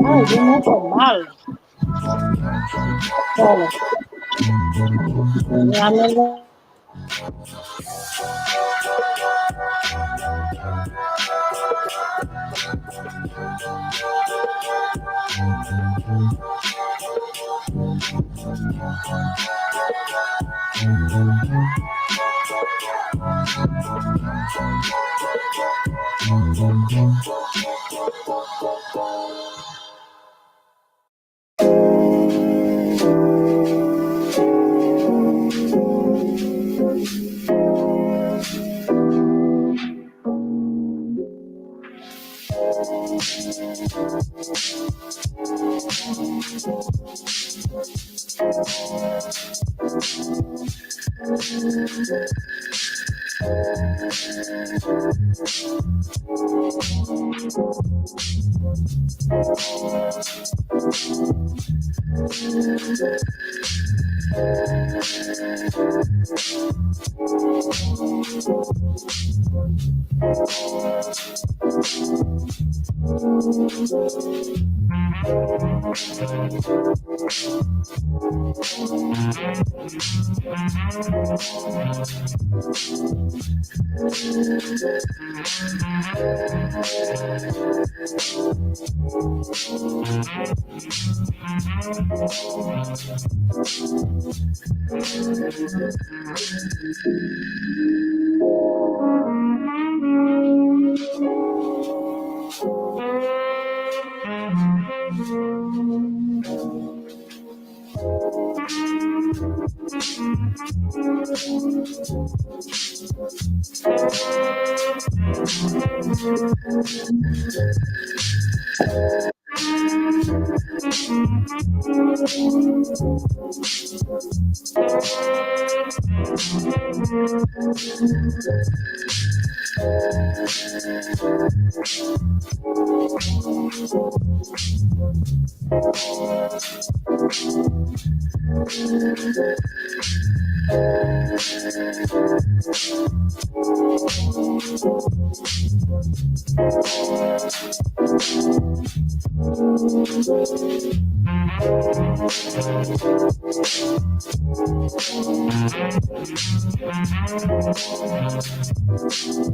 Ay, yo no estoy mal. Bueno, déjame ver.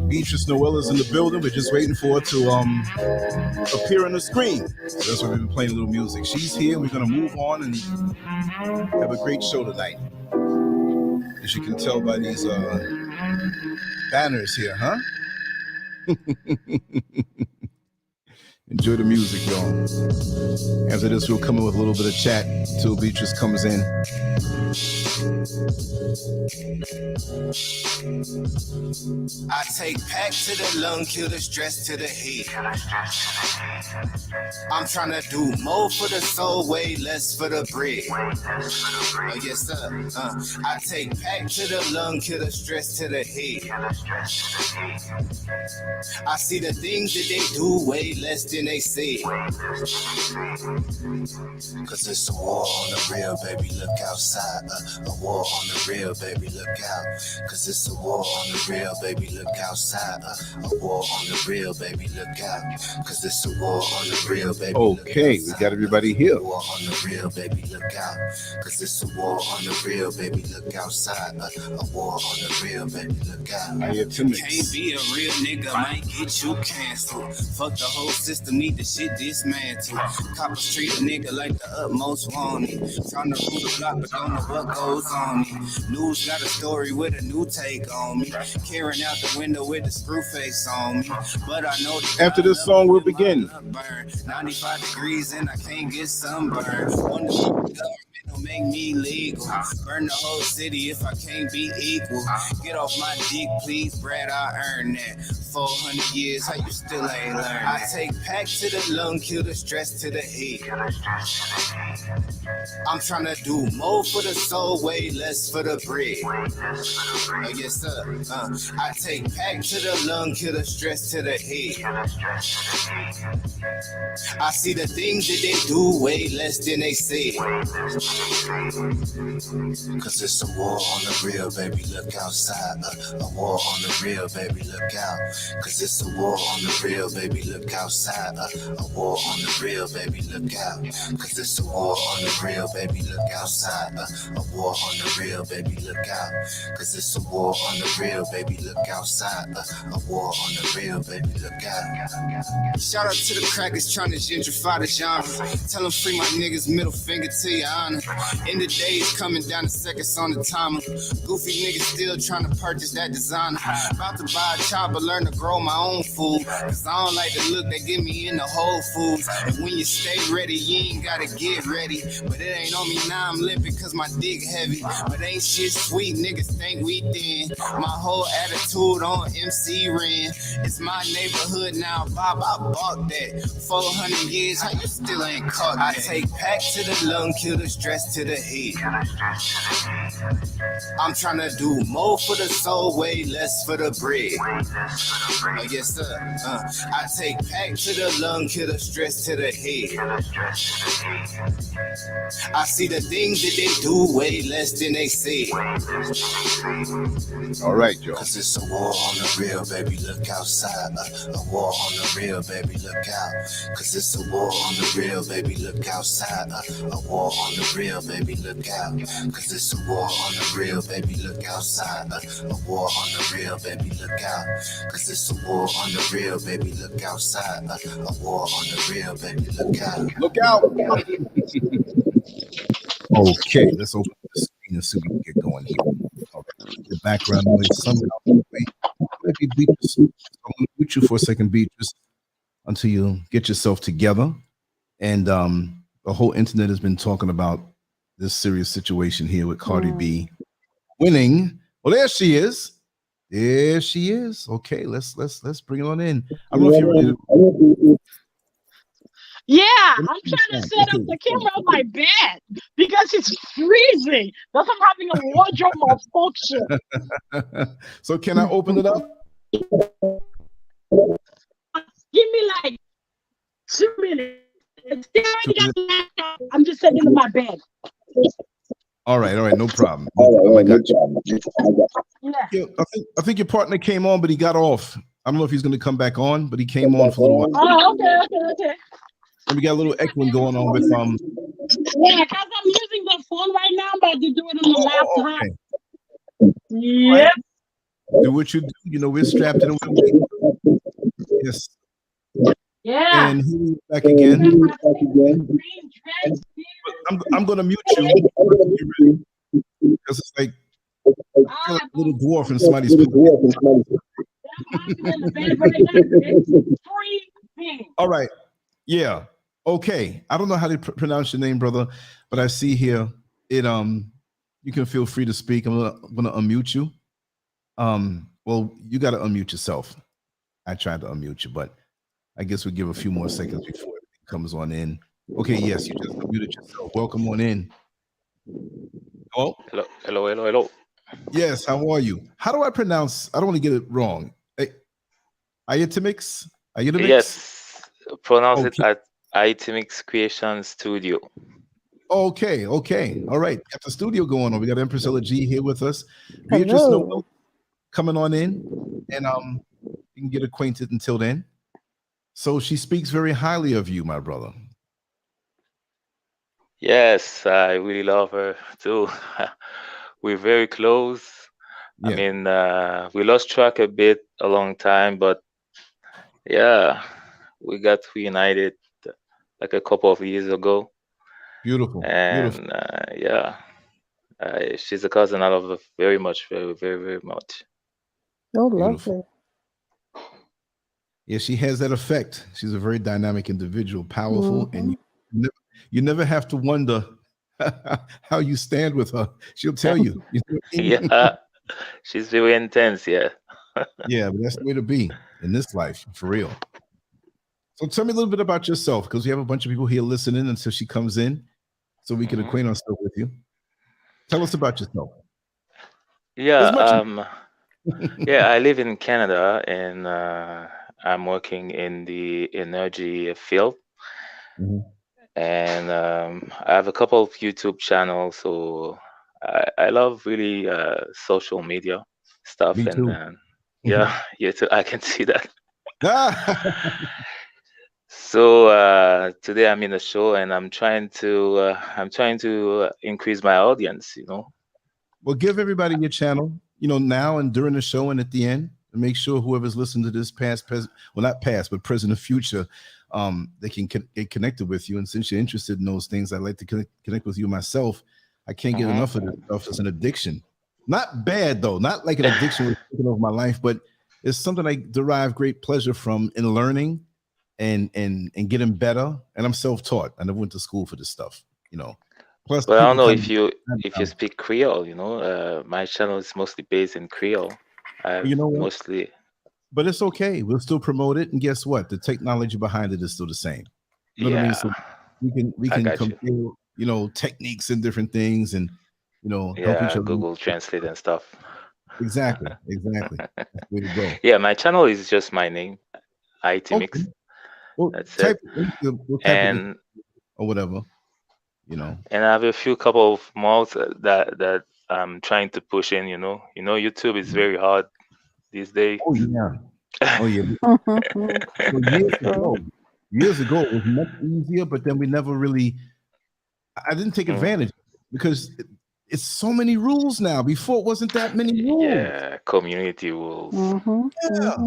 Beatrice Noel is in the building. We're just waiting for her to appear on the screen. So that's why we've been playing a little music. She's here. We're going to move on and have a great show tonight. As you can tell by these banners here, huh? Enjoy the music, y'all. After this, we'll come in with a little bit of chat until Beatrice comes in. I take pack to the lung, kill the stress to the head. I'm trying to do more for the soul, way less for the bread. Oh, yes, sir. I take pack to the lung, kill the stress to the head. I see the things that they do way less than they say. Cause it's a war on the real, baby, look outside. A war on the real, baby, look out. Cause it's a war on the real, baby, look outside. A war on the real, baby, look out. Cause it's a war on the real, baby. Okay, we got everybody here. War on the real, baby, look out. Cause it's a war on the real, baby, look outside. A war on the real, baby, look out. Can't be a real nigga, might get you canceled. Fuck the whole system, need the shit dismantled. Coppers treat a nigga like the utmost wanted. Trying to rule the block, but don't know what goes on me. News got a story with a new take on me. Carrying out the window with the screw face on me. But I know after this song, we'll begin. 95 degrees and I can't get sunburned. Wonder if the government will make me legal. Burn the whole city if I can't be equal. Get off my dick, please, Brad, I earned that. 400 years, how you still ain't learned? I take pack to the lung, kill the stress to the head. I'm trying to do more for the soul, way less for the bread. Oh, yes, sir. I take pack to the lung, kill the stress to the head. I see the things that they do way less than they say. Cause it's a war on the real, baby, look outside. A war on the real, baby, look out. Cause it's a war on the real, baby, look outside. A war on the real, baby, look out. Cause it's a war on the real, baby, look outside. A war on the real, baby, look out. Cause it's a war on the real, baby, look outside. A war on the real, baby, look out. Shout out to the crackers trying to gentrify the genre. Tell them free my niggas, middle finger to your honor. In the days coming down the seconds on the timer. Goofy niggas still trying to purchase that designer. About to buy a chopper, learn to grow my own food. Cause I don't like the look they give me in the Whole Foods. And when you stay ready, you ain't gotta get ready. But it ain't on me now, I'm limping cause my dick heavy. But ain't shit sweet, niggas think we thin. My whole attitude on MC Ren. It's my neighborhood now, Bob, I bought that. 400 years, how you still ain't caught that? I take pack to the lung, kill the stress stress to the head. I'm trying to do more for the soul, way less for the bread. Oh, yes, sir. I take pack to the lung, kill the stress to the head. I see the things that they do way less than they say. All right, Joe. Cause it's a war on the real, baby, look outside. A war on the real, baby, look out. Cause it's a war on the real, baby, look outside. A war on the real, baby, look out. Cause it's a war on the real, baby, look outside. A war on the real, baby, look out. Cause it's a war on the real, baby, look outside. A war on the real, baby, look out. Look out. Okay, let's open the screen and see if we can get going here. All right. The background noise somehow might be Beatrice. I'm going to mute you for a second, Beatrice, until you get yourself together. And the whole internet has been talking about this serious situation here with Cardi B winning. Well, there she is. There she is. Okay, let's bring it on in. I don't know if you're ready to. Yeah, I'm trying to set up the camera on my bed because it's freezing. That's I'm having a wardrobe malfunction. So can I open it up? Give me like 2 minutes. I'm just sitting in my bed. All right, no problem. Yeah, I think your partner came on, but he got off. I don't know if he's going to come back on, but he came on for a little while. Oh, okay. And we got a little echoing going on with Yeah, because I'm using the phone right now, but you do it on the laptop. Okay. Yep. Do what you do. You know, we're strapped in. Yes. Yeah. And he's back again. I'm going to mute you because it's like a little dwarf in somebody's All right. Yeah. Okay. I don't know how to pronounce your name, brother, but I see here it. You can feel free to speak. I'm gonna unmute you. Well, you got to unmute yourself. I tried to unmute you, but I guess we'll give a few more seconds before it comes on in. Okay. Yes, you just unmuted yourself. Welcome on in. Hello. Hello. Yes. How are you? How do I pronounce? I don't want to get it wrong. Ayatimix? Yes. Pronounce it at Ayatimix Creation Studio. Okay. All right. Got the studio going on. We got Empress Ella G here with us. Beatrice Noel coming on in, and you can get acquainted until then. So she speaks very highly of you, my brother. Yes, I really love her too. We're very close. Yeah. I mean, we lost track a bit a long time, but yeah, we got reunited like a couple of years ago. Beautiful. And yeah, she's a cousin I love her very much, very, very, very much. Oh, lovely. Yeah, she has that effect. She's a very dynamic individual, powerful, and you never have to wonder how you stand with her. She'll tell you. You know what I mean? Yeah, she's very intense. Yeah. Yeah, but that's the way to be in this life, for real. So tell me a little bit about yourself, because we have a bunch of people here listening until she comes in, so we can acquaint ourselves with you. Tell us about yourself. Yeah. Yeah, I live in Canada, and I'm working in the energy field. And I have a couple of YouTube channels, so I love really social media stuff. Me too. And yeah, you too. I can see that. So today I'm in a show, and I'm trying to increase my audience. Well, give everybody your channel, now and during the show and at the end, and make sure whoever's listening to this past, present, well, not past, but present and future, they can get connected with you. And since you're interested in those things, I'd like to connect with you myself. I can't get enough of this stuff. It's an addiction. Not bad, though. Not like an addiction with taking over my life, but it's something I derive great pleasure from in learning and getting better. And I'm self-taught. I never went to school for this stuff, Plus, but I don't know if you speak Creole. My channel is mostly based in Creole. Mostly. But it's okay. We'll still promote it, and guess what? The technology behind it is still the same. You know what I mean? So we can compare techniques and different things, and help each Yeah, other. Google Translate and stuff. Exactly. That's the way to go. Yeah, my channel is just my name, IT Okay. Mix. Well, That's it. we'll type it And or whatever. and I have a few couple of mouths that I'm trying to push in. YouTube is very hard these days. Oh yeah. Oh yeah. So True. years ago, it was much easier, but then we never really. I didn't take advantage because it's so many rules now. Before it wasn't that many rules. Yeah, community rules. Yeah,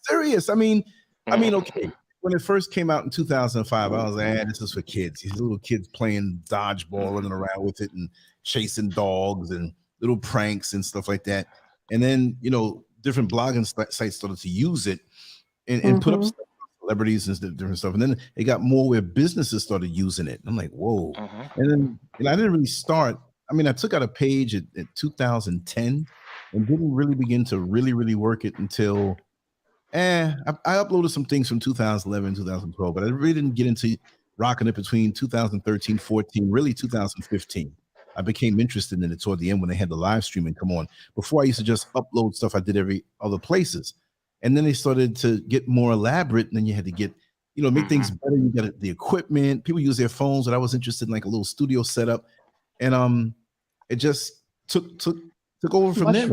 serious. I mean, okay. When it first came out in 2005, I was like, this is for kids. These little kids playing dodgeball, running around with it and chasing dogs and little pranks and stuff like that. And then, different blogging sites started to use it and put up celebrities and different stuff. And then it got more where businesses started using it. I'm like, whoa. And then I didn't really start. I mean, I took out a page at 2010 and didn't really begin to really work it until I uploaded some things from 2011, 2012, but I really didn't get into rocking it between 2013, 14, really 2015. I became interested in it toward the end when they had the live streaming come on. Before I used to just upload stuff I did every other places. And then they started to get more elaborate, and then you had to get, make things better. You got the equipment. People use their phones, and I was interested in like a little studio setup. And it just took over from there.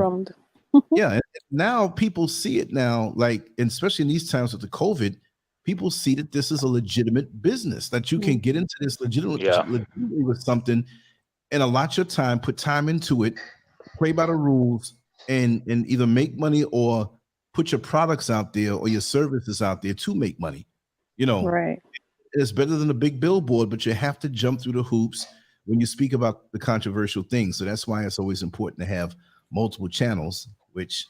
Yeah, and now people see it now, like, and especially in these times with the COVID, people see that this is a legitimate business, that you can get into this legitimately with something and allot your time, put time into it, play by the rules, and either make money or put your products out there or your services out there to make money. Right. It's better than a big billboard, but you have to jump through the hoops when you speak about the controversial things. So that's why it's always important to have multiple channels, which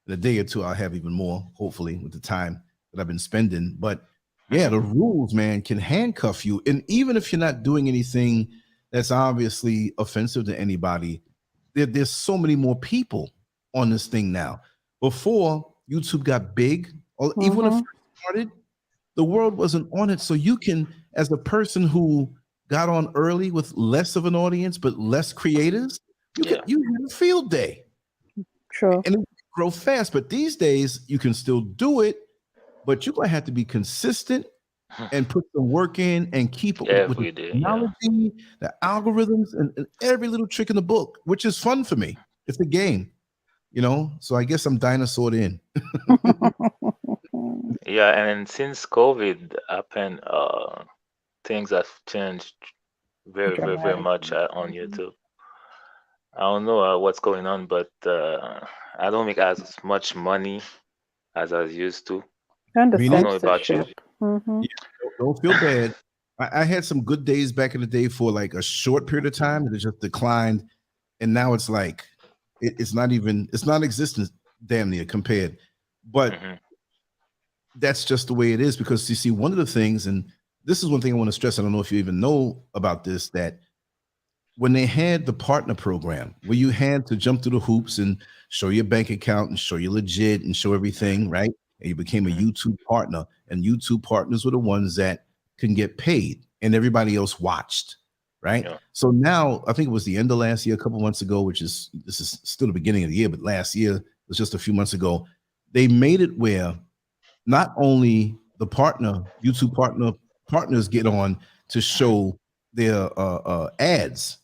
in a day or two I'll have even more, hopefully, with the time that I've been spending. But yeah, the rules, man, can handcuff you. And even if you're not doing anything that's obviously offensive to anybody, there's so many more people on this thing now. Before YouTube got big, or even when it first started, the world wasn't on it. So you can, as a person who got on early with less of an audience but less creators, you had a field day. True. And it would grow fast. But these days you can still do it, but you're gonna have to be consistent and put the work in and keep it with the technology, the algorithms, and every little trick in the book, which is fun for me. It's a game, So I guess I'm dinosaur in. Yeah, and since COVID happened, things have changed very much on YouTube. I don't know what's going on, but I don't make as much money as I used to. And the Really? I don't know about you. censorship. Yeah, don't feel bad. I had some good days back in the day for like a short period of time, and it just declined. And now it's like it's non-existent, damn near, compared. But that's just the way it is, because you see, one of the things, and this is one thing I want to stress, I don't know if you even know about this, that when they had the partner program where you had to jump through the hoops and show your bank account and show you legit and show everything, right? And you became a YouTube partner, and YouTube partners were the ones that can get paid and everybody else watched, right? Yeah. So now, I think it was the end of last year, a couple months ago, this is still the beginning of the year, but last year was just a few months ago, they made it where not only the YouTube partners get on to show their ads,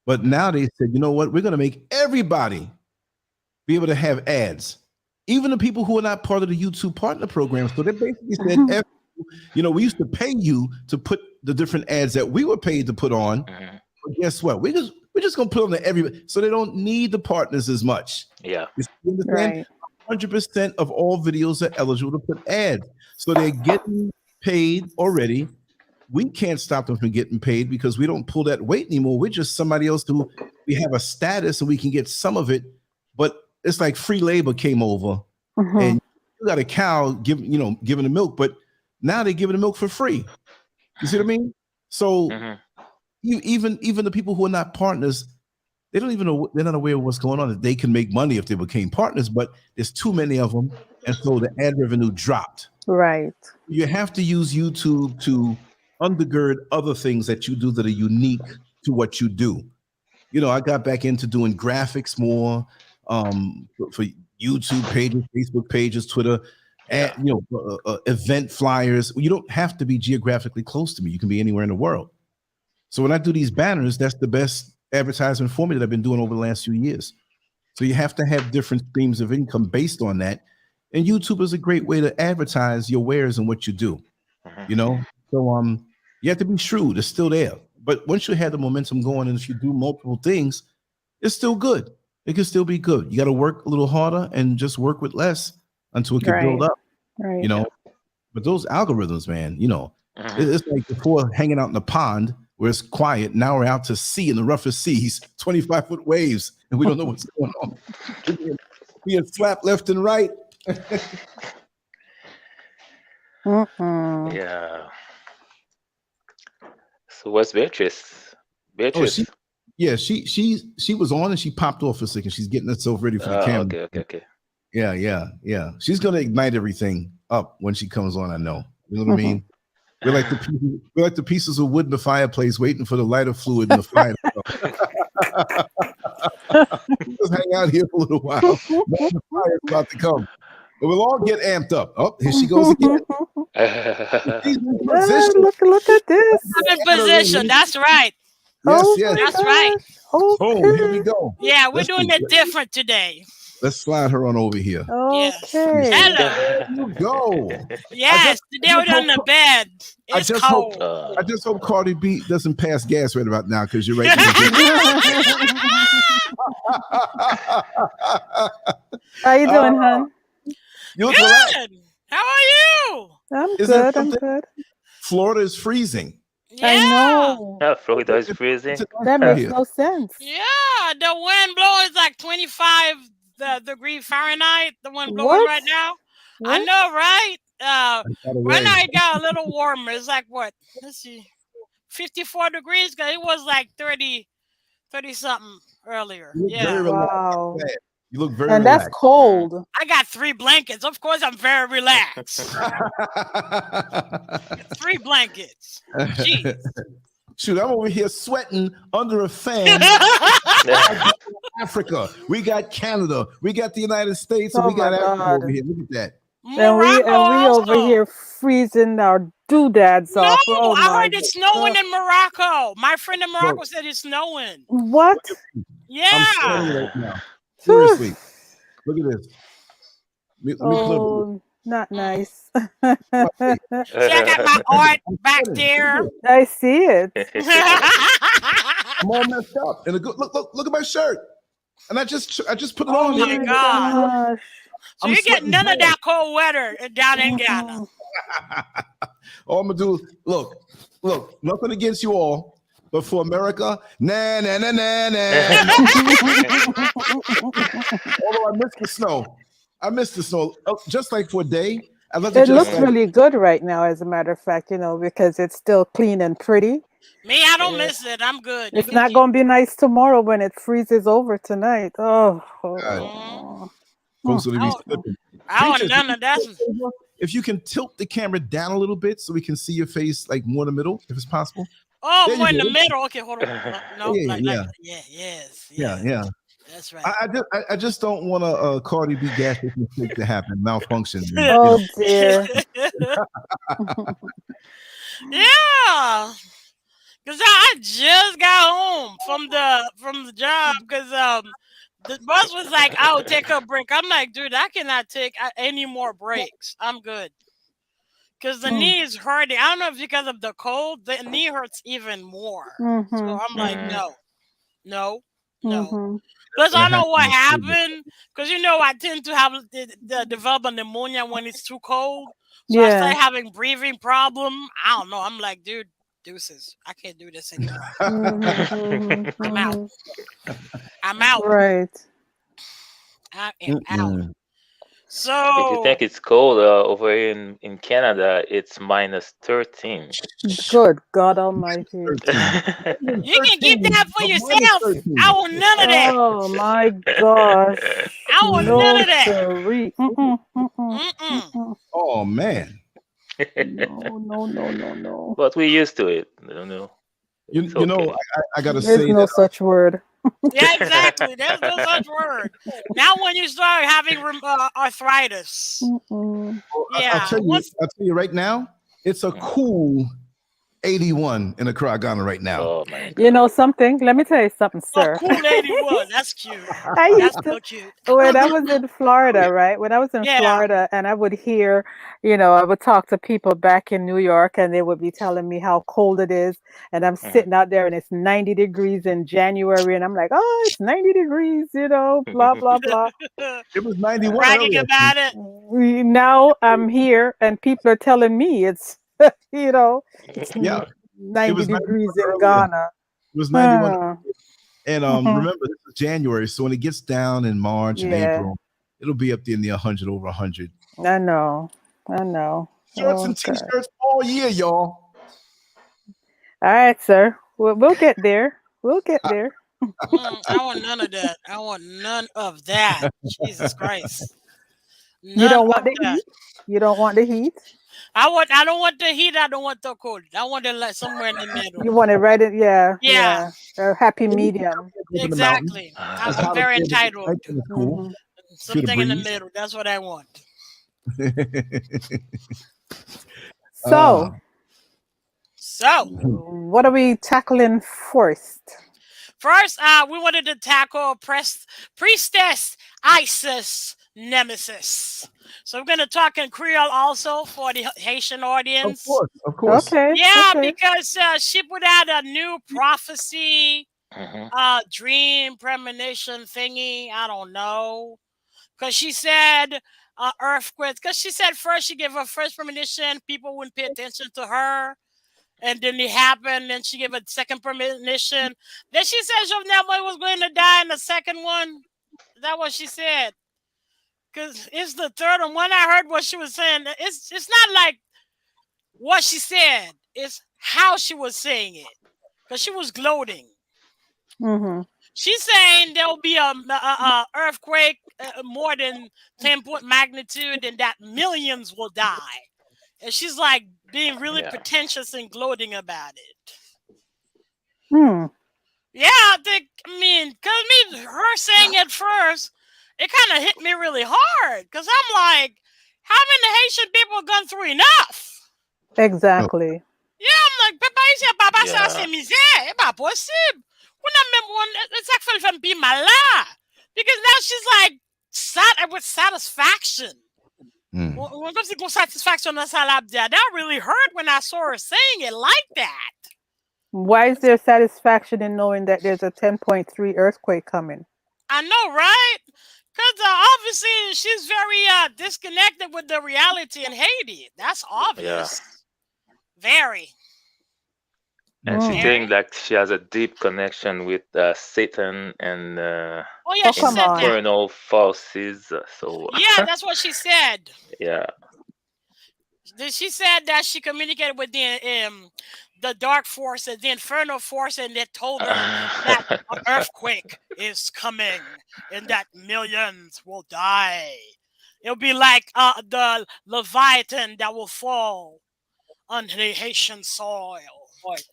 but now they said, you know what, we're going to make everybody be able to have ads, even the people who are not part of the YouTube partner program. So they basically said, we used to pay you to put the different ads that we were paid to put on. But guess what? We're just going to put on to everybody. So they don't need the partners as much. Yeah. You understand? Right. 100% of all videos are eligible to put ads. So they're getting paid already. We can't stop them from getting paid because we don't pull that weight anymore. We're just somebody else who we have a status and we can get some of it. But it's like free labor came over and you got a cow giving the milk, but now they're giving the milk for free. You see what I mean? So even the people who are not partners, they don't even know, they're not aware of what's going on. That they can make money if they became partners, but there's too many of them. And so the ad revenue dropped. Right. You have to use YouTube to undergird other things that you do that are unique to what you do. You know, I got back into doing graphics more for YouTube pages, Facebook pages, Twitter, and event flyers. You don't have to be geographically close to me. You can be anywhere in the world. So when I do these banners, that's the best advertisement for me that I've been doing over the last few years. So you have to have different streams of income based on that. And YouTube is a great way to advertise your wares and what you do. You know, so you have to be shrewd. It's still there. But once you have the momentum going, and if you do multiple things, it's still good. It can still be good. You got to work a little harder and just work with less until it can build up. Right. You know, but those algorithms, man, you know, it's like before hanging out in the pond where it's quiet. Now we're out to sea in the roughest seas, 25-foot waves, and we don't know what's going on. We get slapped left and right. Yeah. So what's Beatrice? Beatrice. She was on and she popped off for a second. She's getting herself ready for the camera. Okay. Yeah. She's gonna ignite everything up when she comes on. I know. You know what I mean? We're like the pieces of wood in the fireplace, waiting for the lighter fluid in the fire. Just hang out here for a little while. The fire's about to come. And we'll all get amped up. Oh, here she goes again. Look at this. I'm in position. That's right. Yes. That's right. Oh, here we go. Yeah, we're doing it different today. Let's slide her on over here. Okay. Hello. There you go. Yes, today we're doing the bed. It's cold. I just hope Cardi B doesn't pass gas right about now because you're right. How you doing, hon? You look Good. relaxed. How are you? I'm good. Florida is freezing. Yeah. I know. Yeah, Florida is freezing. That makes no sense. Yeah, the wind blowing is like 25 degree Fahrenheit. The wind blowing right now. What? I know, right? Right now it got a little warmer. It's like what? Let's see, 54 degrees. Cause it was like 30 something earlier. Yeah. Wow. You look very and relaxed. That's cold. I got 3 blankets. Of course, I'm very relaxed. 3 blankets. Jeez. Shoot, I'm over here sweating under a fan. Africa, we got Canada, we got the United States, and we got Africa over here. Look at that. And we over here freezing our doodads off. No, I heard it's snowing in Morocco. My friend in Morocco said it's snowing. What? Yeah. I'm sweating right now. Seriously, look at this. Not nice. See, I got my art back there. I see it. I'm all messed up. And look at my shirt. And I just put it on. Oh my God. So you get none of that cold weather down in Ghana. All I'm gonna do is look, nothing against you all. But for America, nah. Although I miss the snow. Just like for a day. It looks really good right now, as a matter of fact, because it's still clean and pretty. Me, I don't miss it. I'm good. It's not going to be nice tomorrow when it freezes over tonight. Oh. I want none of that. If you can tilt the camera down a little bit so we can see your face like more in the middle, if it's possible. Oh, more in the middle. Okay, hold on. No, Yeah. That's right. I just don't want a Cardi B gastric mistake to happen, malfunction. Oh dear. Yeah, because I just got home from the job because the boss was like, "I'll take a break." I'm like, "Dude, I cannot take any more breaks. I'm good." Because the knee is hurting. I don't know if because of the cold, the knee hurts even more. So I'm like, no. Plus, I know what happened. Because I tend to have develop a pneumonia when it's too cold. So I start having breathing problem. I don't know. I'm like, dude, deuces. I can't do this anymore. I'm out. Right. I am out. So if you think it's cold over here in Canada, it's -13. Good God Almighty! You can keep that for yourself. I want none of that. Oh my gosh! I want none of that. Oh man! No. But we're used to it. I don't know. It's You know, okay. I gotta There's say no that such word. Yeah, exactly. There's no such word. Now, when you start having arthritis, Mm-mm. yeah, I'll tell you right now, it's a Mhm. cool 81 in Accra, Ghana right now. Oh my You God. know something? Let me tell you something, oh, sir. cool 81. That's cute. I That's used to so cute. when I was in Florida, right? When I was in Yeah. Florida and I would hear, I would talk to people back in New York and they would be telling me how cold it is. And I'm Mhm. sitting out there and it's 90 degrees in January. And I'm like, oh, it's 90 degrees, blah, blah, blah. It was 91 Bragging earlier. about it. Now I'm here and people are telling me it's Yeah, it 90 was 91 degrees in earlier. Ghana. It was 91. Huh. And Mhm. remember, this is January, so when it gets down in March and Yeah, April, it'll be up there in the 100, over 100. I know. I know. Shorts Oh, and God. t-shirts all year, y'all. All right, sir. We'll get there. We'll get there. I want none of that. I want none of that. Jesus Christ. You None don't want of the that. heat. You don't want the heat. I don't want the heat. I don't want the cold. I want it like somewhere in the middle. You want it right in, yeah, Yeah, yeah. A happy medium. Up in the mountains. exactly. It's I'm hot up very there, but entitled. it's cool. Hmm. Feel the Something in the breeze. middle. That's what I want. uh, So, So, what are we tackling first? first, we wanted to tackle priestess Isis nemesis. So we're gonna talk in Creole also for the Haitian audience. of course. Okay, Yeah, okay. because she put out a new prophecy, Mhm. dream premonition thingy. I don't know, because she said earthquakes. Because she said first she gave her first premonition, people wouldn't pay attention to her, and then it happened. Then she gave a second premonition. Then she said Jovenel Moïse was going to die in the second one. Is that what she said? Because it's the third one. When I heard what she was saying, it's not like what she said, it's how she was saying it. Because she was gloating. Hmm. She's saying there will be a earthquake more than 10-point magnitude and that millions will die. And she's like being really Yeah. pretentious and gloating about it. Hmm. Yeah, because her saying it first, it kind of hit me really hard. Because I'm like, haven't the Haitian people gone through enough? Exactly. Yeah, I'm like, Papa, ici, papa, ça, Yeah. c'est misère. C'est pas possible. On a même one, it's like for them be malade. Because now she's like, with satisfaction. Mm. When it comes to satisfaction, that really hurt when I saw her saying it like that. Why is there satisfaction in knowing that there's a 10.3 earthquake coming? I know, right? Because obviously she's very disconnected with the reality in Haiti. That's Yeah. obvious. Very. And she Mm. think Very. that she has a deep connection with Satan and Oh, yeah, Oh, she come said on. that. infernal forces. So Yeah, that's what she said. yeah. She said that she communicated with the dark forces, the infernal force, and they told her that an earthquake is coming and that millions will die. It'll be like the Leviathan that will fall on the Haitian soil.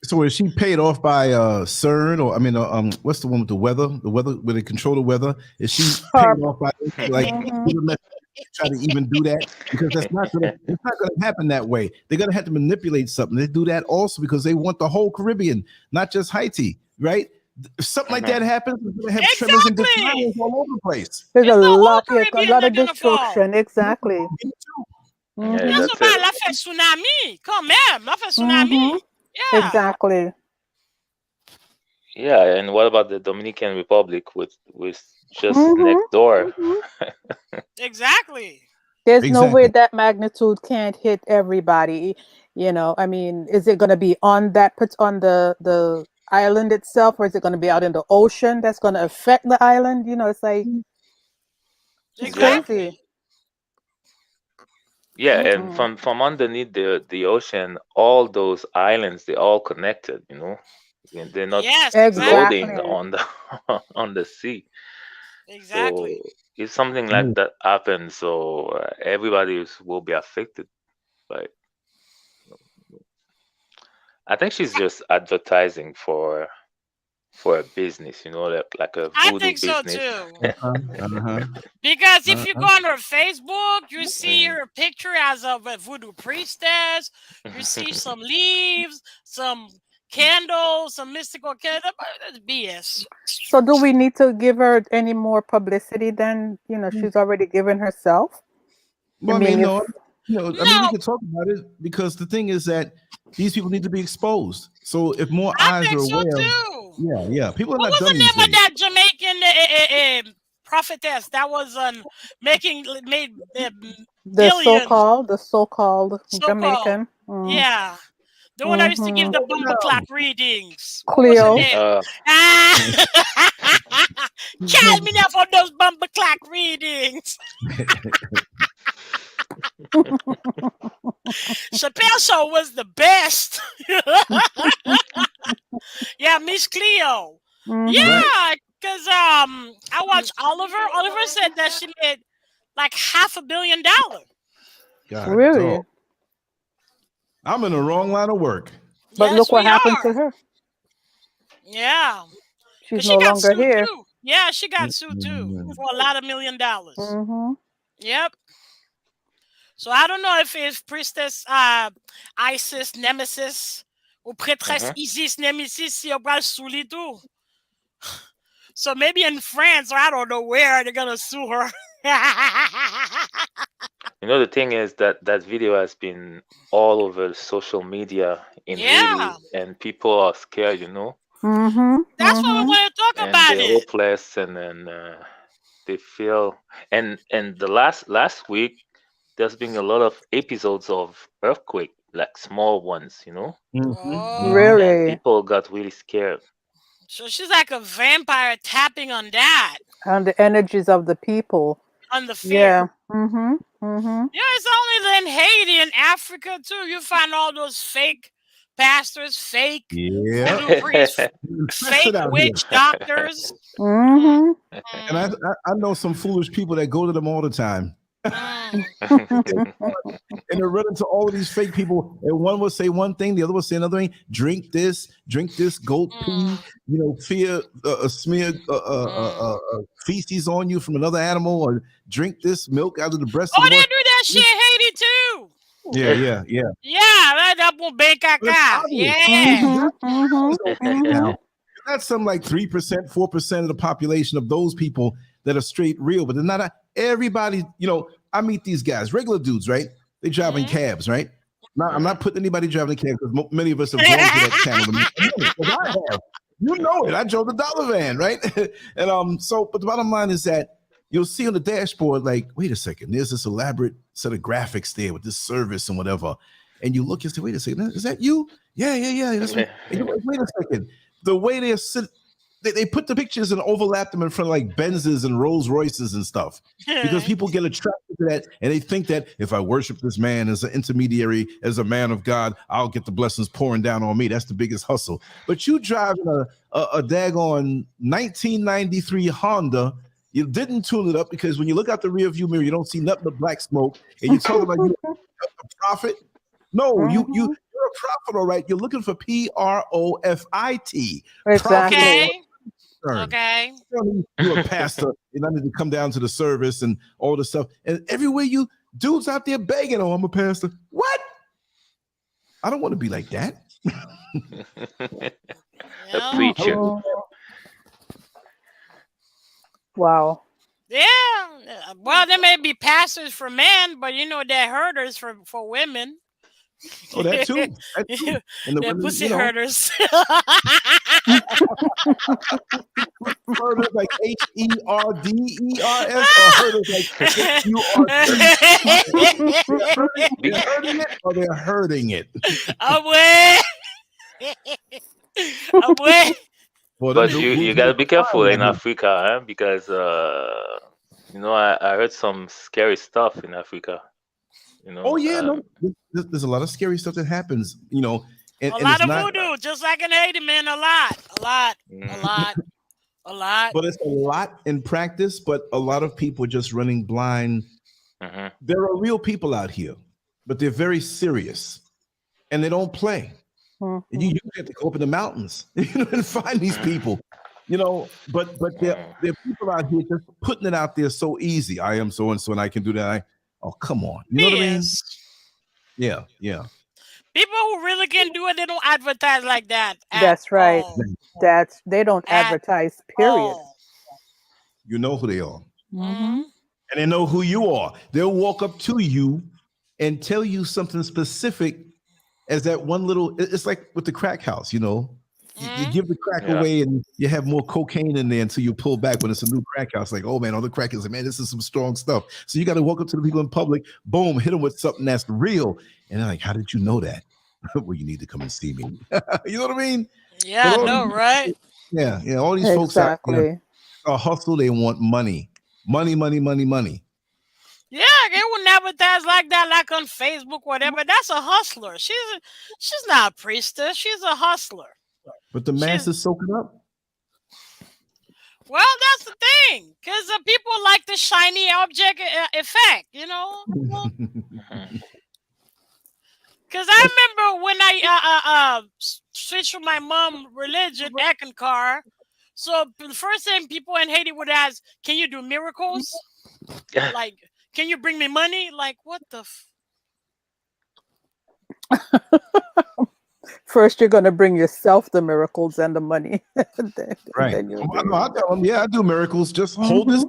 So is she paid off by CERN, or I mean, what's the one with the weather? The weather where they control the weather. Is she paid off by like Mhm. try to even do that? Because it's not gonna happen that way. They're gonna have to manipulate something. They do that also because they want the whole Caribbean, not just Haiti, right? If something like that happens, we're gonna have tremors and Exactly. disasters all over the place. There's It's a the whole lot, yeah, a Caribbean lot that's of gonna fall. destruction. Exactly. Yeah, Yeah, Hmm. so that's it. la fait tsunami. Quand même, la fait Hmm. tsunami. Yeah. Exactly. Yeah, and what about the Dominican Republic with just Hmm. next door? Exactly. There's no way Exactly. that magnitude can't hit everybody. I mean, is it going to be on on the island itself, or is it going to be out in the ocean that's going to affect the island? It's like it's Yeah. Exactly. crazy. Yeah, and Mm-mm. from underneath the ocean, all those islands, they're all connected, you know. And they're not Yes, floating exactly. Exactly. on the on the sea. Exactly. So if something like that happens, so everybody will be affected by. I think she's just advertising for a business, like a I voodoo think so business. too. Uh-huh. Because if you go on her Facebook, you see her picture as of a voodoo priestess. You see some leaves, some candles, some mystical candles. That's BS. So do we need to give her any more publicity than, she's already given herself? Well, I mean, no, if I mean, we No, can talk about it because the thing is that these people need to be exposed. So if more I eyes think are so aware, too. yeah, people are What not was the dumb these name of days. that Jamaican prophetess that was made the billions, so-called so-called? Jamaican, Yeah. The one that used to give the bumper No. clock readings. What was her Cleo. name? Ah! Charge me now for those bumper clock readings. Chappelle Show was the best. Yeah, Miss Cleo. Yeah, because I watched Oliver. Oliver said that she made like $500 million. God, Really? dog. I'm in the wrong line of work. But Yes, look what we happened are. to her. Yeah. She's 'Cause no she got longer sued here. too. Yeah, she got sued too for a lot of $1 million. Yep. So I don't know if it's priestess Isis Nemesis ou prêtresse Isis Nemesis si on va sue li tout. So maybe in France or I don't know where they're gonna sue her. The thing is that video has been all over social media in Haiti, and people are scared, That's why we want to talk and about they're it. hopeless, and then they feel. And the last week, there's been a lot of episodes of earthquake, like small ones, Oh. and people got really scared. So she's like a vampire tapping on that. On the energies of the people. On the fear. Yeah. Yeah, it's only in Haiti and Africa too. You find all those fake pastors, fake voodoo priests, fake witch doctors. And I know some foolish people that go to them all the time. And they're running to all of these fake people, and one will say one thing, the other will say another thing. Drink this goat pee, smear feces on you from another animal, or drink this milk out of the breast. Oh, they do that shit in Haiti too. Yeah. Yeah, that will bank caca. Yeah. That's some like 3%, 4% of the population of those people that are straight real, but they're not everybody. I meet these guys, regular dudes, right? They drive in cabs, right? Now, I'm not putting anybody driving a cab because many of us have gone to that channel. I have. You know it. I drove the dollar van, right? And but the bottom line is that you'll see on the dashboard, like, wait a second, there's this elaborate set of graphics there with this service and whatever. And you look and say, wait a second, is that you? Yeah. That's me. And you're like, wait a second. The way they sit, they put the pictures and overlap them in front of like Benzes and Rolls Royces and stuff, because people get attracted to that, and they think that if I worship this man as an intermediary, as a man of God, I'll get the blessings pouring down on me. That's the biggest hustle. But you driving a daggone 1993 Honda, you didn't tune it up, because when you look out the rear view mirror, you don't see nothing but black smoke, and you're talking about you a prophet. No, you're a prophet, all right. You're looking for profit. Exactly. Okay. You're a pastor, and I need to come down to the service and all this stuff. And everywhere you dudes out there begging, oh, I'm a pastor. What? I don't want to be like that. A preacher. Wow. Yeah. Well, there may be pastors for men, but they're herders for women. Oh, that too. And they're pussy herders. Herders like HERDERS, or herders like They're herding it, or they're hurting it. But you gotta be careful in Africa, because I heard some scary stuff in Africa. Oh yeah, no, there's a lot of scary stuff that happens. And a lot of voodoo, just like in Haiti, man. A lot. But it's a lot in practice. But a lot of people are just running blind. There are real people out here, but they're very serious, and they don't play. And you have to go up in the mountains, and find these people. But there are people out here just putting it out there so easy. I am so and so, and I can do that. Oh, come on. You know what I mean? Yes. Yeah, yeah. People who really can do it, they don't advertise like that at That's right. all. They don't At advertise, period. all. You know who they are. Mm-hmm. And they know who you are. They'll walk up to you and tell you something specific as that one little, it's like with the crack house, you give the crack away and you have more cocaine in there until you pull back when it's a new crack house. Like, oh man, all the crack is, man, this is some strong stuff. So you got to walk up to the people in public, boom, hit them with something that's real. And they're like, how did you know that? Well, you need to come and see me. You know what I mean? Yeah, I know, right? Yeah. All these folks out there Exactly. hustle, they want money. Money, money, money, money. Yeah, they wouldn't advertise like that, like on Facebook, whatever. That's a hustler. She's not a priestess. She's a hustler. But the masses soak it up. Well, that's the thing, because people like the shiny object effect, Because I remember when I switched from my mom religion, Ekankar. So the first thing people in Haiti would ask, "Can you do miracles? Like, can you bring me money? Like, what the?" First, you're going to bring yourself the miracles and the money. Right. I tell them, I do miracles. Just hold this,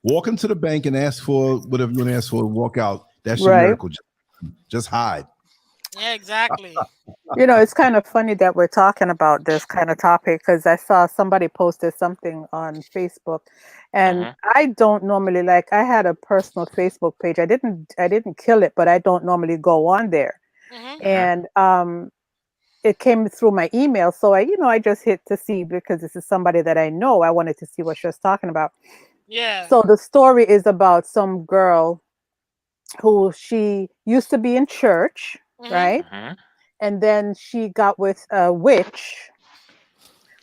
walk into the bank and ask for whatever you want to ask for, walk out. That's your miracle. Just hide. Yeah, exactly. It's kind of funny that we're talking about this kind of topic because I saw somebody posted something on Facebook, and I don't normally I had a personal Facebook page. I didn't kill it, but I don't normally go on there. And it came through my email, so I just hit to see because this is somebody that I know. I wanted to see what she was talking about. Yeah. So the story is about some girl who she used to be in church. Right? And then she got with a witch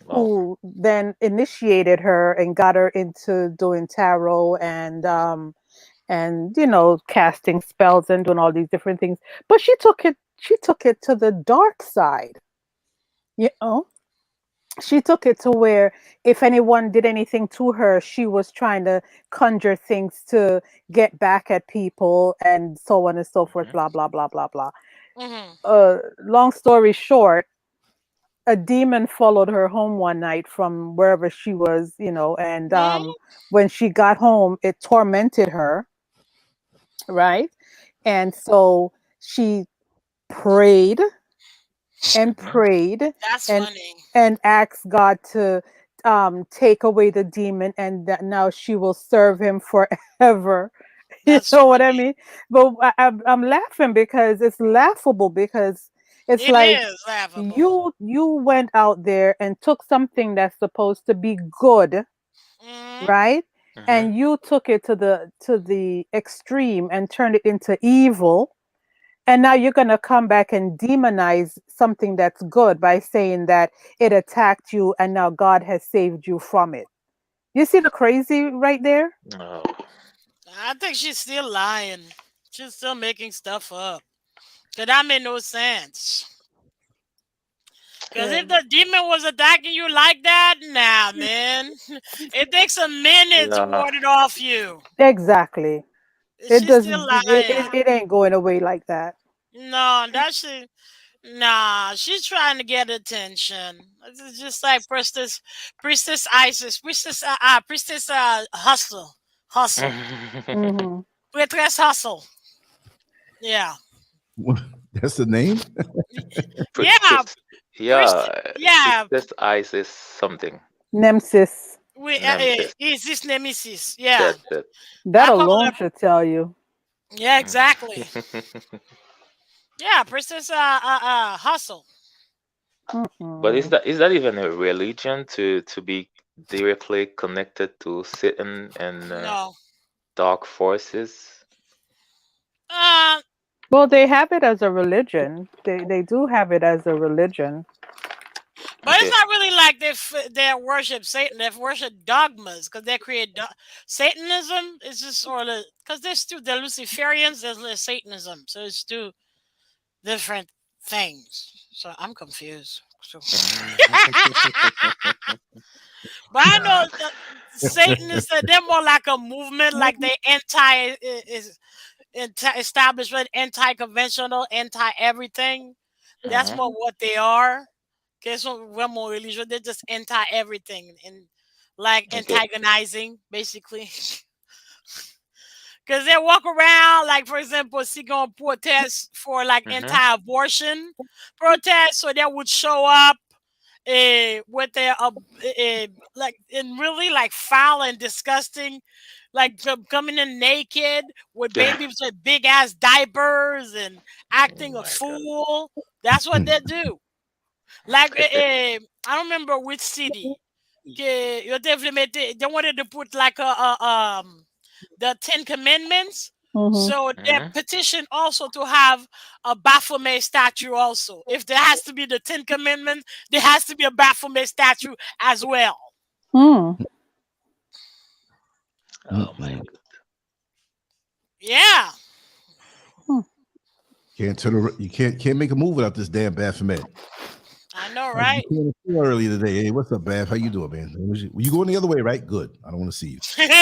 who then initiated her and got her into doing tarot and casting spells and doing all these different things. But she took it to the dark side. She took it to where if anyone did anything to her, she was trying to conjure things to get back at people and so on and so forth, blah, blah, blah, blah, blah. Long story short, a demon followed her home one night from wherever she was, and when she got home, it tormented her. Right. And so she prayed and prayed. That's and, funny. And asked God to take away the demon and that now she will serve him forever. That's you know what I mean? But I'm laughing because it's laughable because it's it like is laughable. you went out there and took something that's supposed to be good, right? And you took it to the extreme and turned it into evil. And now you're going to come back and demonize something that's good by saying that it attacked you and now God has saved you from it. You see the crazy right there? No. I think she's still lying. She's still making stuff up. Because that made no sense. Because if the demon was attacking you like that, nah, man. It takes a minute to ward it off you. Exactly. She's still lying. It ain't going away like that. No, nah, she's trying to get attention. It's just like Priestess Isis, Priestess Hustle. Beatrice Hustle. Yeah. That's the name? Yeah. This ice is something. Nemesis. Is this Nemesis? Yeah. That alone should tell you. Yeah, exactly. Yeah, Priestess Hustle. But is that even a religion to be directly connected to Satan and dark forces? Well, they have it as a religion. They do have it as a religion. But it's not really like they worship Satan. They worship dogmas because they create Satanism. Is just sort of because there's the Luciferians. There's Satanism, so it's two different things. So I'm confused. So. But I know Satanists, they're more like a movement, like they establishment, anti-conventional, anti-everything. That's more what they are. Okay, so we're more religious. They're just anti-everything and like antagonizing, basically. Because they walk around, like for example, seeking protests for like anti-abortion protests, so they would show up with their like in really like foul and disgusting, like coming in naked with babies with big ass diapers and acting a fool. That's what they do. Like I don't remember which city. They wanted to put like the 10 Commandments. So they petitioned also to have a Baphomet statue also. If there has to be the 10 Commandments, there has to be a Baphomet statue as well. Hmm. Oh my God. Yeah. You can't make a move without this damn Baphomet. I know, right? Earlier today. Hey, what's up, Bath? How you doing, man? You going the other way, right? Good. I don't want to see you. Give me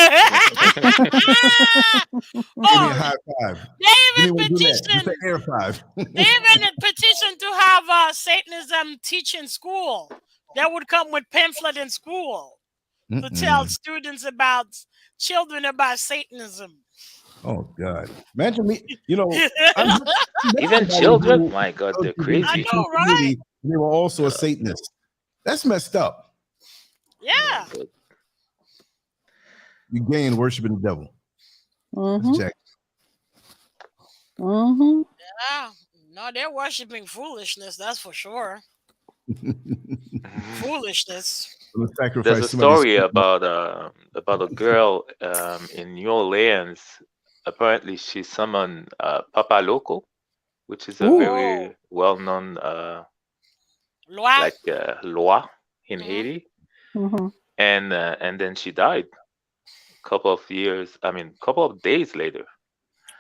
a high five. They even petitioned. Air five. They even petitioned to have Satanism teaching school. That would come with pamphlet in school to tell students about children about Satanism. Oh God! Imagine me. Even children. My God, they're crazy. I know, right? They were also a Satanist. That's messed up. Yeah. You gay and worshiping the devil. Yeah. No, they're worshiping foolishness. That's for sure. Foolishness. There's a story about a girl in New Orleans. Apparently, she summoned Papa Loco, which is a very well-known loi in Haiti, and then she died a couple of days later.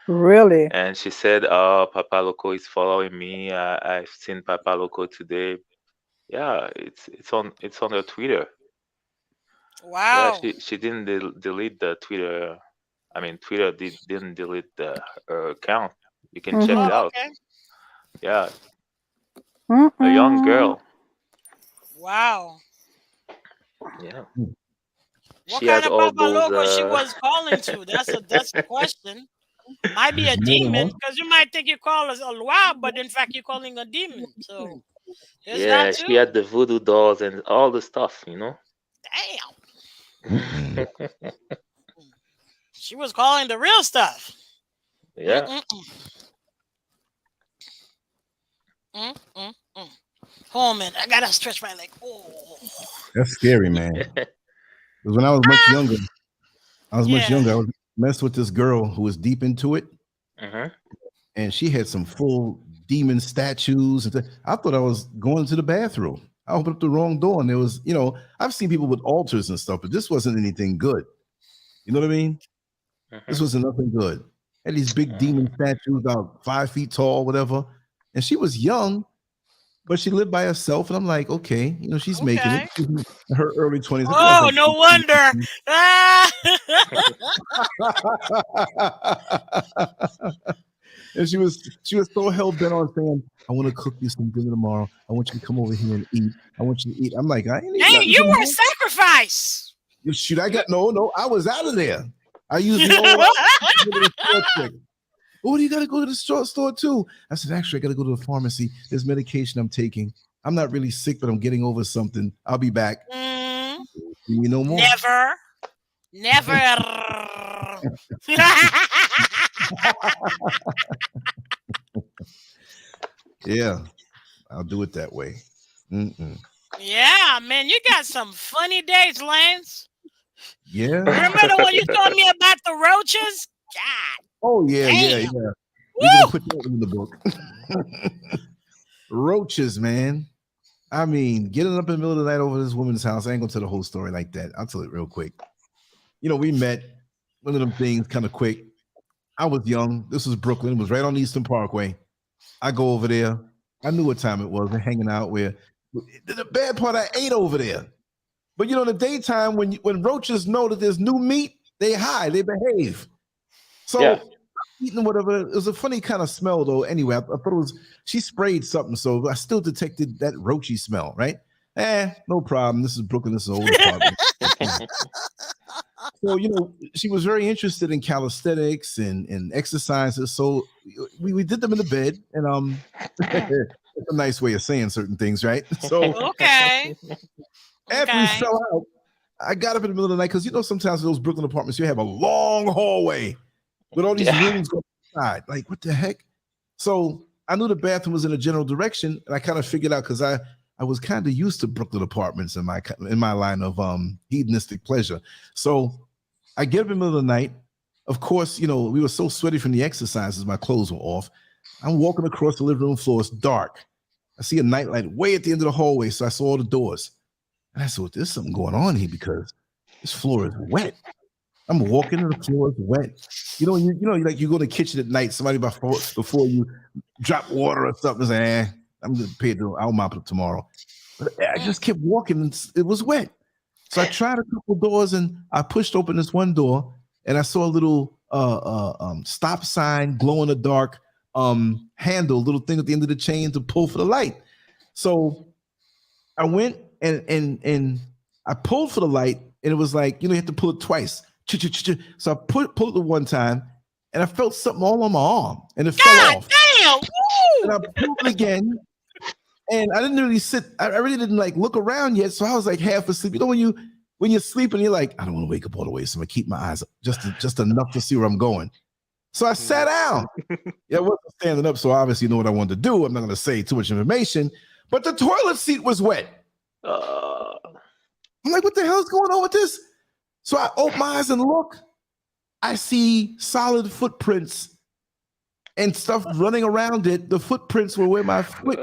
Really? And she said, "Oh, Papa Loco is following me. I've seen Papa Loco today." Yeah, it's on her Twitter. Wow. Yeah, she didn't delete the Twitter. I mean, Twitter didn't delete her account. You can check it out. Okay. Yeah, a young girl. Wow. Yeah. What kind of Papa Loco she was calling to? That's the question. Might be a demon, because you might think you call us a loi, but in fact you're calling a demon. So yeah, she had the voodoo dolls and all the stuff, Damn. She was calling the real stuff. Yeah. Oh man, I gotta stretch my leg. Oh. That's scary, man. Because when I was much younger, I was messed with this girl who was deep into it, and she had some full demon statues. And I thought I was going to the bathroom. I opened up the wrong door, and there was, I've seen people with altars and stuff, but this wasn't anything good. You know what I mean? This wasn't nothing good. Had these big demon statues about 5 feet tall, whatever. And she was young, but she lived by herself. And I'm like, okay, she's making it. She's in her early 20s. Oh, no wonder. And she was so hell bent on saying, I want to cook you some dinner tomorrow. I want you to come over here and eat. I want you to eat. I'm like, I ain't hey, you were a sacrifice. Shoot, I got no. I was out of there. I used the old oh, you got to go to the store too. I said, actually, I got to go to the pharmacy. There's medication I'm taking. I'm not really sick, but I'm getting over something. I'll be back. You no more. Never. Yeah, I'll do it that way. Yeah, man, you got some funny days, Lance. Yeah. Remember the one you told me about the roaches? God. Oh yeah, damn. yeah. We're gonna put that in the book. Roaches, man. I mean, getting up in the middle of the night over this woman's house. I ain't gonna tell the whole story like that. I'll tell it real quick. We met. One of them things, kind of quick. I was young. This was Brooklyn. It was right on Eastern Parkway. I go over there, I knew what time it was. We're hanging out where the bad part I ate over there. But in the daytime when roaches know that there's new meat, they hide, they behave. So eating whatever. It was a funny kind of smell though. Anyway, I thought it was she sprayed something, so I still detected that roachy smell, right? No problem. This is Brooklyn, this is an old apartment. So, she was very interested in calisthenics and exercises. So we did them in the bed, and that's a nice way of saying certain things, right? So Okay. after we fell out, I got up in the middle of the night because sometimes in those Brooklyn apartments you have a long hallway with all these rooms going inside. Like, what the heck? So I knew the bathroom was in a general direction, and I kind of figured out because I was kind of used to Brooklyn apartments in my line of hedonistic pleasure. So I get up in the middle of the night. Of course, we were so sweaty from the exercises, my clothes were off. I'm walking across the living room floor. It's dark. I see a nightlight way at the end of the hallway, so I saw all the doors. And I said, well, there's something going on here because this floor is wet. I'm walking and the floor is wet. Like you go to the kitchen at night, somebody before you drop water or something, say, I'm going to pay it. I'll mop it tomorrow. But I just kept walking and it was wet. So I tried a couple doors and I pushed open this one door and I saw a little stop sign, glow in the dark handle, little thing at the end of the chain to pull for the light. So I went and I pulled for the light and it was like, you have to pull it twice. So I pulled it one time and I felt something all on my arm and it fell off. Damn! And I pulled it again. And I didn't really sit. I really didn't look around yet. So I was half asleep. When you're sleeping, you're like, I don't want to wake up all the way. So I'm gonna keep my eyes up just enough to see where I'm going. So I sat down. I wasn't standing up. So obviously you know what I wanted to do. I'm not gonna say too much information, but the toilet seat was wet. I'm like, what the hell is going on with this? So I open my eyes and look. I see solid footprints and stuff running around it. The footprints were where my foot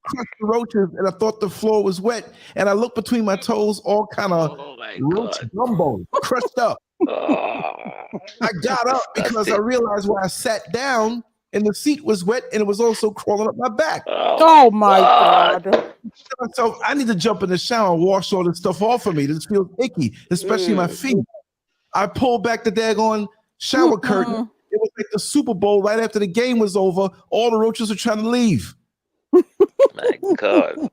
crushed the roaches, and I thought the floor was wet. And I looked between my toes, all kind of roach gumbo, crushed up. I got up because I realized when I sat down, and the seat was wet, and it was also crawling up my back. Oh my God! So I need to jump in the shower and wash all this stuff off of me. This feels icky, especially my feet. I pulled back the daggone shower curtain. It was like the Super Bowl right after the game was over. All the roaches were trying to leave. My God.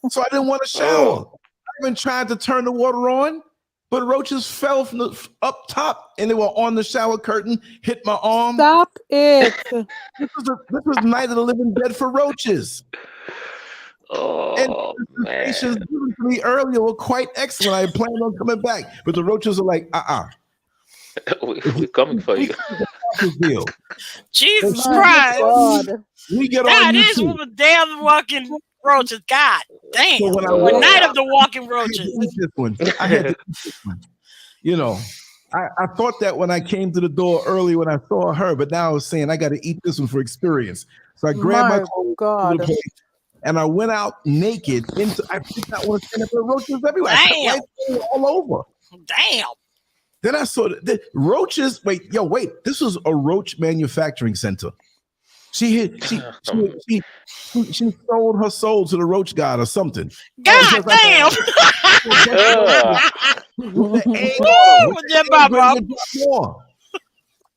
So I didn't want to shower. I even tried to turn the water on, but roaches fell from up top and they were on the shower curtain, hit my arm. Stop it. This was Night of the Living Dead for roaches. And the sensations given to me earlier were quite excellent. I had planned on coming back, but the roaches are like, We're coming for you. Jesus Christ. God. We get That on is YouTube. one damn walking roaches. God damn. So when I The walked night out, of the walking roaches. I had to eat this one. I thought that when I came to the door early when I saw her, but now I was saying I got to eat this one for experience. So I grabbed my clothes God. and I went out naked. I did not want to stand up. There were roaches everywhere. Damn. All over. Damn. Then I saw the roaches. Wait. This was a roach manufacturing center. She sold her soul to the roach god or something. God damn.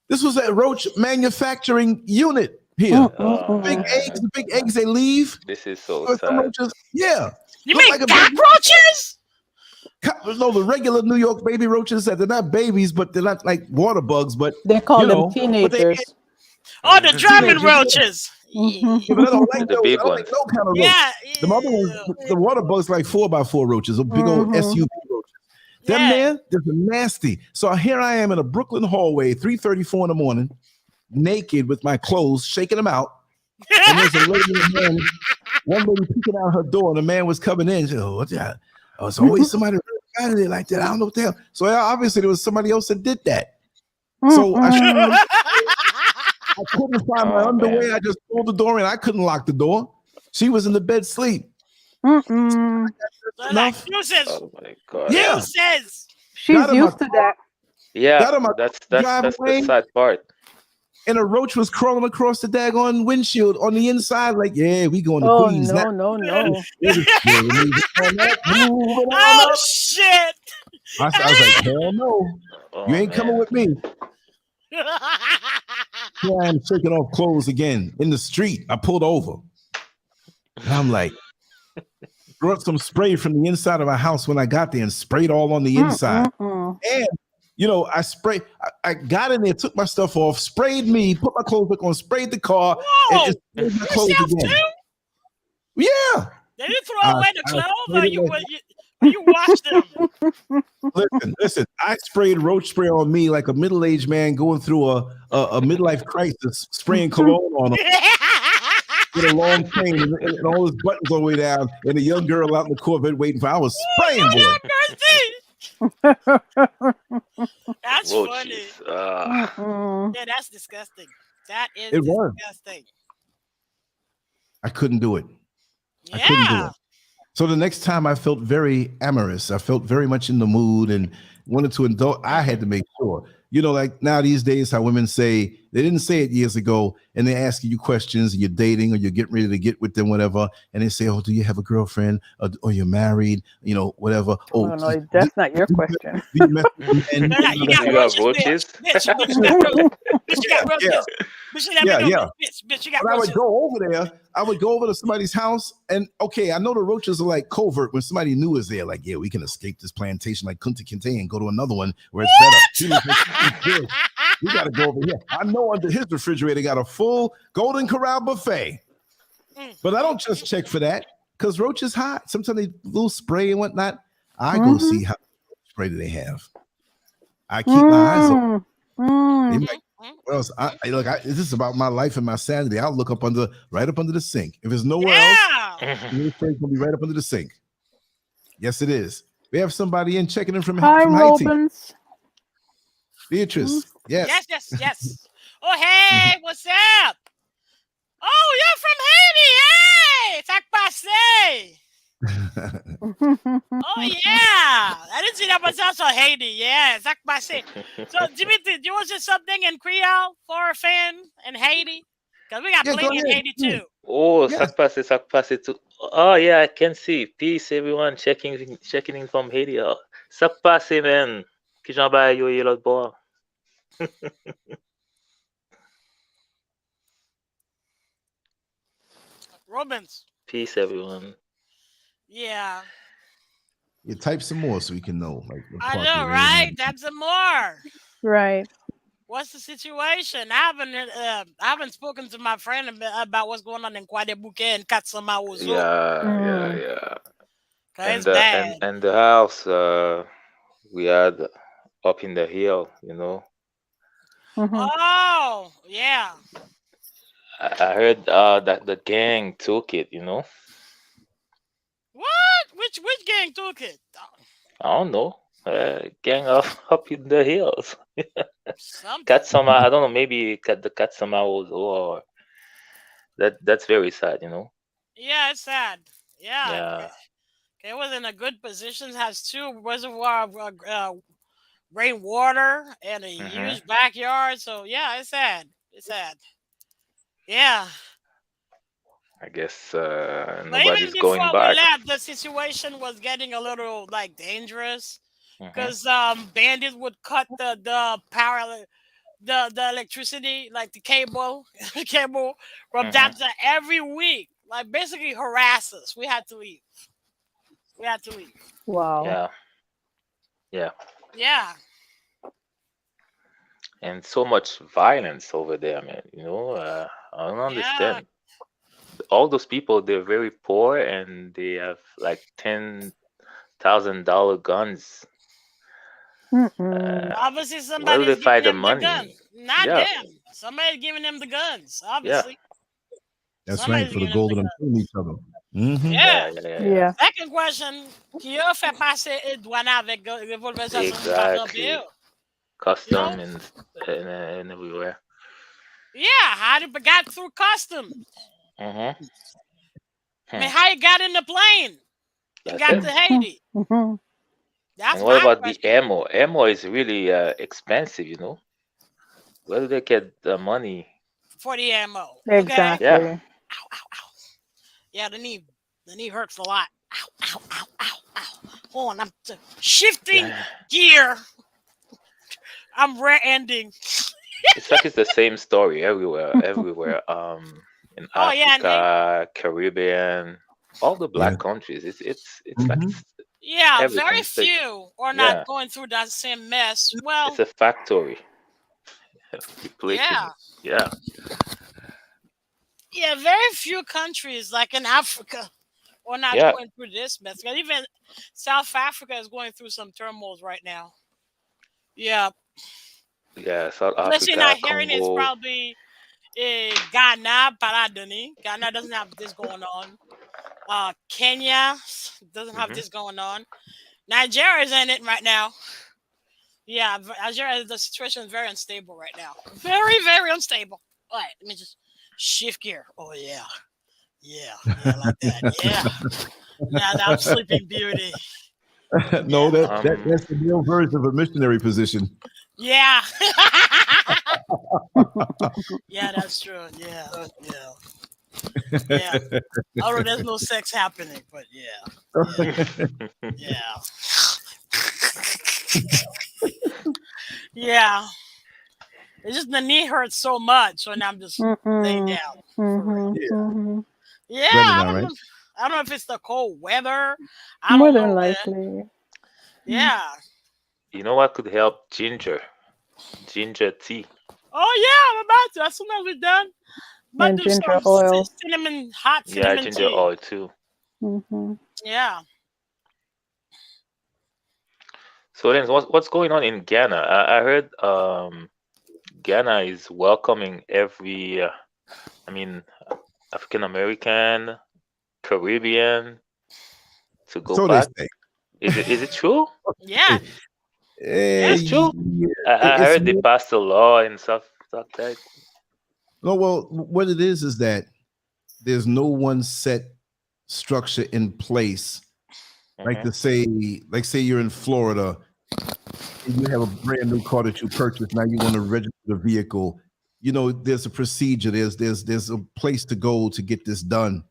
This was a roach manufacturing unit here. Big eggs, they leave. This is so sad. Roaches, yeah. You mean cockroaches? No, the regular New York baby roaches, they're not babies, but they're not like water bugs, but they call them teenagers. Oh, the German roaches. Yeah, but I don't like The those. big I don't ones. like no kind of roach. Yeah. The other ones, the water bugs, like 4x4 roaches, a big old SUV roaches. Them there, they're nasty. So here I am in a Brooklyn hallway, 3:34 in the morning, naked with my clothes, shaking them out. And there's a lady and a man, one lady peeking out her door, and a man was coming in. She said, "Oh, what's that? Oh, it's always somebody out of there like that. I don't know what the hell." So obviously there was somebody else that did that. So I couldn't find my underwear. Man. I just pulled the door in. I couldn't lock the door. She was in the bed sleep. Like you says, oh my God. Yeah. You says she's used to that. Yeah, that's the sad part. and a roach was crawling across the daggone windshield on the inside. Like, yeah, we going to Oh Queens now. no. Oh shit! I was like, hell no, Oh, you ain't coming man. with me. Here I am shaking off clothes again in the street. I pulled over, and I'm like, brought some spray from the inside of my house when I got there and sprayed all on the inside. And I sprayed. I got in there, took my stuff off, sprayed me, put my clothes back on, sprayed the car, and sprayed my clothes again. Too? Yeah. Did you throw away the clothes, or you washed them? Listen. I sprayed roach spray on me like a middle-aged man going through a midlife crisis, spraying cologne on him with a long chain and all his buttons all the way down, and a young girl out in the Corvette waiting for. I was spraying, boy. That's funny. Yeah, that's disgusting. That is disgusting. I couldn't do it. Yeah. I couldn't do it. So the next time I felt very amorous, I felt very much in the mood and wanted to indulge. I had to make sure, like now these days, how women say, they didn't say it years ago, and they're asking you questions, and you're dating or you're getting ready to get with them, whatever. And they say, oh, do you have a girlfriend or you're married, whatever. Oh, no, that's not your question. You got roaches. Bitch, you got roaches. But I would go over there. I would go over to somebody's house, and okay, I know the roaches are like covert when somebody new is there. Like, yeah, we can escape this plantation like Kunta Kinte and go to another one where it's better. We got to go over here. I know under his refrigerator got a full Golden Corral buffet, but I don't just check for that because roaches hot. Sometimes they little spray and whatnot. I go see how much spray do they have. I keep my eyes open. They might. Well, this is about my life and my sanity. I'll look right up under the sink. If there's nowhere else, the spray's gonna be right up under the sink. Yes, it is. We have somebody in checking in from Haiti. Beatrice. Yes. Yes. Oh, hey, what's up? Oh, you're from Haiti. Hey, ça passe. Oh, yeah. I didn't see that myself on Haiti. Yeah, ça passe. So, Dimitri, do you want to say something in Creole for a fan in Haiti? Because we got plenty in Haiti, too. Oh, ça passe too. Oh, yeah, I can see. Peace, everyone. Checking in from Haiti. Oh, ça passe, man. Ki jan ba yo ye lot bo. Romans. Peace, everyone. Yeah. You type some more so we can know. I know, right? Type some more. Right. What's the situation? I haven't spoken to my friend about what's going on in Kwadebuke and Katsamawozo. Yeah. It's bad. And the house we had up in the hill, Oh, yeah. I heard that the gang took it, What? Which gang took it? I don't know. Gang up in the hills. Katsama, I don't know, maybe the Katsama was, or that's very sad, Yeah, it's sad. Yeah. It was in a good position, has 2 reservoir of rainwater and a huge backyard. So yeah, it's sad. Yeah. I guess But nobody's even before going we back. left, the situation was getting a little dangerous because bandits would cut the power, the electricity, like the cable from that every week. Like basically harass us. We had to leave. Wow. Yeah. And so much violence over there, man. I don't understand. All those people, they're very poor and they have like $10,000 guns. Obviously, where do they somebody's find giving the them the money? guns. Not Yeah. them. Somebody's giving them the guns. Obviously. That's Somebody's right, for the giving gold them of the them killing each other. Yeah. Second question, qui a fait passer douane avec revolver ça sur Exactly. Custom and everywhere. Yeah, how did it got through customs? Mm-hmm. I mean, how you got in the plane? You got to Haiti. That's And what my about question. the ammo? Ammo is really expensive, Where do they get the money? for the ammo. Okay. Exactly. Yeah, Ow, ow, ow. Yeah, the knee hurts a lot. Ow, ow, ow, ow, ow. Hold on, I'm shifting yeah. gear. I'm ending. It's like it's the same story everywhere, everywhere. In Oh yeah, and they Africa, Caribbean, all the Yeah. black countries. It's like Mhm. yeah, very everything. It's like few are yeah, not going through that same mess. Well, it's a factory replacing yeah. it. Yeah, Yeah, very few countries like in Africa are not yeah, going through this mess. 'Cause even South Africa is going through some turmoil right now. Yeah, yeah. South unless you're Africa, not hearing it, it's Congo. probably Ghana, Paradani. Ghana doesn't have this going on. Kenya doesn't have Hmm. this going on. Nigeria is in it right now. Yeah, Nigeria, the situation is very unstable right now. Very, very unstable. All right, let me just shift gear. Oh yeah, like that. Yeah. Now that I'm Sleeping Beauty. No, Yeah. that's the real version of a missionary position. Yeah. Yeah, that's true. Yeah. Yeah. Although there's no sex happening, but yeah. Yeah. It's just the knee hurts so much, so now I'm just laying down. For real. Yeah, Better I now, don't right? know. I don't know if it's the cold weather. I More don't than know, man. likely. Yeah. You know what could help? Ginger tea. Oh yeah, I'm about to. As soon as we're done, I'm about And to do ginger some oil. cinnamon, hot Yeah, cinnamon ginger tea. oil too. Hmm. Yeah. So then, what's going on in Ghana? I heard Ghana is welcoming every, I mean, African American, Caribbean to go So they back. say. Is it true? Yeah. It's true. Yeah, I it's heard they passed a law and stuff like. no. Well, what it is that there's no one set structure in place. Like Hmm. say you're in Florida and you have a brand new car that you purchased. Now you want to register the vehicle. You know, there's a procedure. There's a place to go to get this done.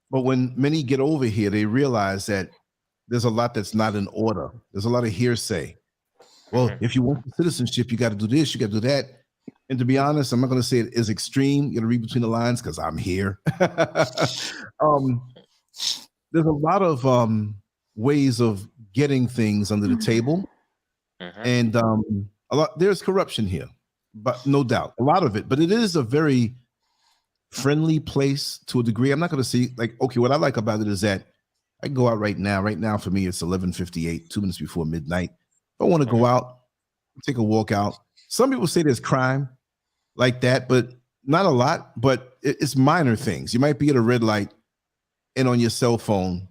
But when many get over here, they realize that there's a lot that's not in order. There's a lot of hearsay. Well, Hmm. if you want the citizenship, you got to do this, you got to do that. And to be honest, I'm not going to say it is extreme. You got to read between the lines because I'm here. um, there's a lot of ways of getting things under the table, Hmm. and a lot there's corruption here, but no doubt a lot of it. But it is a very friendly place to a degree. I'm not going to see like okay. What I like about it is that I can go out right now. Right now for me, it's 11:58, 2 minutes before midnight. If I want to go out, take a walk out. Some people say there's crime like that, but not a lot. But it's minor things. You might be at a red light and on your cell phone,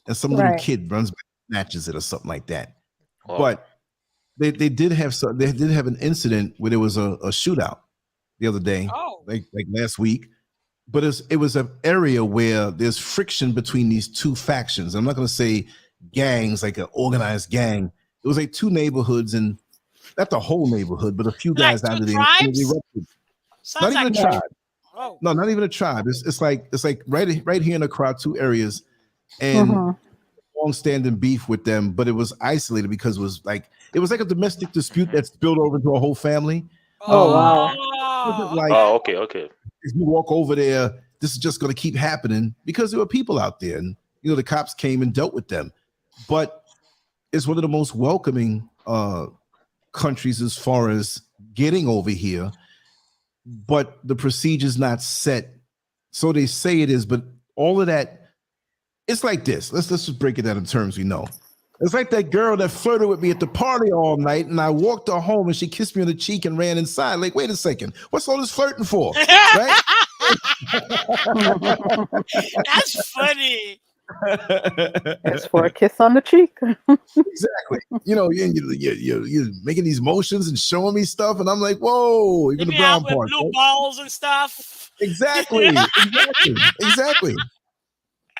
and some little Right. kid runs back and snatches it or something like that. Wow. But they did have an incident where there was a shootout the other day, Oh. like last week. But it was an area where there's friction between these two factions. I'm not going to say gangs, like an organized gang. It was like two neighborhoods, and not the whole neighborhood, but a few Like guys out two of there. tribes? Not Sounds even like a tribe. oh. No, not even a tribe. It's like right here in the crowd, two areas, and long-standing beef with them, but it was isolated because it was like a domestic dispute that spilled over into a whole family. Oh wow. It wasn't like Oh, okay. if you walk over there, this is just going to keep happening because there were people out there, and the cops came and dealt with them. But it's one of the most welcoming countries as far as getting over here, but the procedure's not set. So they say it is, but all of that, it's like this. Let's just break it down in terms we know. It's like that girl that flirted with me at the party all night, and I walked her home, and she kissed me on the cheek and ran inside. Like, wait a second, what's all this flirting for? Right? That's funny. It's for a kiss on the cheek. Exactly. You're making these motions and showing me stuff, and I'm like, whoa, even Maybe the brown out with part. blue Right? balls and stuff. Exactly.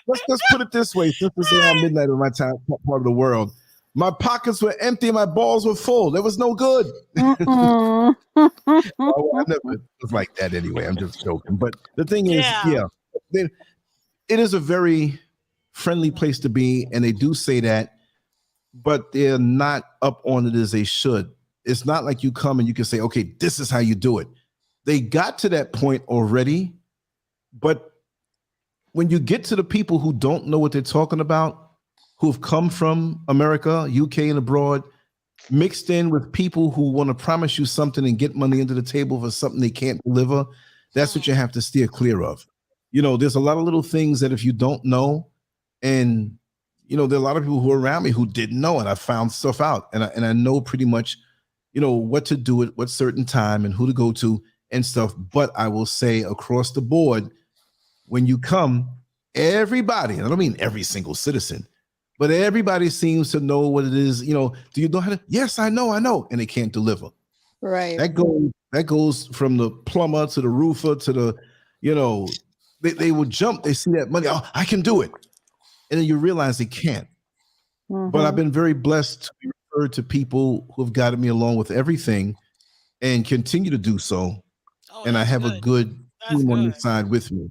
Let's put it this way. Since it's around midnight on my time part of the world, My pockets were empty. My balls were full. There was no good. Mm-mm. I never was like that anyway. I'm just joking. But the thing is, Yeah. it is a very friendly place to be, and they do say that, but they're not up on it as they should. It's not like you come and you can say, okay, this is how you do it. They got to that point already, but when you get to the people who don't know what they're talking about, who've come from America, UK, and abroad, mixed in with people who want to promise you something and get money into the table for something they can't deliver, that's what you have to steer clear of. You know, there's a lot of little things that if you don't know, and you know, there are a lot of people who are around me who didn't know, and I found stuff out, and I know pretty much, you know, what to do at what certain time and who to go to and stuff. But I will say across the board, when you come, everybody, and I don't mean every single citizen, but everybody seems to know what it is. You know, do you know how to? Yes, I know, and they can't deliver. Right. That goes from the plumber to the roofer to the, you know, they will jump. They see that money. Oh, I can do it, and then you realize they can't. But I've been very blessed to be referred to people who have guided me along with everything, and continue to do so. And I have a good team on the side with me.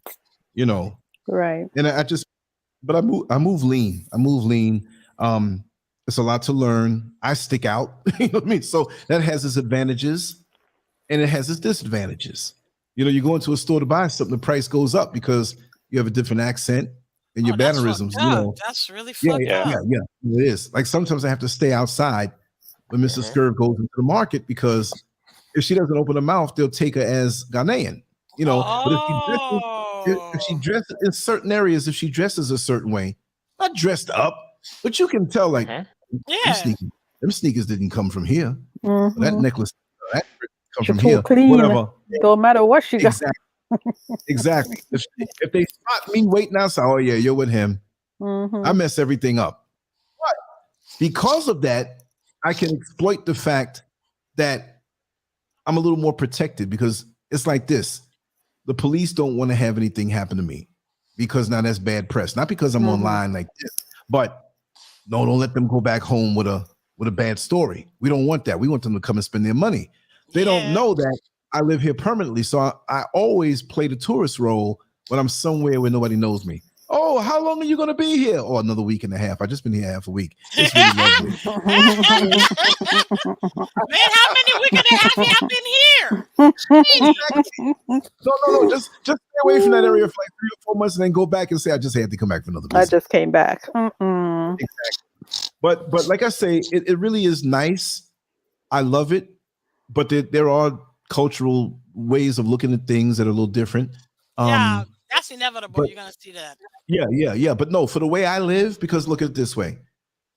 You know, right. And I move lean. It's a lot to learn. I stick out. You know what I mean? So that has its advantages and it has its disadvantages. You know, you go into a store to buy something, the price goes up because you have a different accent and your mannerisms. You know, that's really fucked up. Yeah, it is. Like sometimes I have to stay outside when Mrs. Scurv goes into the market because if she doesn't open her mouth, they'll take her as Ghanaian. You know, but if she dresses in certain areas, if she dresses a certain way, not dressed up, but you can tell like, them sneakers didn't come from here. That necklace, that come from here. Clean. Whatever. Don't matter what she got. Exactly. If they spot me waiting outside, oh yeah, you're with him. I mess everything up. But because of that, I can exploit the fact that I'm a little more protected because it's like this. The police don't want to have anything happen to me because now that's bad press. Not because I'm online like this, but no, don't let them go back home with a bad story. We don't want that. We want them to come and spend their money. They don't know that I live here permanently. So I always play the tourist role when I'm somewhere where nobody knows me. Oh, how long are you going to be here? Oh, another week and a half. I just been here half a week. It's really lovely. Man, how many weeks and a half have been here? No. Just stay away from that area for like 3 or 4 months and then go back and say, I just had to come back for another visit. I just came back. Exactly. But like I say, it really is nice. I love it. But there are cultural ways of looking at things that are a little different. That's inevitable. You're gonna see that. Yeah. But no, for the way I live, because look at it this way.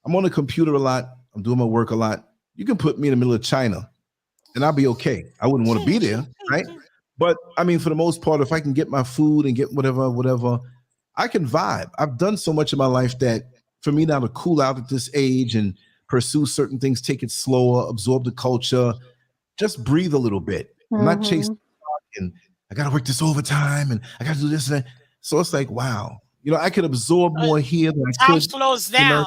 I'm on the computer a lot. I'm doing my work a lot. You can put me in the middle of China and I'll be okay. I wouldn't want to be there, right? But I mean, for the most part, if I can get my food and get whatever, I can vibe. I've done so much in my life that for me now to cool out at this age and pursue certain things, take it slower, absorb the culture, just breathe a little bit. I'm not chasing and I got to work this overtime and I got to do this and that. So it's like, wow, you know, I could absorb more here than I could. Time slows down.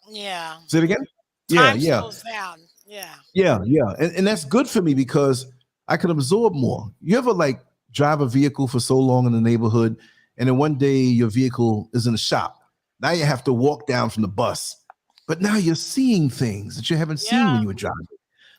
Yeah. Say it again? Time slows down. Yeah. And that's good for me because I can absorb more. You ever like drive a vehicle for so long in the neighborhood and then one day your vehicle is in the shop. Now you have to walk down from the bus, but now you're seeing things that you haven't seen when you were driving.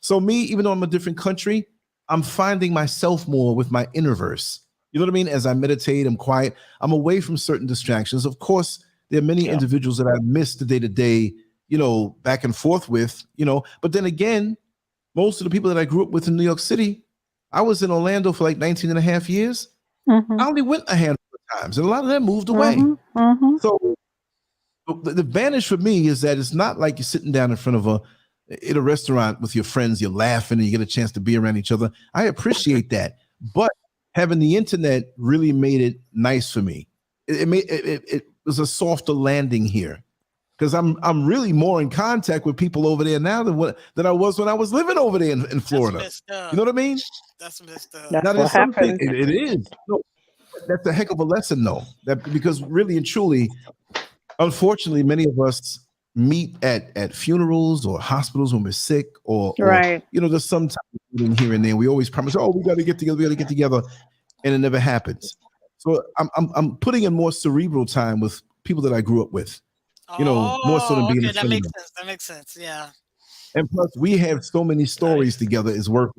So me, even though I'm a different country, I'm finding myself more with my innerverse. You know what I mean? As I meditate, I'm quiet. I'm away from certain distractions. Of course, there are many individuals that I miss the day-to-day, you know, back and forth with, you know. But then again, most of the people that I grew up with in New York City, I was in Orlando for like 19 and a half years. I only went a handful of times, and a lot of them moved away. So the advantage for me is that it's not like you're sitting down in front of in a restaurant with your friends, you're laughing and you get a chance to be around each other. I appreciate that. But having the internet really made it nice for me. It was a softer landing here because I'm really more in contact with people over there now than I was when I was living over there in Florida. You know what I mean? That's messed up. That's what happened. It is. No, that's a heck of a lesson, though. That because really and truly, unfortunately, many of us meet at funerals or hospitals when we're sick, or Right. there's some time in here and there. We always promise, oh, we got to get together, and it never happens. So I'm putting in more cerebral time with people that I grew up with, more so than being a that friend. makes sense. That makes sense. Yeah. And plus, we have so many stories together. It's worth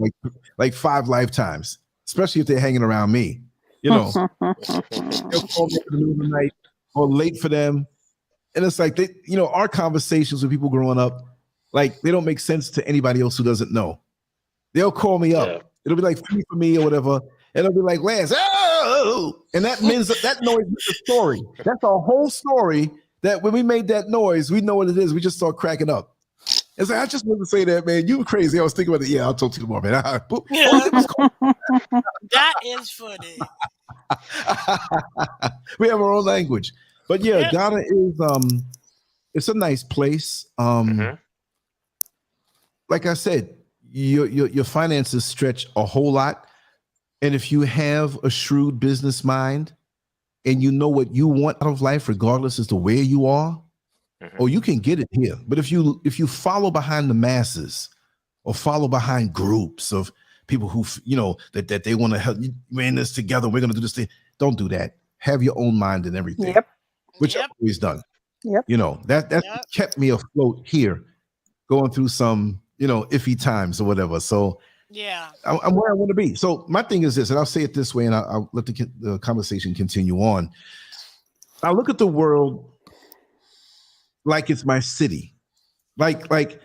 like 5 lifetimes, especially if they're hanging around me. They'll call me in the middle of the night or late for them. And it's like, our conversations with people growing up, like, they don't make sense to anybody else who doesn't know. They'll call me up. Yeah. It'll be like free for me or whatever. And it'll be like, Lance, oh! And that means that noise is a story. That's a whole story that when we made that noise, we know what it is. We just start cracking up. It's like, I just wanted to say that, man. You were crazy. I was thinking about it. Yeah, I'll talk to you tomorrow, man. That is funny. We have our own language. But yeah, Ghana is it's a nice place. Like I said, your finances stretch a whole lot. And if you have a shrewd business mind and you know what you want out of life, regardless as to where you are, you can get it here. But if you follow behind the masses or follow behind groups of people who that they want to help you, we're in this together, we're going to do this thing, don't do that. Have your own mind and everything. Yep. Which I've always done. Yep. That kept me afloat here, going through some iffy times or whatever. So yeah, I'm where I want to be. So my thing is this, and I'll say it this way, and I'll let the conversation continue on. I look at the world like it's my city. Like,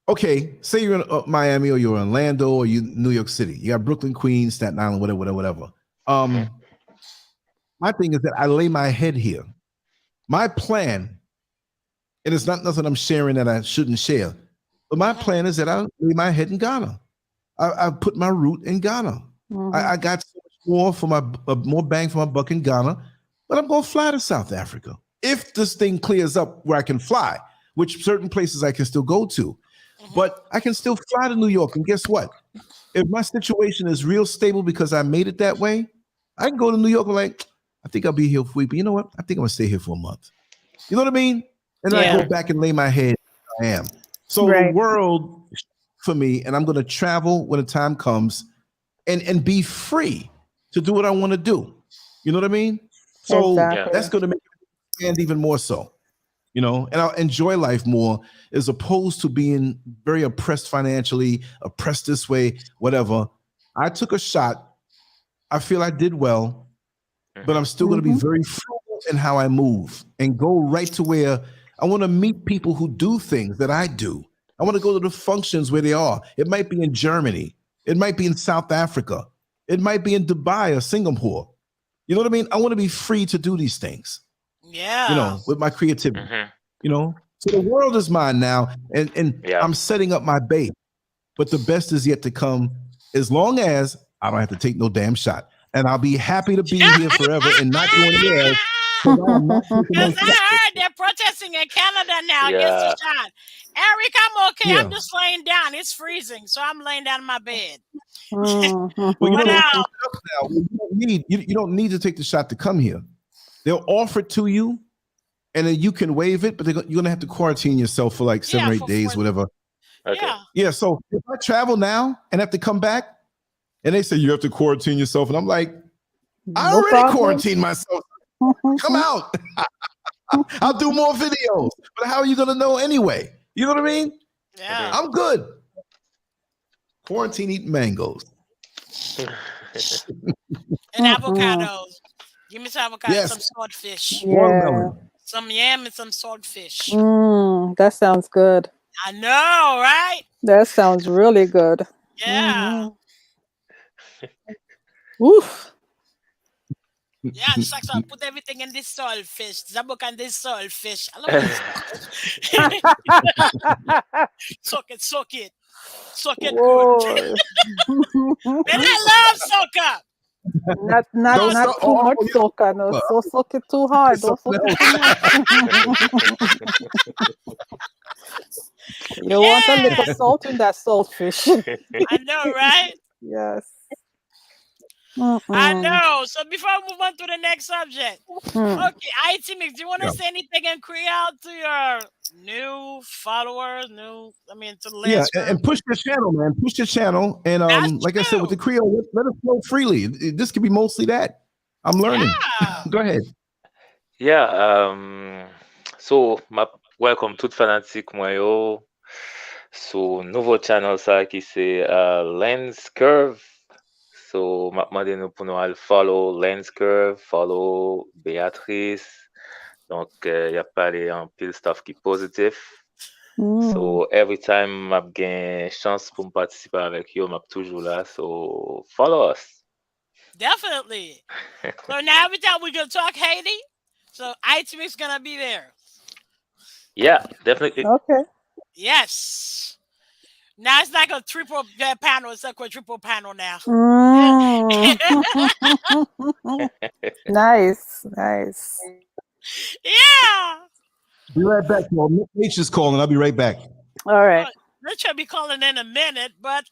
okay, say you're in Miami or you're in Orlando or you New York City. You got Brooklyn, Queens, Staten Island, whatever. My thing is that I lay my head here. My plan, and it's not nothing I'm sharing that I shouldn't share, but my plan is that I lay my head in Ghana. I put my root in Ghana. I got so much more for more bang for my buck in Ghana, but I'm going to fly to South Africa. If this thing clears up where I can fly, which certain places I can still go to, but I can still fly to New York. And guess what? If my situation is real stable because I made it that way, I can go to New York and like, I think I'll be here for a week, but you know what? I think I'm going to stay here for a month. You know what I mean? And then I go back and lay my head where I am. So the world for me, and I'm going to travel when the time comes and be free to do what I want to do. You know what I mean? So that's going to make it expand even more so, and I'll enjoy life more as opposed to being very oppressed financially, oppressed this way, whatever. I took a shot. I feel I did well, but I'm still going to be very frugal in how I move and go right to where I want to meet people who do things that I do. I want to go to the functions where they are. It might be in Germany. It might be in South Africa. It might be in Dubai or Singapore. You know what I mean? I want to be free to do these things. Yeah. With my creativity. So the world is mine now, and I'm setting up my base. But the best is yet to come, as long as I don't have to take no damn shot. And I'll be happy to be here forever and not going anywhere. Because I heard they're protesting in Canada now against the shot. Eric, I'm okay. I'm just laying down. It's freezing, so I'm laying down in my bed. Well, you don't need to take the shot to come here. They'll offer it to you, and then you can waive it, but you're going to have to quarantine yourself for like 7 or 8 days, whatever. Okay. Yeah, so if I travel now and have to come back, and they say you have to quarantine yourself, and I'm like, I already quarantined myself. Come out. I'll do more videos. But how are you going to know anyway? You know what I mean? Yeah. I'm good. Quarantine eating mangoes. And avocados. Give me some avocados, some swordfish. Some yam and some swordfish. That sounds good. I know, right? That sounds really good. Yeah. Oof. Yeah, just like so put everything in this swordfish. Zabuk and this swordfish. I love this. Soak it. Soak it good. And I love soca. Not too much soca. No, so soak it too hard. Don't soak it too much. You want a little salt in that saltfish. I know, right? Yes. I Mm-mm. know. So before we move on to the next subject, Mm. okay, IT Mix, do you want to Yeah. say anything in Creole to your new followers? To the Yeah, listeners? and push your channel, man. Push your channel, and That's like I said, with the true. Creole, let us flow freely. This could be mostly that. I'm learning. Yeah. Go ahead. Yeah, so, welcome tout fanatique mwen yo. So, nouveau channel sa ki se Lens Curve. So, map mande nou pou nou al follow Lens Curve, follow Beatrice. Donc, y a pale an pil stuff ki pozitif. Mm. So, every time map gen chans pou m patisipe avek yo, map toujou la. So, follow us. Definitely. So now every time we gonna talk Haiti, so IT Mix gonna be there. Yeah, definitely. Okay. Yes. Now it's like a triple panel. It's a quadruple panel now. Mm. Nice. Nice. Yeah. Be right back, y'all. H is calling. I'll be right back. All right. Rich will be calling in a minute, but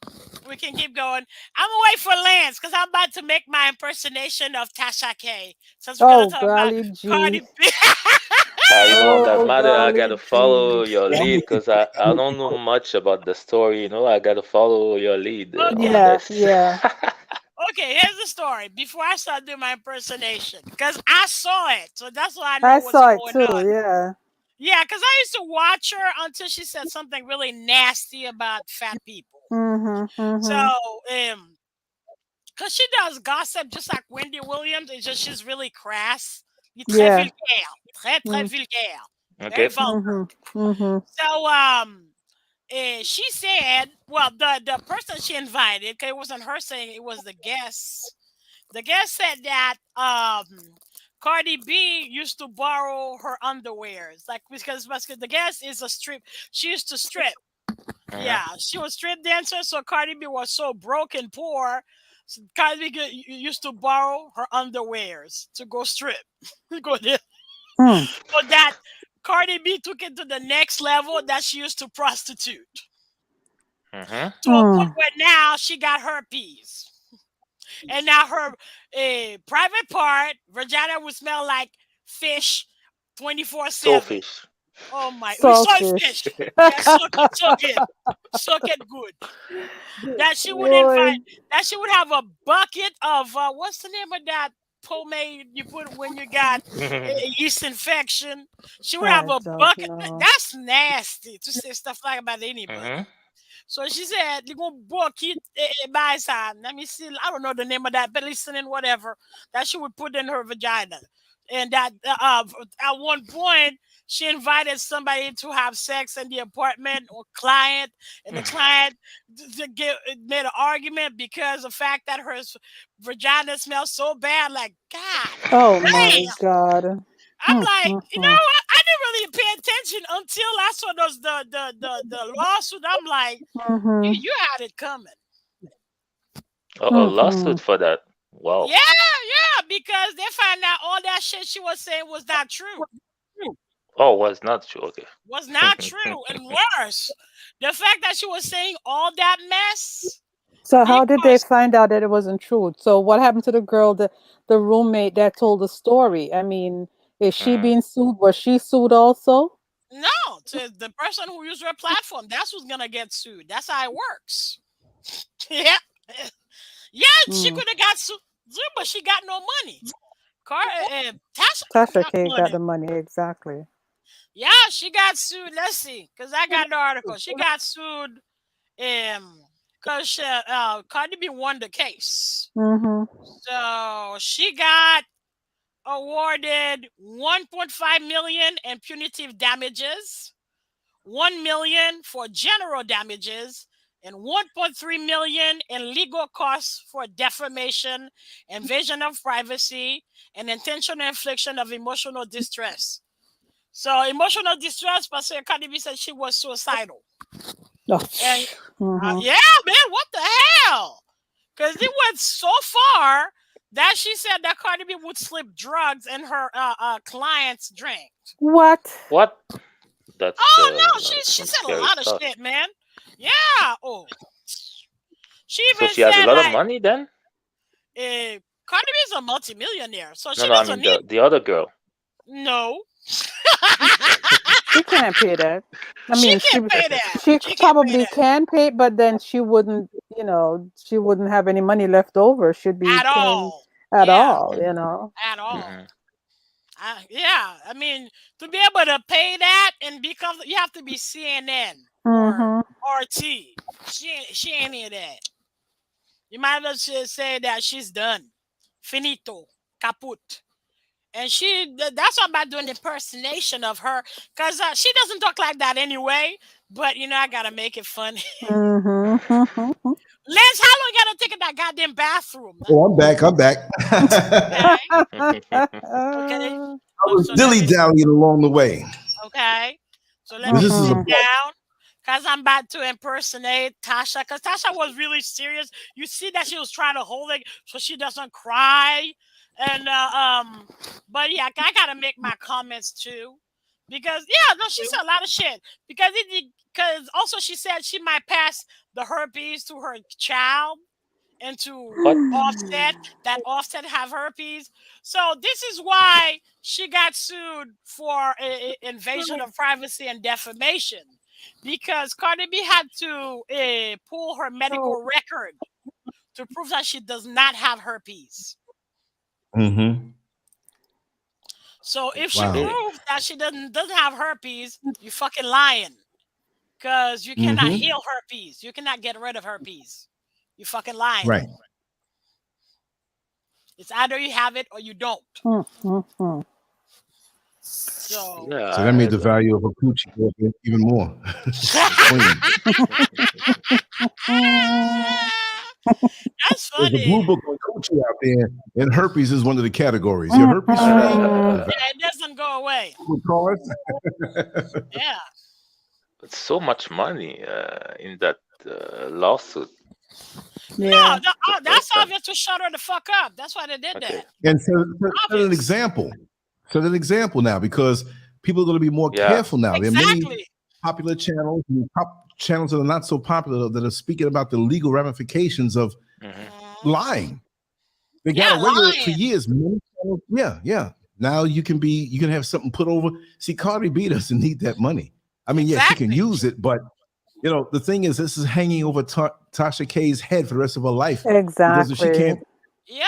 we can keep going. I'm gonna wait for Lance because I'm about to make my impersonation of Tasha K. Since we're gonna Oh, talk about golly Cardi gee. B. You know, that Oh, matter, I gotta golly follow gee. your lead because I don't know much about the story. You know, I gotta follow your lead on Okay. Yeah, this. yeah. Okay, here's the story. Before I start doing my impersonation, because I saw it, so that's why I I know what's saw it going too. on. Yeah. Yeah, because I used to watch her until she said something really nasty about fat people. Mm-hmm. So, Mm-hmm. because she does gossip just like Wendy Williams, it's just she's really crass. Très Yeah. vulgaire. Très, très Mm. vulgaire. Very Okay. vulgar. Mm-hmm. Mm-hmm. So, she said, well, the person she invited, because it wasn't her saying it was the guest. The guest said that Cardi B used to borrow her underwears, like because the guest is a strip. She used to strip. Yeah, she was strip dancer. So Cardi B was so broke and poor. So Cardi B used to borrow her underwears to go strip. Go there. Mm. So that Cardi B took it to the next level that she used to prostitute to a point where now she got herpes. And now her private part, vagina would smell like fish 24/7. Soulfish. Oh my, we saw Saltfish. fish. Yeah, suck it good. That she would Boy, invite, that she would have a bucket of what's the name of that pomade you put when you got a yeast infection? She would have I a don't bucket. know. That's nasty to say stuff like about anybody. So she said, "You gonna book it by side." Let me see. I don't know the name of that, but listening, whatever that she would put in her vagina, and that at one point she invited somebody to have sex in the apartment or client, and the client made an argument because of the fact that her vagina smells so bad. Like God, Oh damn! my God. I'm like, you know Mm-hmm. what? I didn't really pay attention until I saw those the lawsuit. I'm like, Mm-hmm. you had it coming. A lawsuit for that. Wow. Yeah, because they found out all that shit she was saying was not true. Oh, was not true. Okay. Was not true. And worse, the fact that she was saying all that mess So how did they because find out that it wasn't true? So what happened to the girl, the roommate that told the story? I mean, is she being sued? Was she sued also? no, to the person who used her platform, that's who's gonna get sued. That's how it works. Yeah. Yeah, she Mm. could have got sued, but she got no money. Tasha Tasha got K got money. the money, exactly. Yeah, she got sued. Let's see, because I got the article. She got sued because Cardi B won the case. Mm-hmm. So she got awarded 1.5 million in punitive damages, 1 million for general damages, and 1.3 million in legal costs for defamation, invasion of privacy, and intentional infliction of emotional distress. So emotional distress, Pastor Cardi B said she was suicidal. Oh. And Mm-hmm. yeah, man, what the hell? Because it went so far that she said that Cardi B would slip drugs in her client's drink. What? What? That's Oh no, she some said a scary lot of stuff. shit, man. Yeah. Oh, she So even she has a said lot of like, money then? Cardi B is a multimillionaire, so No, she no, I doesn't mean need the other girl. no. She can't pay that. I She mean, can't pay that. she She can't pay probably that can pay, but then she wouldn't, she wouldn't have any money left over. She'd be at paying all. at Yeah, all, you know. at all. Hmm. Yeah, I mean, to be able to pay that and become, you have to be CNN or Mm-hmm. RT. She ain't any of that. You might as well just say that she's done, finito, kaput. And that's why I'm about doing impersonation of her, because she doesn't talk like that anyway. But I gotta make it funny. Mm-hmm. Lance, how long you gotta take in that goddamn bathroom? Oh, I'm back. I'm back. Okay, I okay. was So let dilly me. dallying along the way. Okay, so let This me is a sit Mm-mm. down, because I'm about to impersonate Tasha. Because Tasha was really serious. You see that she was trying to hold it so she doesn't cry, and but yeah, I gotta make my comments too, because yeah, no, she said a lot of shit. Because also she said she might pass the herpes to her child and to What? Offset, that Offset have herpes. So this is why she got sued for invasion of privacy and defamation, because Cardi B had to pull her medical record to prove that she does not have herpes. Mm-hmm. So if she Wow. Really? proves that she doesn't have herpes, you fucking lying, because you cannot Mm-hmm. heal herpes. You cannot get rid of herpes. You fucking lying. Right. It's either you have it or you don't. Mm-hmm. So Yeah, So I that made heard the that. value of a coochie go up even more. The queen. that's There's a funny. blue book on coochie out there, and herpes is one of the categories. Your herpes free, Mm-hmm. the value Yeah, it doesn't go away. of cars. Yeah. But so much money in that lawsuit. No, Yeah. The that's person. obvious to shut her the fuck up. That's why they did Okay. that. And set an Obvious. example. Set an example now because people are going to be more Yeah. careful now. There are many Exactly. popular channels and channels that are not so popular that are speaking about the legal ramifications of Hmm. lying. They got Yeah, to regulate it for lying. years. Many channels, yeah. Now you can have something put over. See, Cardi B doesn't need that money. I mean, yeah, she can Exactly. use it, but the thing is, this is hanging over Tasha K's head for the rest of her life because if she Exactly. can't,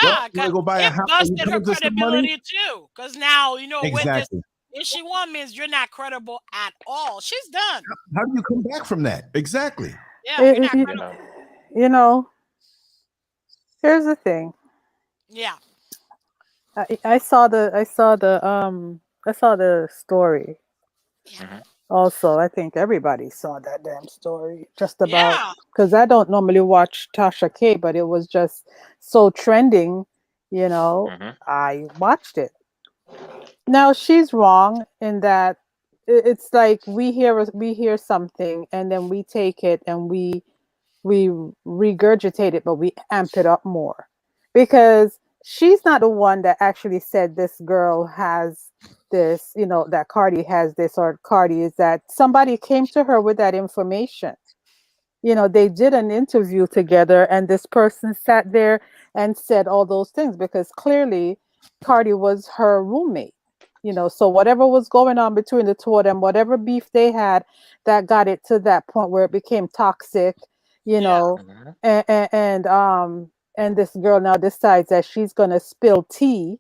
well, Yeah, you want cause to go buy a it house and you busted come her into some money. credibility too. Cause now with this, Exactly. if she won means you're not credible at all. She's done. How do you come back from that? Exactly. Yeah, you're not It- You know. credible. you know, here's the thing. Yeah. I saw the story. Yeah. Hmm. Also, I think everybody saw that damn story. Just about Yeah. because I don't normally watch Tasha K, but it was just so trending. Hmm. I watched it. Now she's wrong in that it's like we hear something and then we take it and we regurgitate it, but we amp it up more because she's not the one that actually said this girl has this, that Cardi has this or Cardi is that. Somebody came to her with that information. They did an interview together and this person sat there and said all those things because clearly Cardi was her roommate. So whatever was going on between the two of them, whatever beef they had, that got it to that point where it became toxic, you Yeah. know, Hmm. and this girl now decides that she's gonna spill tea,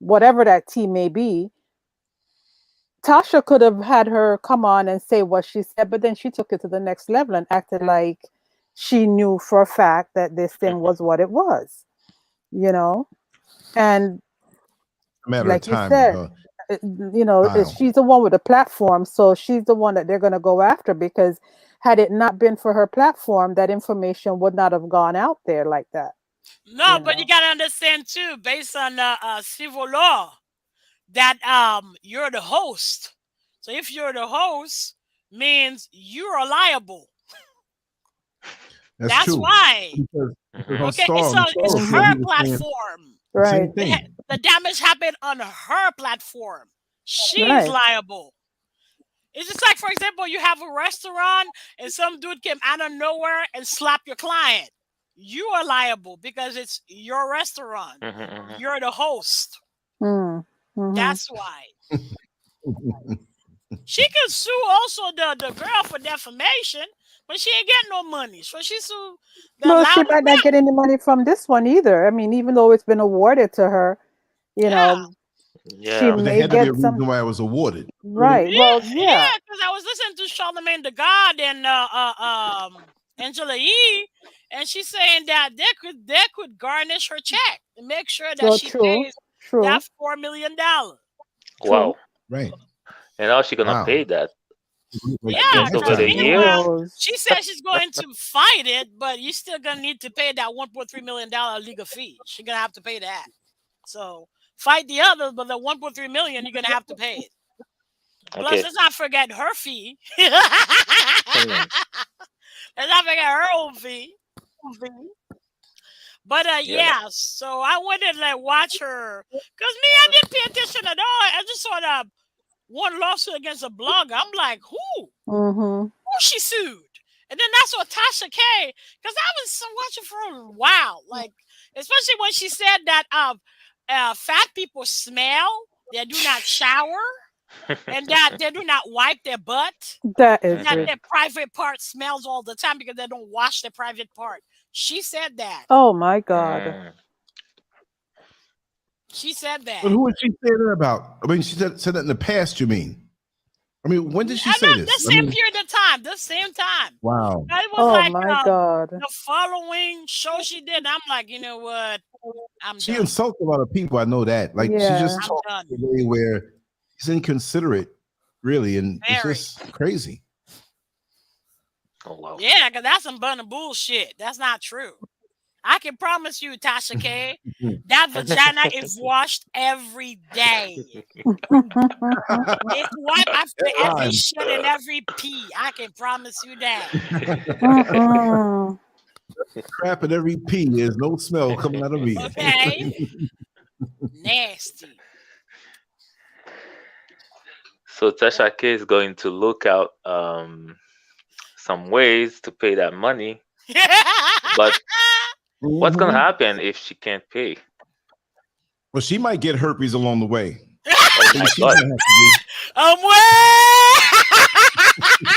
whatever that tea may be. Tasha could have had her come on and say what she said, but then she took it to the next level and acted like she knew for a fact that this thing was what it was, you know? And A matter of like you time with said, her if style. she's the one with the platform, so she's the one that they're going to go after because had it not been for her platform, that information would not have gone out there like that, No, you but you know? gotta understand too, based on civil law, that you're the host. So if you're the host, means you are liable. That's That's true. why. Because Hmm. on Okay, Star, so on it's Star Field, her he was saying platform. the same Right, thing. The damage happened on her platform. She's right. liable. It's just like, for example, you have a restaurant and some dude came out of nowhere and slapped your client. you are liable because it's your restaurant. You're the host. That's why. She could sue also the girl for defamation, but she ain't getting no money. So she sued the No, she loud might not get any money from this one either. I mean, even though it's been awarded to her, you know, she But there may had to be a get reason some. why it was awarded. Right. Well, yeah. because I was listening to Charlemagne the God and Angela Yee, and she's saying that they could garnish her check and make sure that So she true. pays True. that $4 million. Wow. Right. And how she gonna pay that? Yeah, Guess over the years. she says she's going to fight it, but you're still gonna need to pay that $1.3 million legal fee. She's gonna have to pay that. So fight the others, but the $1.3 million you're gonna have to pay it. Plus, let's not forget her fee. Let's not forget her own fee. But yeah, so I went and like watch her because me, I didn't pay attention at all. I just saw that one lawsuit against a blogger. I'm like, who? Who she sued? And then that's what Tasha K. Because I was watching for a while, like especially when she said that fat people smell, they do not shower, and that they do not wipe their butt. That is that their private part smells all the time because they don't wash their private part. She said that. Oh my God. She said that. But who would she say that about? I mean, she said that in the past, you mean? I mean, when did she say this? The same period of time. The same time. Wow. It was my God. The following show she did, I'm like, you know what? She insults a lot of people. I know that. Like, she just talks in a way where it's inconsiderate, really, and it's just crazy. Oh, wow. Yeah, because that's some bunny bullshit. That's not true. I can promise you, Tasha K, that vagina is washed every day. It's wiped after every shit and every pee. I can promise you that. Crap and every pee. There's no smell coming out of me. Okay. Nasty. So Tasha K is going to look out some ways to pay that money. But what's gonna happen if she can't pay? Well, she might get herpes along the way.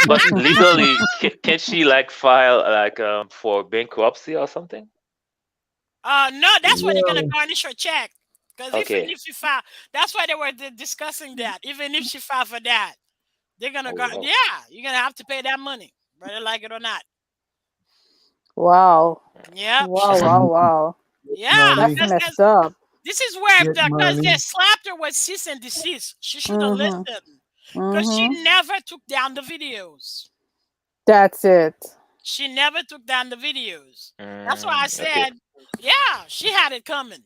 But legally, can't she like file like for bankruptcy or something? No, that's why they're gonna garnish her check. Because even if she file, that's why they were discussing that. Even if she filed for that, they're gonna you're gonna have to pay that money, whether like it or not. Wow. Yeah. Wow. Yeah. That's messed up. This is where because they slapped her with cease and desist. She should have listened. Because she never took down the videos. That's it. She never took down the videos. That's why I said, yeah, she had it coming.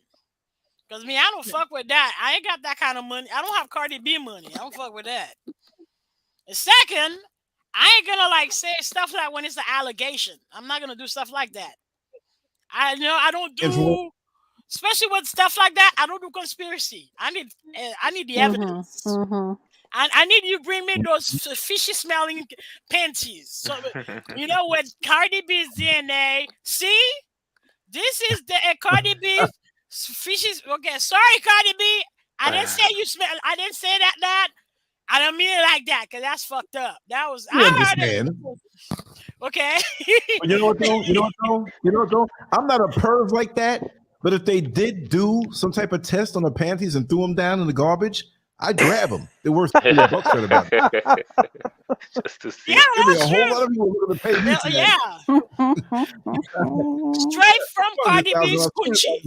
Because me, I don't fuck with that. I ain't got that kind of money. I don't have Cardi B money. I don't fuck with that. And second, I ain't gonna like say stuff like when it's an allegation. I'm not gonna do stuff like that. I don't do, especially with stuff like that. I don't do conspiracy. I need the evidence. I need you to bring me those fishy smelling panties. So you know what Cardi B's DNA. See, this is the Cardi B fishy. Okay, sorry Cardi B. I didn't say you smell. I didn't say that. I don't mean it like that because that's fucked up. That was I understand. Okay. You know what though? I'm not a perv like that. But if they did do some type of test on the panties and threw them down in the garbage, I'd grab them. They're worth $50 about it. Just to see. Yeah, that's a whole lot of people are going to pay me. Straight from Cardi B's coochie.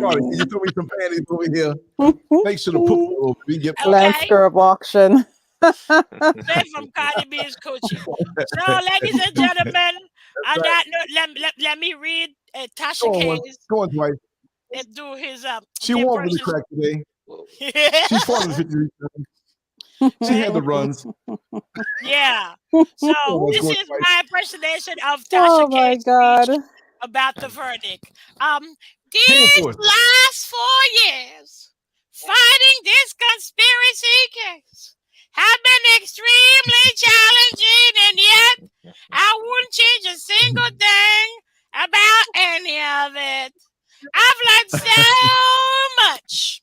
Cardi, can you throw me some panties over here? Make sure to put me Landscape auction. Straight from Cardi B's coochie. So, ladies and gentlemen, on that note, let me read Tasha K's. Go on, Dwight. Do his She won for the crack today. She's 453. She had the runs. Yeah. So this is my impersonation of Tasha K's speech about the verdict. These last 4 years fighting this conspiracy case have been extremely challenging, and yet I wouldn't change a single thing about any of it. I've learned so much.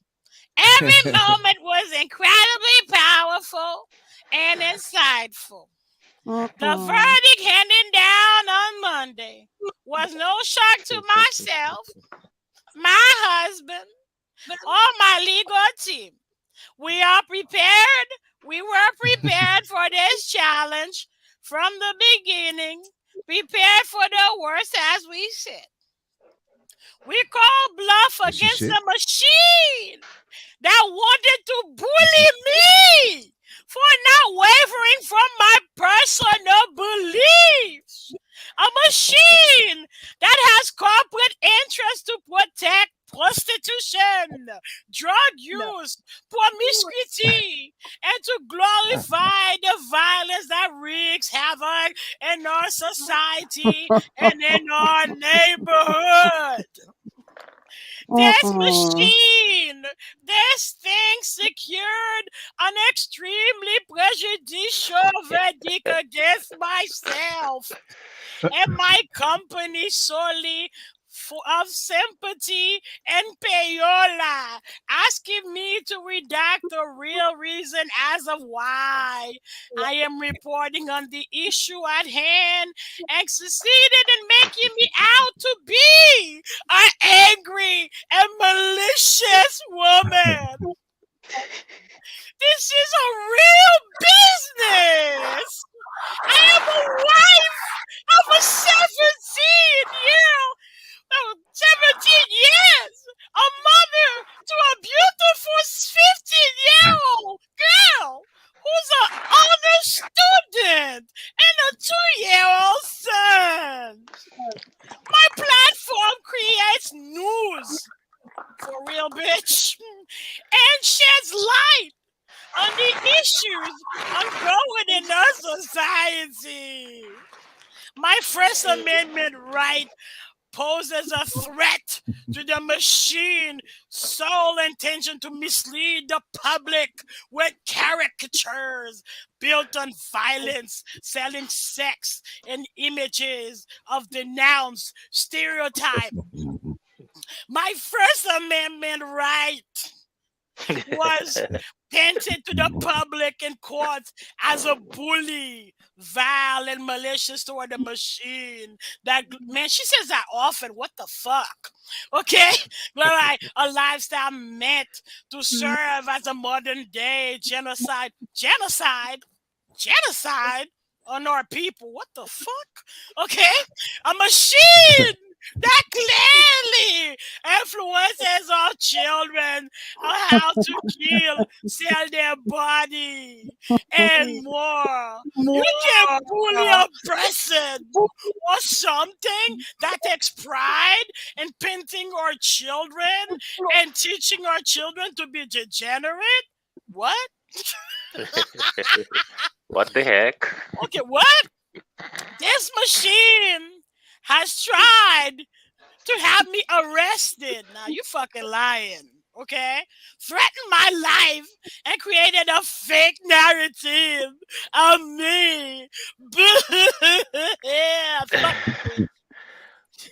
Every moment was incredibly powerful and insightful. The verdict handed down on Monday was no shock to myself, my husband, or my legal team. We were prepared for this challenge from the beginning, prepared for the worst, as we said. We called bluff against the machine that wanted to bully me for not wavering from my personal beliefs. A machine that has corporate interests to protect prostitution, drug use, promiscuity, and to glorify the violence that wreaks havoc in our society and in our neighborhood. This machine, this thing secured an extremely prejudicial verdict against myself and my company solely of sympathy and payola, asking me to redact the real reason as of why I am reporting on the issue at hand, and succeeded in making me out to be an angry and malicious woman. This is a real business. I am a wife of a 17 years, a mother to a beautiful 15-year-old girl who's an honor student and a 2-year-old son. My platform creates news, for real, bitch, and sheds light on the issues ongoing in our society. My First Amendment right poses a threat to the machine's sole intention to mislead the public with caricatures built on violence, selling sex, and images of denounced stereotype. My First Amendment right was painted to the public in courts as a bully, vile and malicious toward the machine. That, man, she says that often. What the fuck? Okay? Like a lifestyle meant to serve as a modern day genocide on our people. What the fuck? Okay? A machine that clearly influences our children on how to kill, sell their body, and more. You can't bully a person or something that takes pride in painting our children and teaching our children to be degenerate. What? What the heck? Okay, what? This machine has tried to have me arrested. Now you fucking lying, okay? Threatened my life and created a fake narrative of me. Yeah, fuck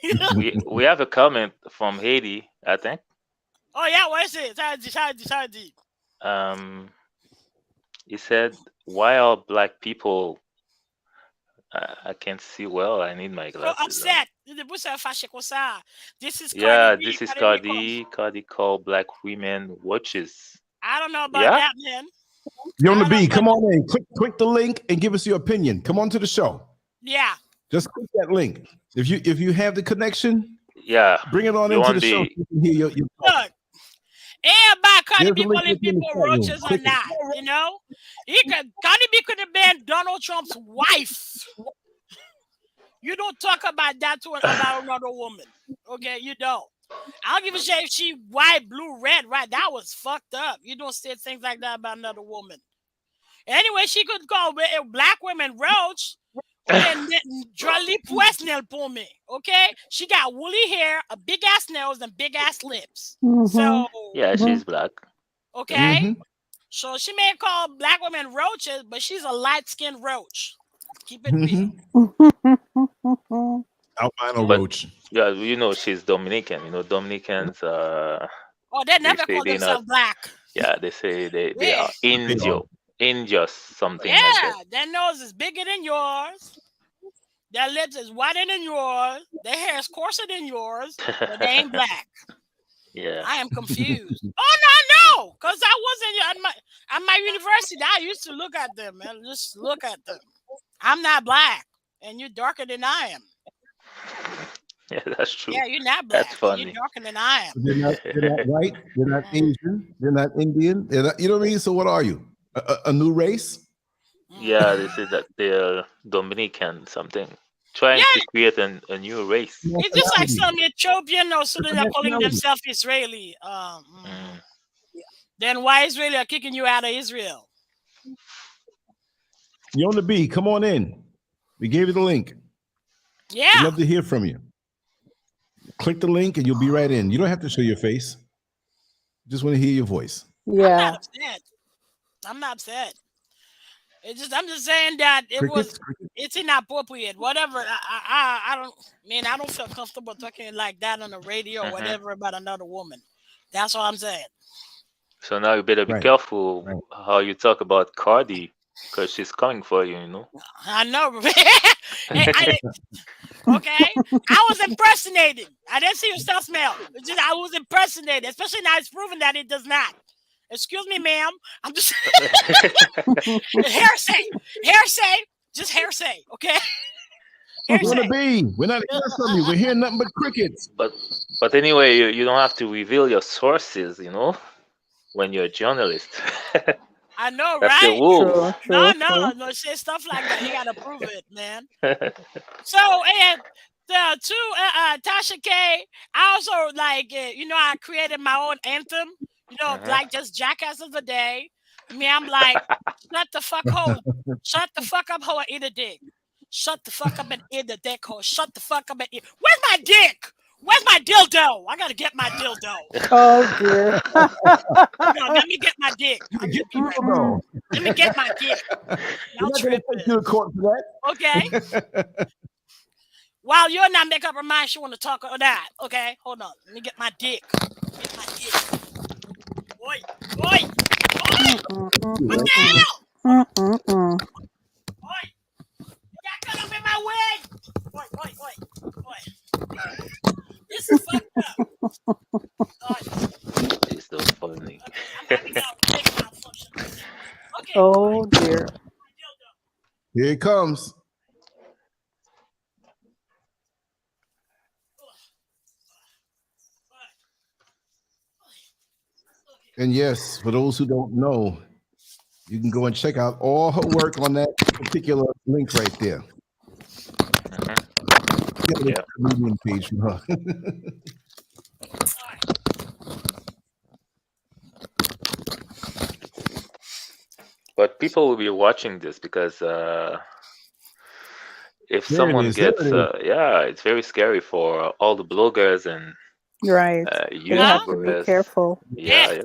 you. we have a comment from Haiti, I think. Oh yeah, what is it? Sorry. He said, "Why are black people?" I can't see well. I need my So glasses. upset. This is Cardi Yeah, B. this is Cardi B Cardi. Cardi called black women witches. I don't know about Yeah? that, man. You're on the I don't know B. about Come on in. Click the link and give us your opinion. Come on to the show. Yeah. Just click that link. If you have the connection, Yeah. bring it on You into want the show. the- So you can hear your Look, everybody Cardi There's B a link calling in the people chat room. roaches or Click it. not, you know? Cardi B could have been Donald Trump's wife. You don't talk about that about another woman. Okay, you don't. I don't give a shit if she white, blue, red, right? That was fucked up. You don't say things like that about another woman. Anyway, she could call black women roach. Okay, jolly poisonel pour me. Okay, she got woolly hair, a big ass nose, and big ass lips. So Yeah, she's black. okay, So she may call black women roaches, but she's a light-skinned roach. Keep it real. Albino But roach. yeah, you know she's Dominican. You know Dominicans. Oh, they They never say call they not. themselves black. Yeah, they say they Yeah. are Indios, something like Yeah, that. their nose is bigger than yours. Their lips is wider than yours. Their hair is coarser than yours, but they ain't black. Yeah. I am confused. Oh no, because I wasn't at my university. I used to look at them and just look at them. I'm not black, and you're darker than I am. Yeah, that's true. Yeah, you're not black. That's And funny. you're darker than I am. They're not white. They're not Asian. They're not Indian. They're not, you know what I mean? So what are you? A new race? Yeah, they say that they're Dominican something, trying to create a new race. It's just like some Ethiopian or so they're calling nationality. themselves Israeli. Then why Israeli are kicking you out of Israel? You're on the B. Come on in. We gave you the link. We'd Yeah. love to hear from you. Click the link and you'll be right in. You don't have to show your face. Just want to hear your voice. I'm Yeah. not upset. I'm not upset. I'm just saying that it's inappropriate. Whatever. I don't feel comfortable talking like that on the radio or whatever about another woman. That's all I'm saying. So now you better be Right. careful Right. how you talk about Cardi, because she's coming for you. You know. I know. Okay, I was impersonating. I didn't see your stuff smell. I was impersonating, especially now it's proven that it does not. Excuse me, ma'am. I'm just hearsay, just hearsay. Okay. We're on the B. We're not hearing from you. We're hearing nothing but crickets. But anyway, you don't have to reveal your sources. You know, when you're a journalist. I know, That's the right? rule. No, say stuff like that. You gotta prove it, man. So, and Tasha K, I also I created my own anthem. Like just Jackass of the Day. I'm like, shut the fuck up, hoe, and eat a dick. Shut the fuck up and eat the dick, hoe. Shut the fuck up and eat. Where's my dick? Where's my dildo? I gotta get my dildo. Oh dear. Let me get my dick. Let me get my dick. Y'all tripping. Okay. While you're not making up her mind, she want to talk of that. Okay, hold on. Let me get my dick. Get my dick. Boy. What the hell? Boy. You got cut up in my wig. Boy. This is fucked up. It's so funny. I'm having a big malfunction. Okay. Oh dear. Here it comes. And yes, for those who don't know, you can go and check out all her work on that particular link right there. Yeah. Medium page from her. But people will be watching this because if There it someone is, there gets, it is. it's very scary for all the bloggers and Right. You have to be YouTubers. careful. Yeah.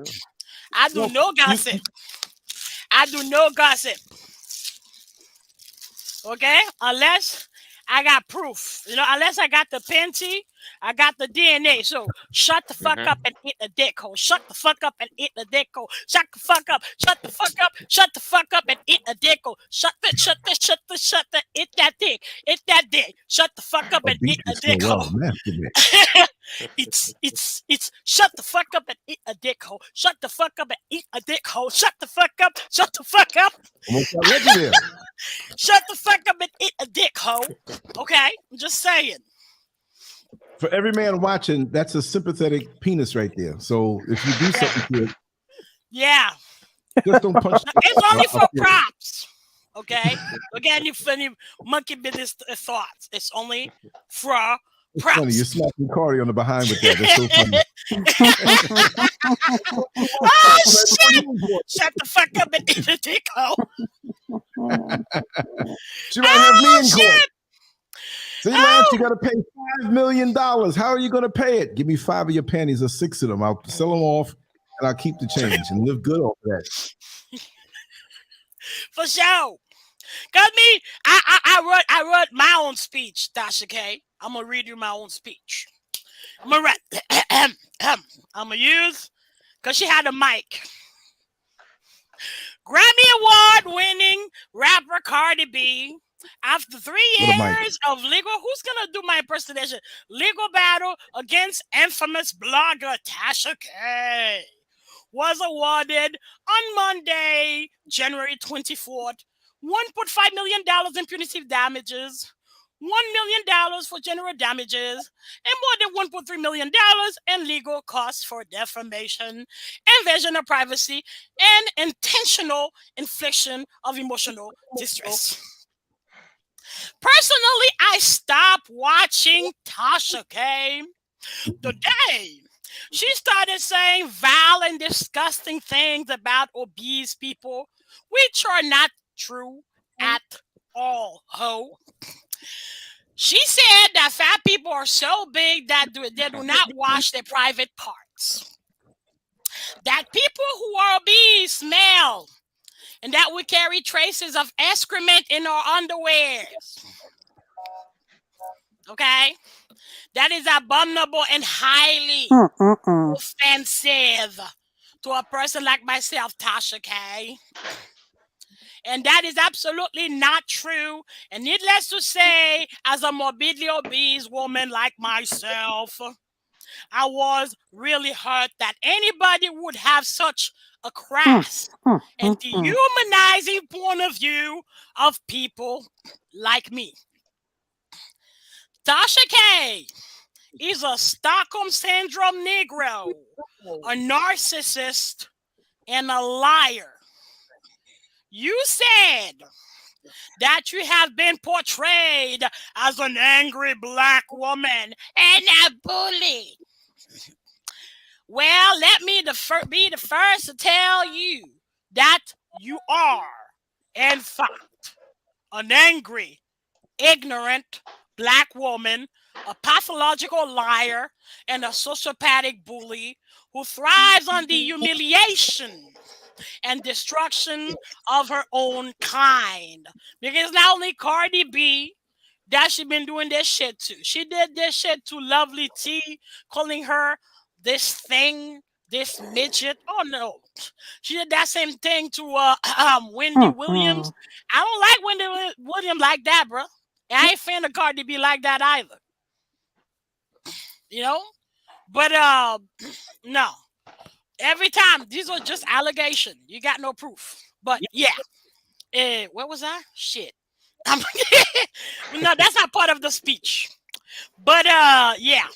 I do no gossip. I do no gossip. Okay? Unless I got proof. Unless I got the panty, I got the DNA. So shut the fuck up and eat the dick hole. Shut the fuck up and eat the dick hole. Shut the fuck up. Shut the fuck up. Shut the fuck up and eat the dick hole. Shut the eat that dick. Eat that dick. Shut the fuck up and eat a dick hole. It's shut the fuck up and eat a dick hole. Shut the fuck up and eat a dick hole. Shut the fuck up. Shut the fuck up. Shut the fuck up and eat a dick hole. Okay? I'm just saying. For every man watching, that's a sympathetic penis right there. So if you do something to it, yeah, just don't punch. It's only for props. Okay? Again, you funny monkey business thoughts. It's only for props. Funny, you're smacking Cardi on the behind with that. That's so funny. Oh shit! Shut the fuck up and eat a dick hole. She might have me in court. Shit! See, Lance, you got to pay $5 million. How are you going to pay it? Give me 5 of your panties or 6 of them. I'll sell them off and I'll keep the change and live good off that. For sure. Cause me, I wrote my own speech, Tasha K. I'm gonna read you my own speech. I'm gonna write. I'm gonna use, cause she had a mic. Grammy Award-winning rapper Cardi B, after 3 years of legal, who's gonna do my impersonation? Legal battle against infamous blogger Tasha K, was awarded on Monday, January 24th, $1.5 million in punitive damages, $1 million for general damages, and more than $1.3 million in legal costs for defamation, invasion of privacy, and intentional infliction of emotional distress. Personally, I stopped watching Tasha K the day she started saying vile and disgusting things about obese people, which are not true at all, ho. She said that fat people are so big that they do not wash their private parts. That people who are obese smell, and that we carry traces of excrement in our underwears. Okay? That is abominable and highly offensive to a person like myself, Tasha K. And that is absolutely not true. And needless to say, as a morbidly obese woman like myself, I was really hurt that anybody would have such a crass and dehumanizing point of view of people like me. Tasha K is a Stockholm Syndrome Negro, a narcissist, and a liar. You said that you have been portrayed as an angry black woman and a bully. Well, let me be the first to tell you that you are, in fact, an angry, ignorant black woman, a pathological liar, and a sociopathic bully who thrives on the humiliation and destruction of her own kind. Because not only Cardi B that she been doing this shit to. She did this shit to Lovely T, calling her this thing, this midget. Oh no. She did that same thing to Wendy Williams. I don't like Wendy Williams like that, bro. I ain't fan of Cardi B like that either. You know? But no. Every time, these are just allegations. You got no proof. But yeah. What was that? Shit. No, that's not part of the speech. But yeah.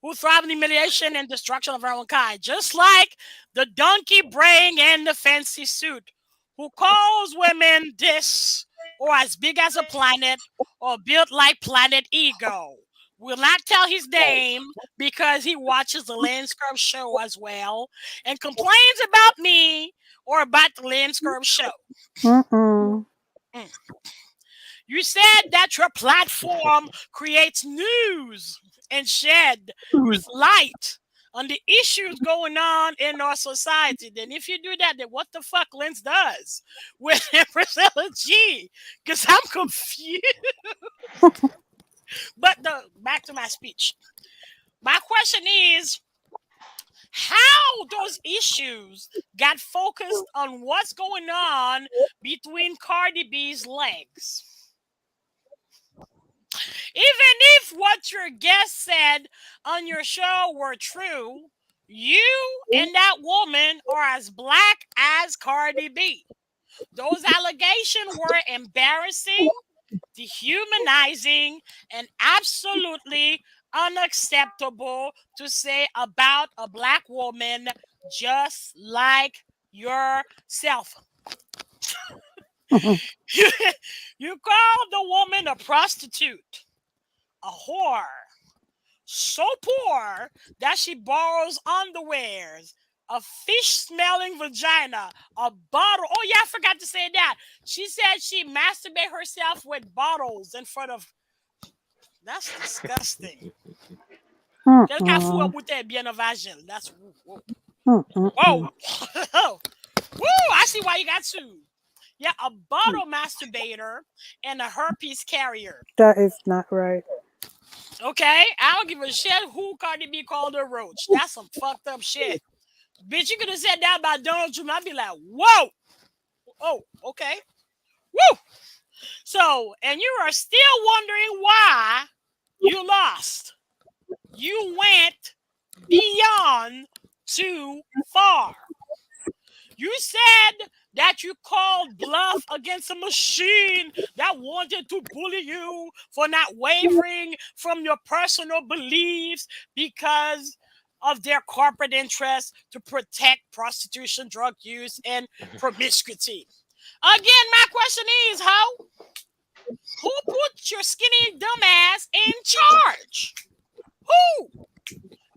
Who thrive in humiliation and destruction of our own kind. Just like the donkey brain and the fancy suit, who calls women this or as big as a planet or built like Planet Ego. Will not tell his name because he watches the Landscape show as well and complains about me or about the Landscape show. You said that your platform creates news and shed with light on the issues going on in our society. Then if you do that, then what the fuck Lens does with Priscilla G? Because I'm confused. But back to my speech. My question is, how those issues got focused on what's going on between Cardi B's legs? Even if what your guest said on your show were true, you and that woman are as black as Cardi B. Those allegations were embarrassing, dehumanizing, and absolutely unacceptable to say about a black woman just like yourself. You call the woman a prostitute, a whore, so poor that she borrows underwears, a fish-smelling vagina, a bottle. Oh, yeah, I forgot to say that. She said she masturbates herself with bottles in front of... That's disgusting. Quelqu'un fout une bouteille bien en vagin. That's whoa. Woo! I see why you got sued. Yeah, a bottle masturbator and a herpes carrier. That is not right. Okay, I don't give a shit who Cardi B called a roach. That's some fucked up shit. Bitch, you could have said that about Donald Trump. I'd be like, whoa. Oh, okay. Woo! So, and you are still wondering why you lost. You went beyond too far. You said that you called bluff against a machine that wanted to bully you for not wavering from your personal beliefs because of their corporate interests to protect prostitution, drug use, and promiscuity. Again, my question is, who put your skinny dumbass in charge? Who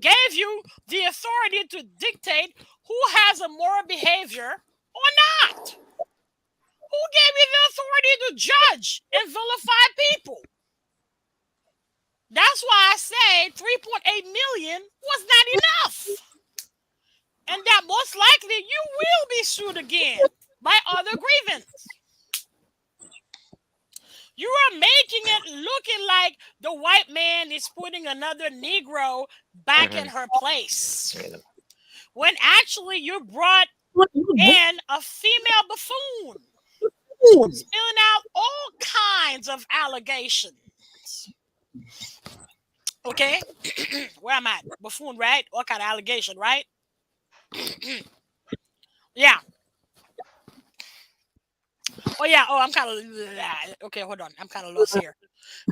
gave you the authority to dictate who has a moral behavior or not? Who gave you the authority to judge and vilify people? That's why I say 3.8 million was not enough. And that most likely you will be sued again by other grievance. You are making it looking like the white man is putting another Negro back in her place. When actually you brought in a female buffoon, spilling out all kinds of allegations. Okay? Where am I? Buffoon, right? What kind of allegation, right? Yeah. Oh, yeah. Oh, I'm kind of... Okay, hold on. I'm kind of lost here.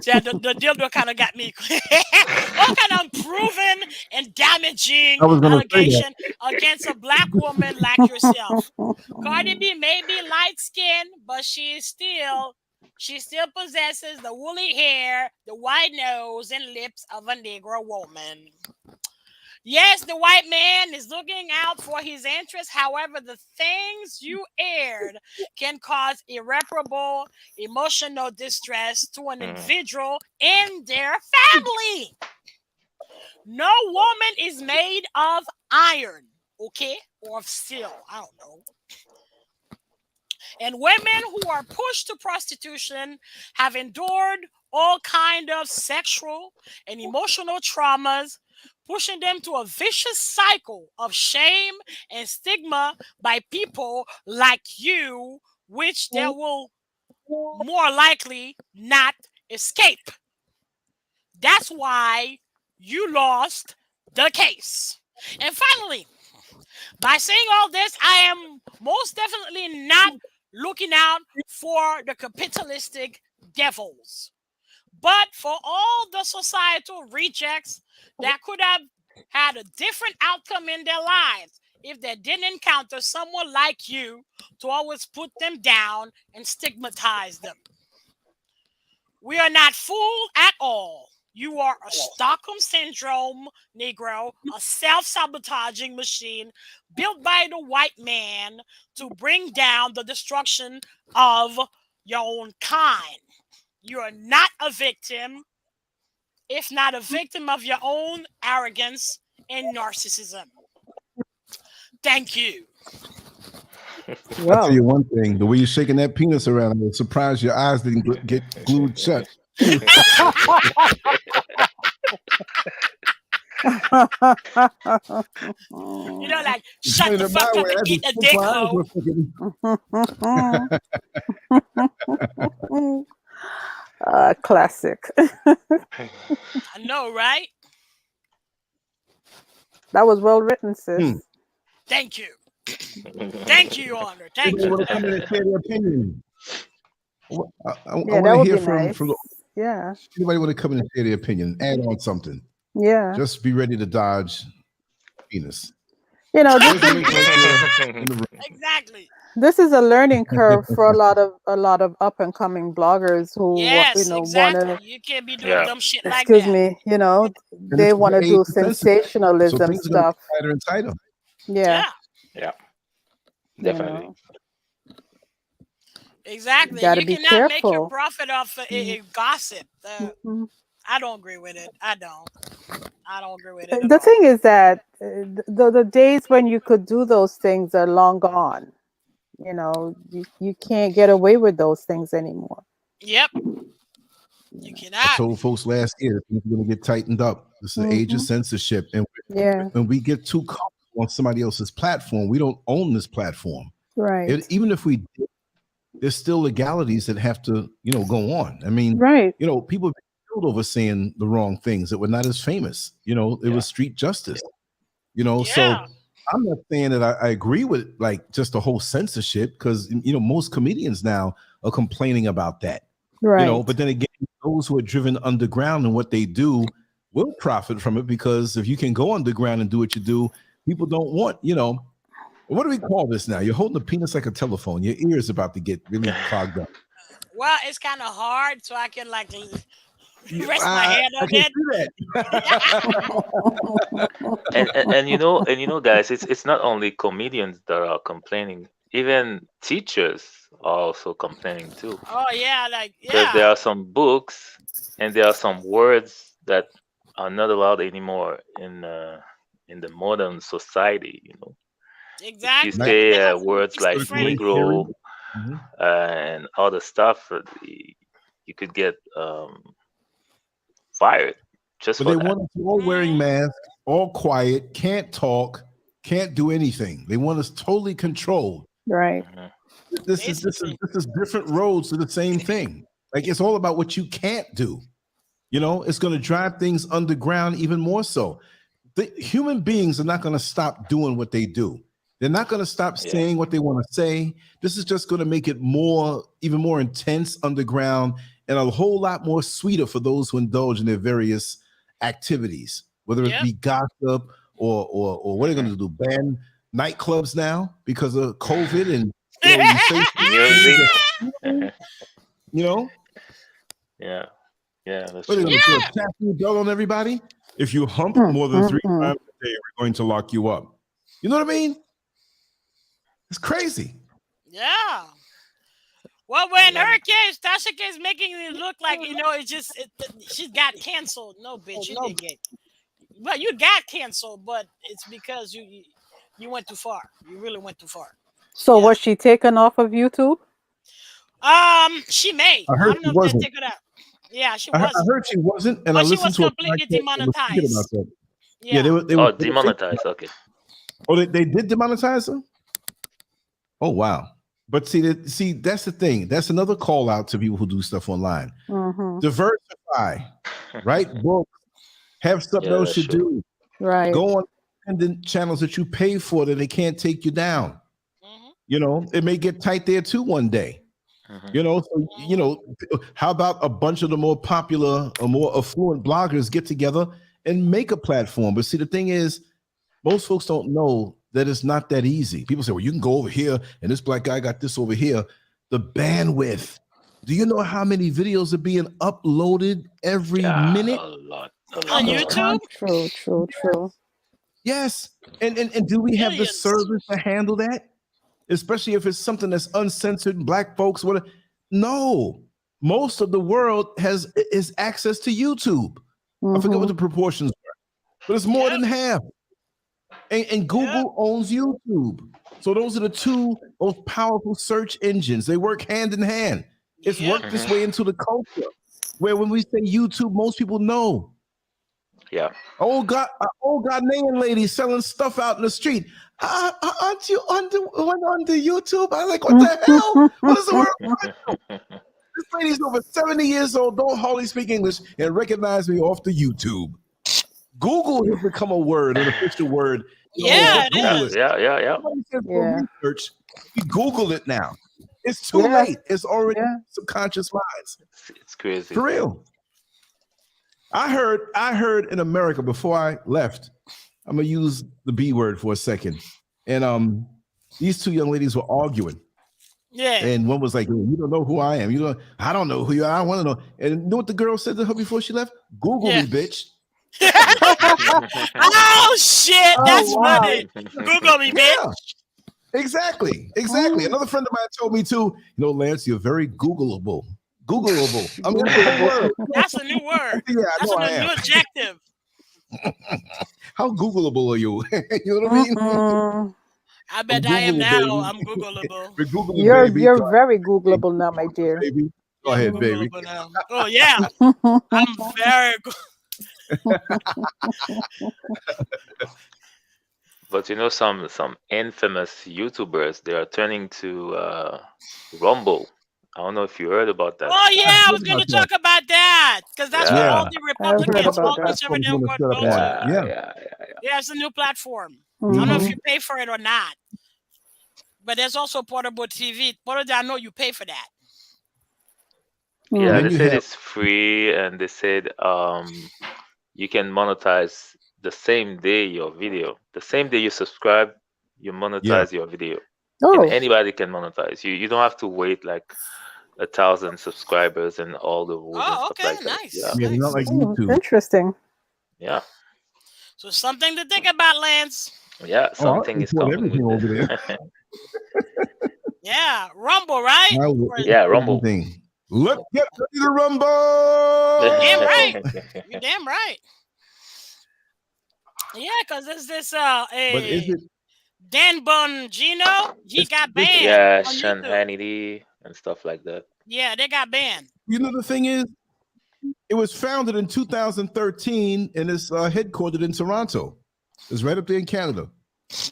So, yeah, the dildo kind of got me. All kind of unproven and damaging allegation against a black woman like yourself. Cardi B may be light-skinned, but she still possesses the woolly hair, the white nose, and lips of a Negro woman. Yes, the white man is looking out for his interests. However, the things you aired can cause irreparable emotional distress to an individual and their family. No woman is made of iron, okay? Or of steel, I don't know. And women who are pushed to prostitution have endured all kinds of sexual and emotional traumas, pushing them to a vicious cycle of shame and stigma by people like you, which they will more likely not escape. That's why you lost the case. And finally, by saying all this, I am most definitely not looking out for the capitalistic devils, but for all the societal rejects that could have had a different outcome in their lives if they didn't encounter someone like you to always put them down and stigmatize them. We are not fooled at all. You are a Stockholm Syndrome Negro, a self-sabotaging machine built by the white man to bring down the destruction of your own kind. You are not a victim, if not a victim of your own arrogance and narcissism. Thank you. Wow. I'll tell you one thing. The way you're shaking that penis around, I'm surprised your eyes didn't get glued shut. You know, like, shut the fuck up and get a dick hoe. Classic. I know, right? That was well written, sis. Thank you. Thank you, Your Honor. Thank you. I want to hear from yeah. Anybody want to come in and share their opinion? Add on something. Yeah. Just be ready to dodge penis. You know, exactly. This is a learning curve for a lot of up and coming bloggers who exactly. want to. You can't be doing dumb shit like that. Excuse me. You know, they want to do sensationalism stuff. Yeah. Definitely. Exactly. You cannot careful. Make your profit off gossip. I don't agree with it. I don't. I don't agree with it at The all. thing is that the days when you could do those things are long gone. You know, you can't get away with those things anymore. Yep, You you know. I cannot. told folks last year it's going to get tightened up. This is the age of censorship, and Yeah. when we get too comfortable on somebody else's platform, we don't own this platform. Right. Even if we did, there's still legalities that have to, go on. I mean, Right. people have been killed over saying the wrong things that were not as famous. It was street justice. So Yeah. I'm not saying that I agree with like just the whole censorship, because most comedians now are complaining about that. Right. But then again, those who are driven underground and what they do will profit from it, because if you can go underground and do what you do, people don't want, what do we call this now? You're holding the penis like a telephone. Your ear is about to get really clogged up. Well, it's kind of hard, so I can like rest my I hand on can it. see that. and guys, it's not only comedians that are complaining. Even teachers are also complaining too, Oh yeah, like because there yeah, are some books and there are some words that are not allowed anymore in the modern society. If you exactly. Like, Because they say have words like schizophrenia. Negro Mhm. and other stuff, you could get fired just But for they that. want us all wearing masks, all quiet, can't talk, can't do anything. They want us totally controlled. Right. Mhm. This is Basically, different roads to the same thing. Like, it's all about what you can't do. It's going to drive things underground even more so. The human beings are not going to stop doing what they do. They're not going to stop Yeah. saying what they want to say. This is just going to make it even more intense underground, and a whole lot more sweeter for those who indulge in their various activities, whether it yep. be gossip or what are they going to do? Ban nightclubs now because of COVID, and you say Music. you know, Yeah, that's what are they true. going to put a Yeah. tattoo belt on everybody? If you hump Mm, more than 3 mm. times a day, we're going to lock you up. You know what I mean? It's crazy. Yeah. Well, in her case, Tasha K is making it look like she got canceled. No, bitch, you didn't get. Well, you got canceled, but it's because you went too far. You really went too far. So Yeah. was she taken off of YouTube? She may. I I heard don't she know if they wasn't. take it out. Yeah, she I wasn't. heard she wasn't, and I But she listened was to a completely podcast that was speaking about demonetized. that. Yeah. They were Oh, thinking about demonetized. Okay. Oh, they did demonetize her? Oh, wow. But see, that's the thing. That's another call out to people who do stuff online. Mm-hmm. Diversify, right? Books, have something Yeah, else that's you true. do. Right. Go on independent channels that you pay for that they can't take you down. Mhm. It may get tight there too one day. Mhm. So, how about a bunch of the more popular or more affluent bloggers get together and make a platform? But see, the thing is, most folks don't know that it's not that easy. People say, well, you can go over here and this black guy got this over here. The bandwidth. Do you know how many videos are being uploaded every Yeah, minute? a lot. On The YouTube, True. Yes. And do we have the millions. service to handle that? Especially if it's something that's uncensored, black folks, whatever. No. Most of the world is access to YouTube. I forget what the proportions were, but it's more than half. And Google owns YouTube. So those are the two most powerful search engines. They work hand in hand. It's worked this way into the culture, where when we say YouTube, most people know. Yeah. Old Ghanaian lady selling stuff out in the street. Aren't you on the YouTube? I'm like, what the hell? What is the word? This lady's over 70 years old, don't hardly speak English, and recognize me off the YouTube. Google has become a word, an official word. Yeah, it Google is. Yeah. Somebody says for research, we Google it now. It's too Yeah. late. It's already subconscious minds. It's crazy. For real. I heard in America before I left, I'm gonna use the B word for a second. And these two young ladies were arguing. Yeah. And one was like, you don't know who I am. I don't know who you are. I want to know. And you know what the girl said to her before she left? Google me, bitch. Oh shit, that's wow. funny. Google me, bitch. Yeah, exactly. Another friend of mine told me too, Lance, you're very Googleable. I mean, that's a word. That's a new word. Yeah, I That's know I a new am. adjective. How Googleable are you? You know what I mean? Mm-mm. I bet I'm I am Googleable, now. baby. I'm Googleable. We're Googling, You're baby. you're Go very ahead, Googleable now, my dear. baby. Go Yeah, I'm ahead, baby. Googleable now. Oh yeah, I'm very good. But you know, some infamous YouTubers, they are turning to Rumble. I don't know if you heard about that. Oh yeah, I I was heard going about to that. talk about that because that's where all Yeah, Yeah. the I've heard Republicans, about all that. conservative Platform's go, gonna set up go on to. it. yeah, Yeah. yeah, yeah, yeah. Yeah, it's a new platform. I don't know if Mm-hmm. you pay for it or not, but there's also portable TV. Portable, I know you pay for that. Yeah, Then they Mm-hmm. you said have it's free, and they said you can monetize the same day your video. The same day you subscribe, you yeah. monetize your video, and Oh, anybody can monetize. You don't have to wait like 1,000 subscribers and all the rules and Oh, stuff okay, like that. Yeah, nice, Yeah, they're not nice. like oh, YouTube. interesting. yeah, So something to think about, Lance. yeah. Oh, I'll Something is import coming everything with over there. the Yeah, Rumble, right? I will Or- yeah, import Rumble. everything. Let's get ready to rumble. Damn right. You're damn right. Yeah, because there's this But is a it? Dan Bongino, he got It's banned Yeah, on Sean YouTube. Hannity and stuff like that. Yeah, they got banned. you know the thing is, it was founded in 2013 and it's headquartered in Toronto. It's right up there in Canada.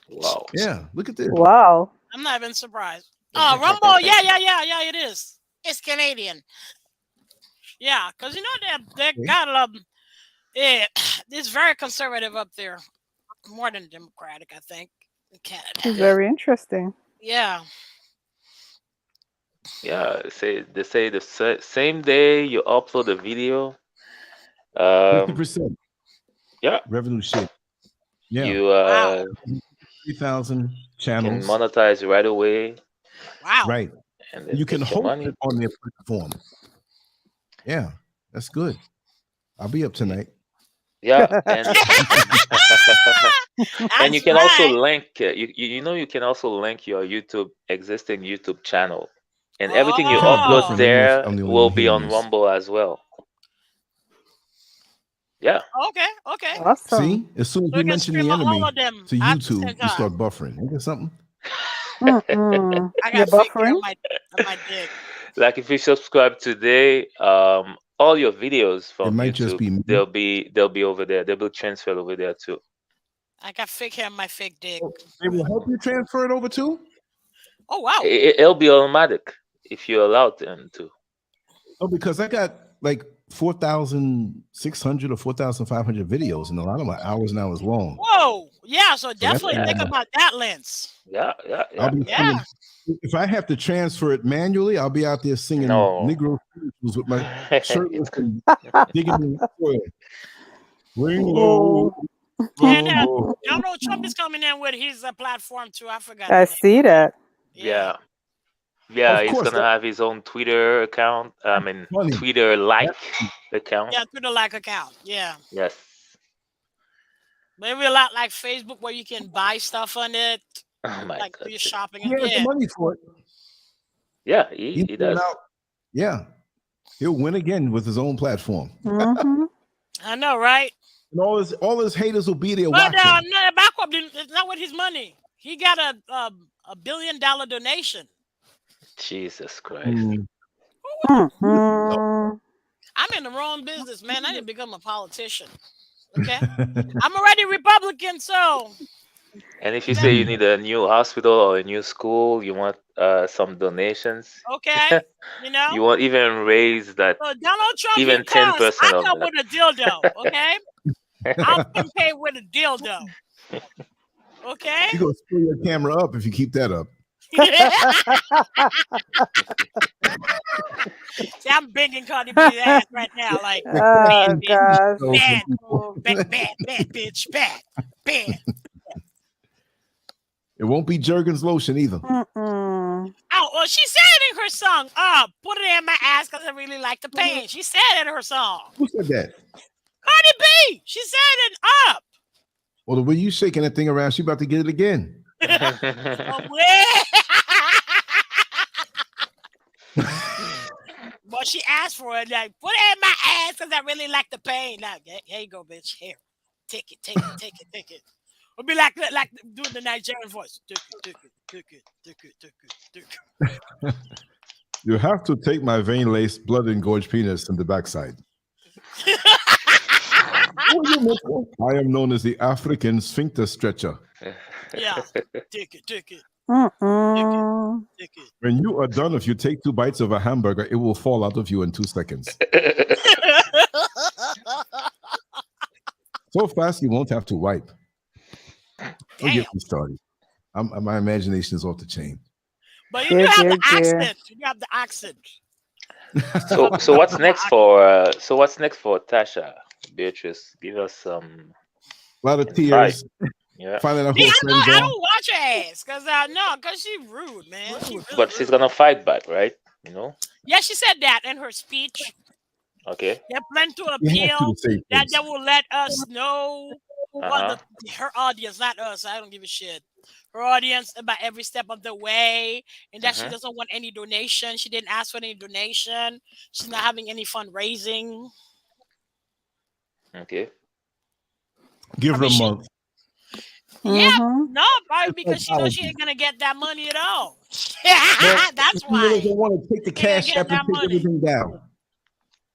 Wow. Yeah, look at this. Wow. I'm not even surprised. Oh, Rumble, yeah, it is. It's Canadian. Yeah, because you know they Okay. got yeah, it's very conservative up there, more than democratic, I think, in Canada. Very interesting. Yeah. Yeah, they say the same day you upload a video, 50% yeah, revenue share. Yeah, you Wow. 3,000 can channels. monetize right away, Wow. Right. and then You can take your host money. it on their platform. Yeah, that's good. I'll be up tonight. Yeah, and and you That's can also right. link you know you can also link your existing YouTube channel, and everything You're you kind of Oh. upload buffering. there I'm the only will one be hearing on this. Rumble as well. Yeah, Okay. Awesome. See, as soon as So you you can mention stream the all enemy of them to at the same YouTube, you start time. buffering. Ain't that something? Mm-mm. I You're got fake hair buffering? on my dick. like if you subscribe today, all your videos It from might just YouTube, be me. they'll be over there. They'll be transferred over there too. I got fake hair on my fake dick. They will help you transfer it over too. Oh wow. It'll be automatic if you allow them to. Oh, because I got like 4,600 or 4,500 videos, and a lot of my hours and hours long. Whoa. Yeah, so that's definitely gonna think be- about that, Lance. Yeah, I'll be Yeah. singing. If I have to transfer it manually, I'll be out there singing No. Negro spirituals with my shirt It's and digging in the soil. Ring Oh, low, And low. Donald Trump is coming in with his platform too. I forgot. I the name. see that. yeah. Yeah, Of he's course, gonna have his own Twitter account. I mean, funny. Twitter like account. Yeah, through the like account. Yeah. Yes. Maybe a lot like Facebook where you can buy stuff on it, Oh my like do God. your shopping. He has the Yeah. money for it. Yeah, He's he going does. out. Yeah, he'll win again with his own platform, Mm-hmm. I know, right? and all his haters will be there But watching. no, back up. It's not with his money. He got a $1 billion donation. Jesus Christ. Mm. Mm-hmm. I'm in the wrong business, man. I didn't become a politician. Okay, I'm already Republican, so And if you say you need a new hospital or a new school, you want some donations, okay, you know. you won't even raise that, So Donald Trump, he even cuss. 10% I of come that. with a dildo. Okay, I'll pay with a dildo. Okay. You're gonna screw your camera up if you keep that up. See, I'm banging Cardi B's ass right now, like Oh, bad, bitch, gosh. So bad, Oh, bad, bitch, bad. it won't be Jergens lotion either. mm-mm. Oh, well, she said it in her song. Put it in my ass because I really like the pain. She said it in her song. Who said that? Cardi B. She said it up. Well, the way you shaking that thing around, she about to get it again. Oh, well, she asked for it. Like, put it in my ass because I really like the pain. Like, here you go, bitch. Here. take it, take it, take it, take it. It'll be like doing the Nigerian voice. Take it, take it, take it, take it, take it, take it. You have to take my vein-laced, blood-engorged penis in the backside. I am known as the African sphincter stretcher. Yeah, take it, take it. Mm-mm. Take it. When you are done, if you take 2 bites of a hamburger, it will fall out of you in 2 seconds. So fast you won't have to wipe. Don't get me started. My imagination is off the chain. But you have the accent. You have the accent. So what's next for Tasha? Beatrice, give us some. A lot of tears. Yeah. Finding out who Yeah, her friends I are. don't watch her ass because she's rude, man. But she's gonna fight back, right? You know. Yeah, she said that in her speech. Okay. They plan to appeal that they will let us know what her audience, not us. I don't give a shit. Her audience about every step of the way, and that she doesn't want any donation. She didn't ask for any donation. She's not having any fundraising. Okay. Give her a month. Yeah, no, probably because she knows she ain't gonna get that money at all. That's why. They want to take the cash app and take everything down.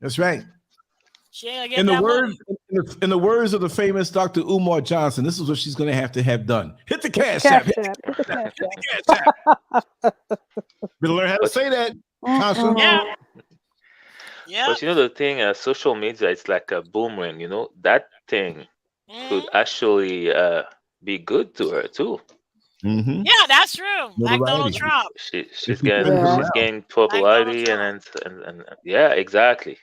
That's right. She ain't gonna get money. In the words of the famous Dr. Umar Johnson, this is what she's going to have done. Hit the cash app. Hit the cash app. Better learn how to say that, Tasha. Yeah. Yeah. But you know the thing, social media, it's like a boomerang. You know that thing could actually be good to her too. Mm-hmm. Yeah, that's true. Like Donald Trump. She's getting popularity and yeah, exactly.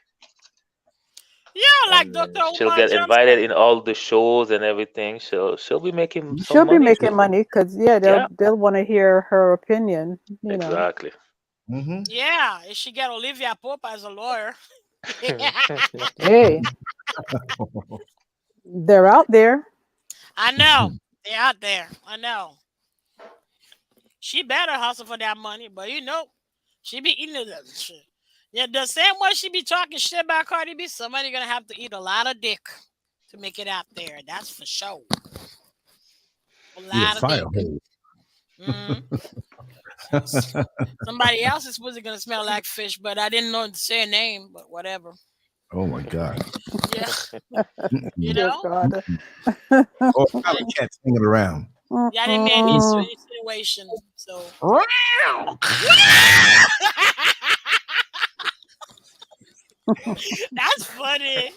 Yeah, like Dr. She'll get invited in all the shows and everything. She'll be making money because they'll want to hear her opinion. You exactly. know. Mm-hmm. Yeah, if she get Olivia Pope as a lawyer. Hey, they're out there. I know they're out there. I know. She better hustle for that money, but she be eating that shit. Yeah, the same way she be talking shit about Cardi B, somebody gonna have to eat a lot of dick to make it out there. That's for sure. A lot of dick. Mm-hmm. Somebody else is supposed to gonna smell like fish, but I didn't know to say a name, but whatever. Oh my God. Yeah. You know? Oh, I can't hang it around. Yeah, I didn't mean any situation. So that's funny.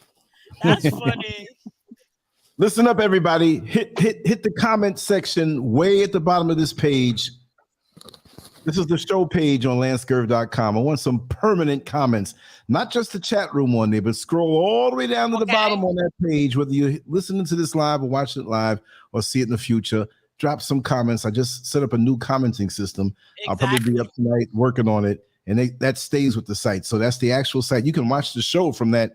That's funny. Listen up, everybody. Hit the comment section way at the bottom of this page. This is the show page on lancescurve.com. I want some permanent comments, not just the chat room on there, but scroll all the way down to the bottom on that page, whether you're listening to this live or watching it live or see it in the future. Drop some comments. I just set up a new commenting system. Exactly. I'll probably be up tonight working on it, and that stays with the site. So that's the actual site. You can watch the show from that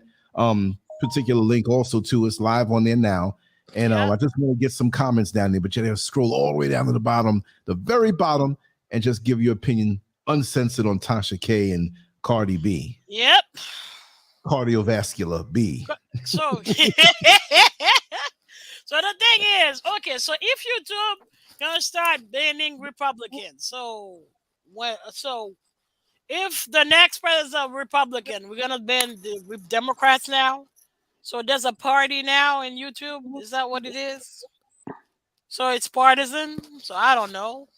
particular link also too. It's live on there now. And I just want to get some comments down there, but you have to scroll all the way down to the bottom, the very bottom, and just give your opinion uncensored on Tasha K and Cardi B. Yep. Cardiovascular B. So so the thing is, okay, so if YouTube gonna start banning Republicans, so if the next president is a Republican, we're gonna ban the Democrats now. So there's a party now in YouTube. Is that what it is? So it's partisan. So I don't know.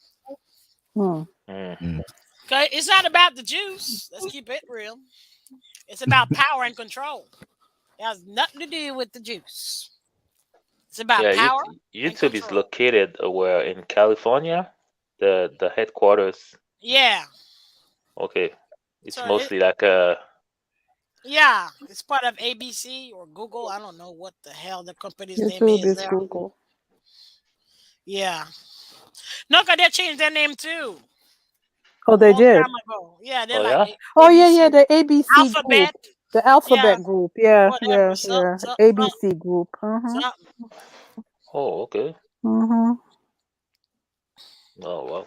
Okay, it's not about the Jews. Let's keep it real. It's about power and control. It has nothing to do with the Jews. It's about power. YouTube is located where in California, the headquarters. Yeah. Okay, it's so mostly like a. Yeah, it's part of ABC or Google. I don't know what the hell the company's name is. There. Google. Yeah. No, because they changed their name too. Oh, they did. Yeah, they're like. Yeah, the ABC Alphabet. Group. The Alphabet Group. Yeah, yeah. ABC Group. Oh, okay. Mm-hmm. Oh, wow.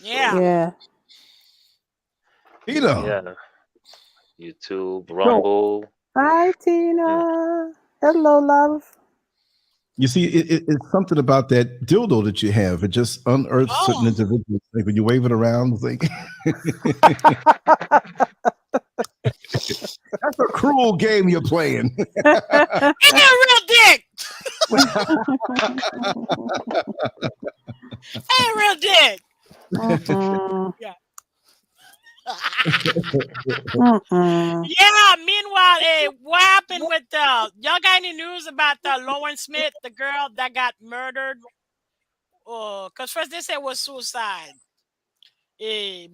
Yeah. Yeah. Tina. Yeah. YouTube, Rumble. Hi, Tina. Hello, love. You see, it's something about that dildo that you have. It just unearths certain Oh, individuals. Like when you wave it around, it's like that's a cruel game you're playing. ain't that real dick? Ain't real dick. Mm-mm. Yeah. Mm-mm. Yeah. Meanwhile, what happened with y'all got any news about Lauren Smith, the girl that got murdered? Because first they said it was suicide.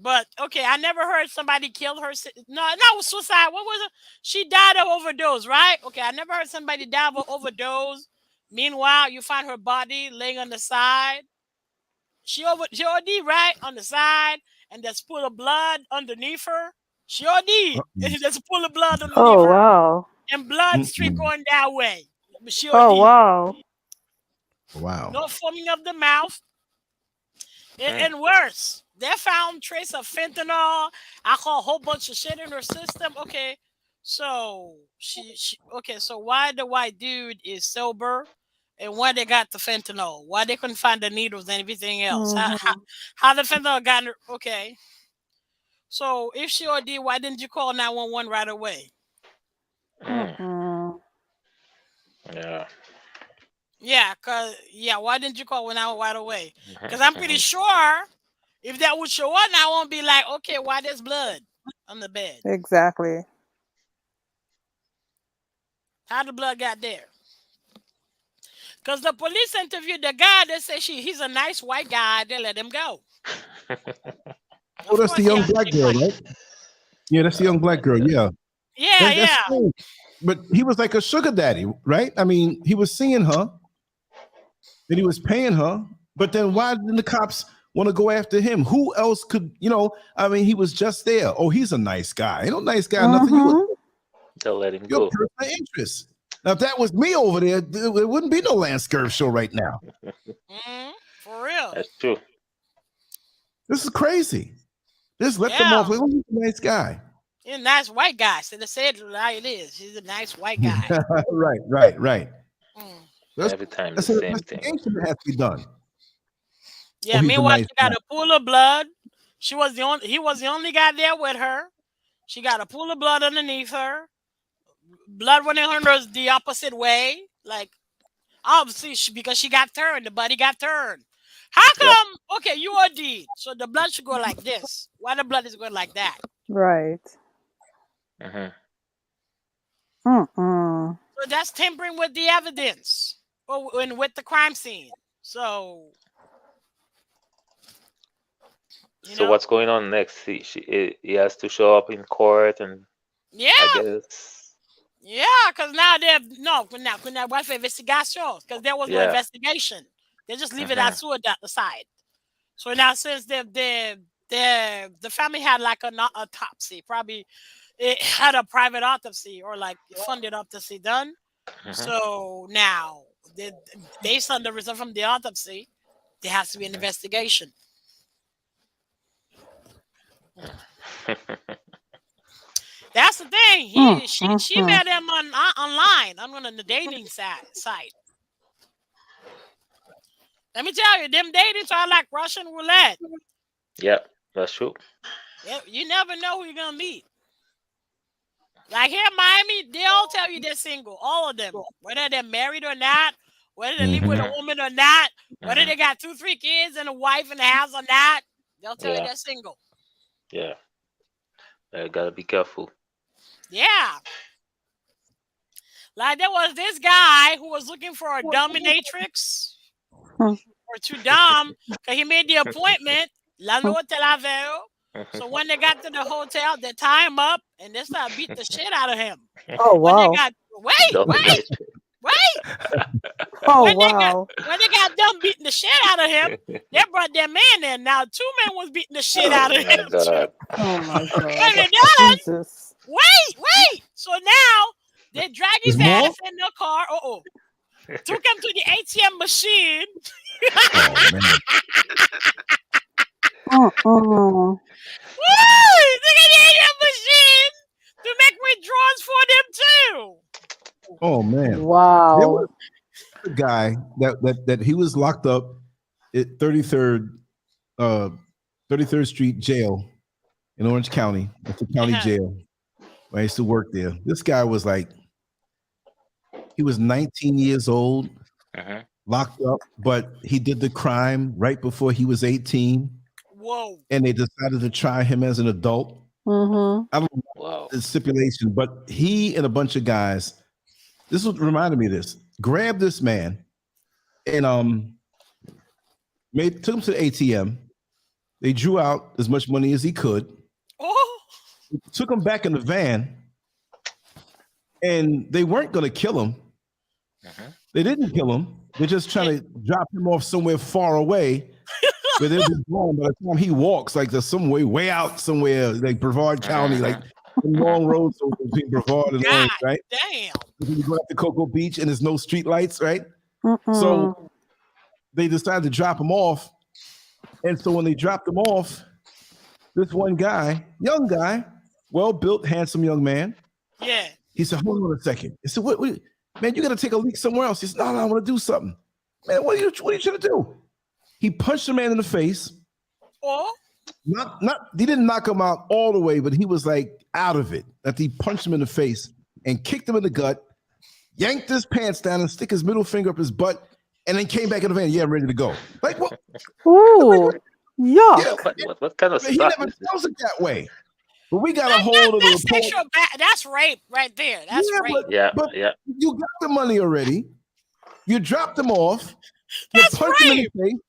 But okay, I never heard somebody kill her. No, not with suicide. What was it? She died of overdose, right? Okay, I never heard somebody die of overdose. Meanwhile, you find her body laying on the side. She OD right on the side, and there's a pool of blood underneath her. She OD. Mm-mm. There's a pool of blood underneath Oh her, wow. and blood streak Mm-mm. going that way. But she Oh OD. wow. Wow. No foaming of the mouth. And worse, they found trace of fentanyl, alcohol, a whole bunch of shit in her system. Okay, so she okay. So why the white dude is sober, and why they got the fentanyl? Why they couldn't find the needles and everything else? Mm-hmm. How the fentanyl got in her? Okay, so if she OD, why didn't you call 911 right away? Mm-mm. Yeah. Why didn't you call 911 right away? Because I'm pretty sure if that would show up, I won't be like, okay, why there's blood on the bed? Exactly. How the blood got there? Because the police interviewed the guy. They say he's a nice white guy. They let him go. Oh, that's the He young has to black be girl, white. right? Yeah, that's the young black girl. Yeah. That's Yeah. cool. But he was like a sugar daddy, right? I mean, he was seeing her and he was paying her. But then why didn't the cops want to go after him? Who else could, I mean, he was just there. Oh, he's a nice guy. Ain't no nice guy, nothing. Mm-hmm. They'll let him Your go. personal interest. Now, if that was me over there, there wouldn't be no Lance Scurv show right now. For real. That's true. This is crazy. Just let them off. Like, oh, he's a nice guy. He's a nice white guy. So they said it like it is. He's a nice white guy. Right. Every time the That's an same thing. investigation that has to be done. Yeah, Oh, he's a meanwhile, nice she got guy. a pool of blood. He was the only guy there with her. She got a pool of blood underneath her. Blood went in her nose the opposite way. Like, obviously, because she got turned. The body got turned. How come, okay, you OD'd, so the blood should go like this. Why the blood is going like that? Right. Mm-mm. So that's tampering with the evidence and with the crime scene. So, So what's going on next? He has to show up in court, and yeah, I guess because now they're no, now what for investigation? Because there was no investigation. They just leave it as aside. So now since the family had like an autopsy, probably it had a private autopsy or like funded autopsy done. So now, based on the result from the autopsy, there has to be an investigation. That's the thing. She met him online on the dating site. Let me tell you, them datings are like Russian roulette. Yeah, that's true. You never know who you're gonna meet. Like here in Miami, they all tell you they're single, all of them, whether they're married or not, whether they live with a woman or not, whether they got 2-3 kids and a wife in the house or not, they'll tell you they're single. Yeah, I gotta be careful. Yeah. Like there was this guy who was looking for a dominatrix or too dumb because he made the appointment. La note la veille. So when they got to the hotel, they tie him up and they start beating the shit out of him. Oh wow! Wait! Oh when wow! When they got done beating the shit out of him, they brought their man in. Now 2 men was beating the shit out of him. Oh my god! And they're done. Jesus! Wait! So now they drag his ass in the car. Took him to the ATM machine. Oh, man. Mm-mm. Woo! Took the ATM machine to make withdrawals for them too. Oh man. There Wow. was a guy that he was locked up at 33rd 33rd Street Jail in Orange County. That's the county jail. I used to work there. This guy was like, he was 19 years old, locked up, but he did the crime right before he was 18. Whoa. And they decided to try him as an adult. Mm-hmm. I don't know the stipulation, but he and a bunch of guys, this was reminded me of this, grabbed this man and took him to the ATM. They drew out as much money as he could. Oh. Took him back in the van, and they weren't going to kill him. They didn't kill him. They're just trying to drop him off somewhere far away where they'll be gone by the time he walks, like there's some way out somewhere, like Brevard County, like long roads between Brevard and Orange, right? Damn. You go out to Cocoa Beach and there's no street lights, right? So they decided to drop him off. And so when they dropped him off, this one guy, young guy, well-built, handsome young man. Yeah. He said, hold on a second. He said, what man, you got to take a leak somewhere else. He said, no, I want to do something. Man, what are you trying to do? He punched the man in the face. Oh. He didn't knock him out all the way, but he was like out of it. That he punched him in the face and kicked him in the gut, yanked his pants down and stick his middle finger up his butt, and then came back in the van. Yeah, I'm ready to go. Like what? Ooh, yuck. Yeah, what kind of he stuff? never tells it that way. But we got a hold of the report. That's rape right there. That's rape. But you got the money already. You dropped him off. You punched him in the face,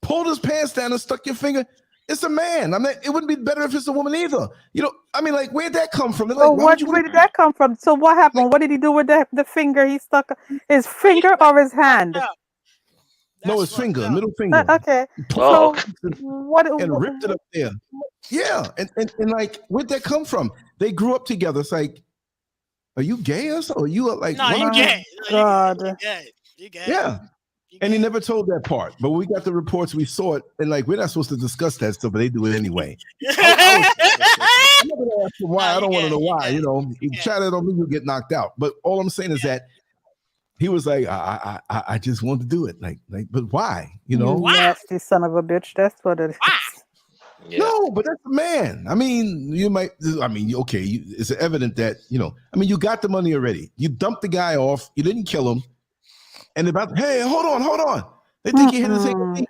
pulled his pants down and stuck your finger. It's a man. I mean, it wouldn't be better if it's a woman either. You know, I mean, like, where'd that come from? Like, where did that come from? So what happened? What did he do with the finger? He stuck his finger or his hand? No, his finger, middle finger. Okay. So what? And ripped it up there. Yeah, and like, where'd that come from? They grew up together. It's like, are you gay or so? Are you like? No, you gay. God. You gay. Yeah. And he never told that part, but we got the reports, we saw it, and like we're not supposed to discuss that stuff, but they do it anyway. I'm not gonna ask him why. I don't want to know why. You know, you try that on me, you get knocked out. But all I'm saying is that he was like, I just want to do it, like, but why? You know, nasty son of a bitch. That's what it is. Yeah. No, but that's a man. I mean, okay, it's evident that, you know, I mean, you got the money already. You dumped the guy off. You didn't kill him. And about, hey, hold on. They think you hit the same thing.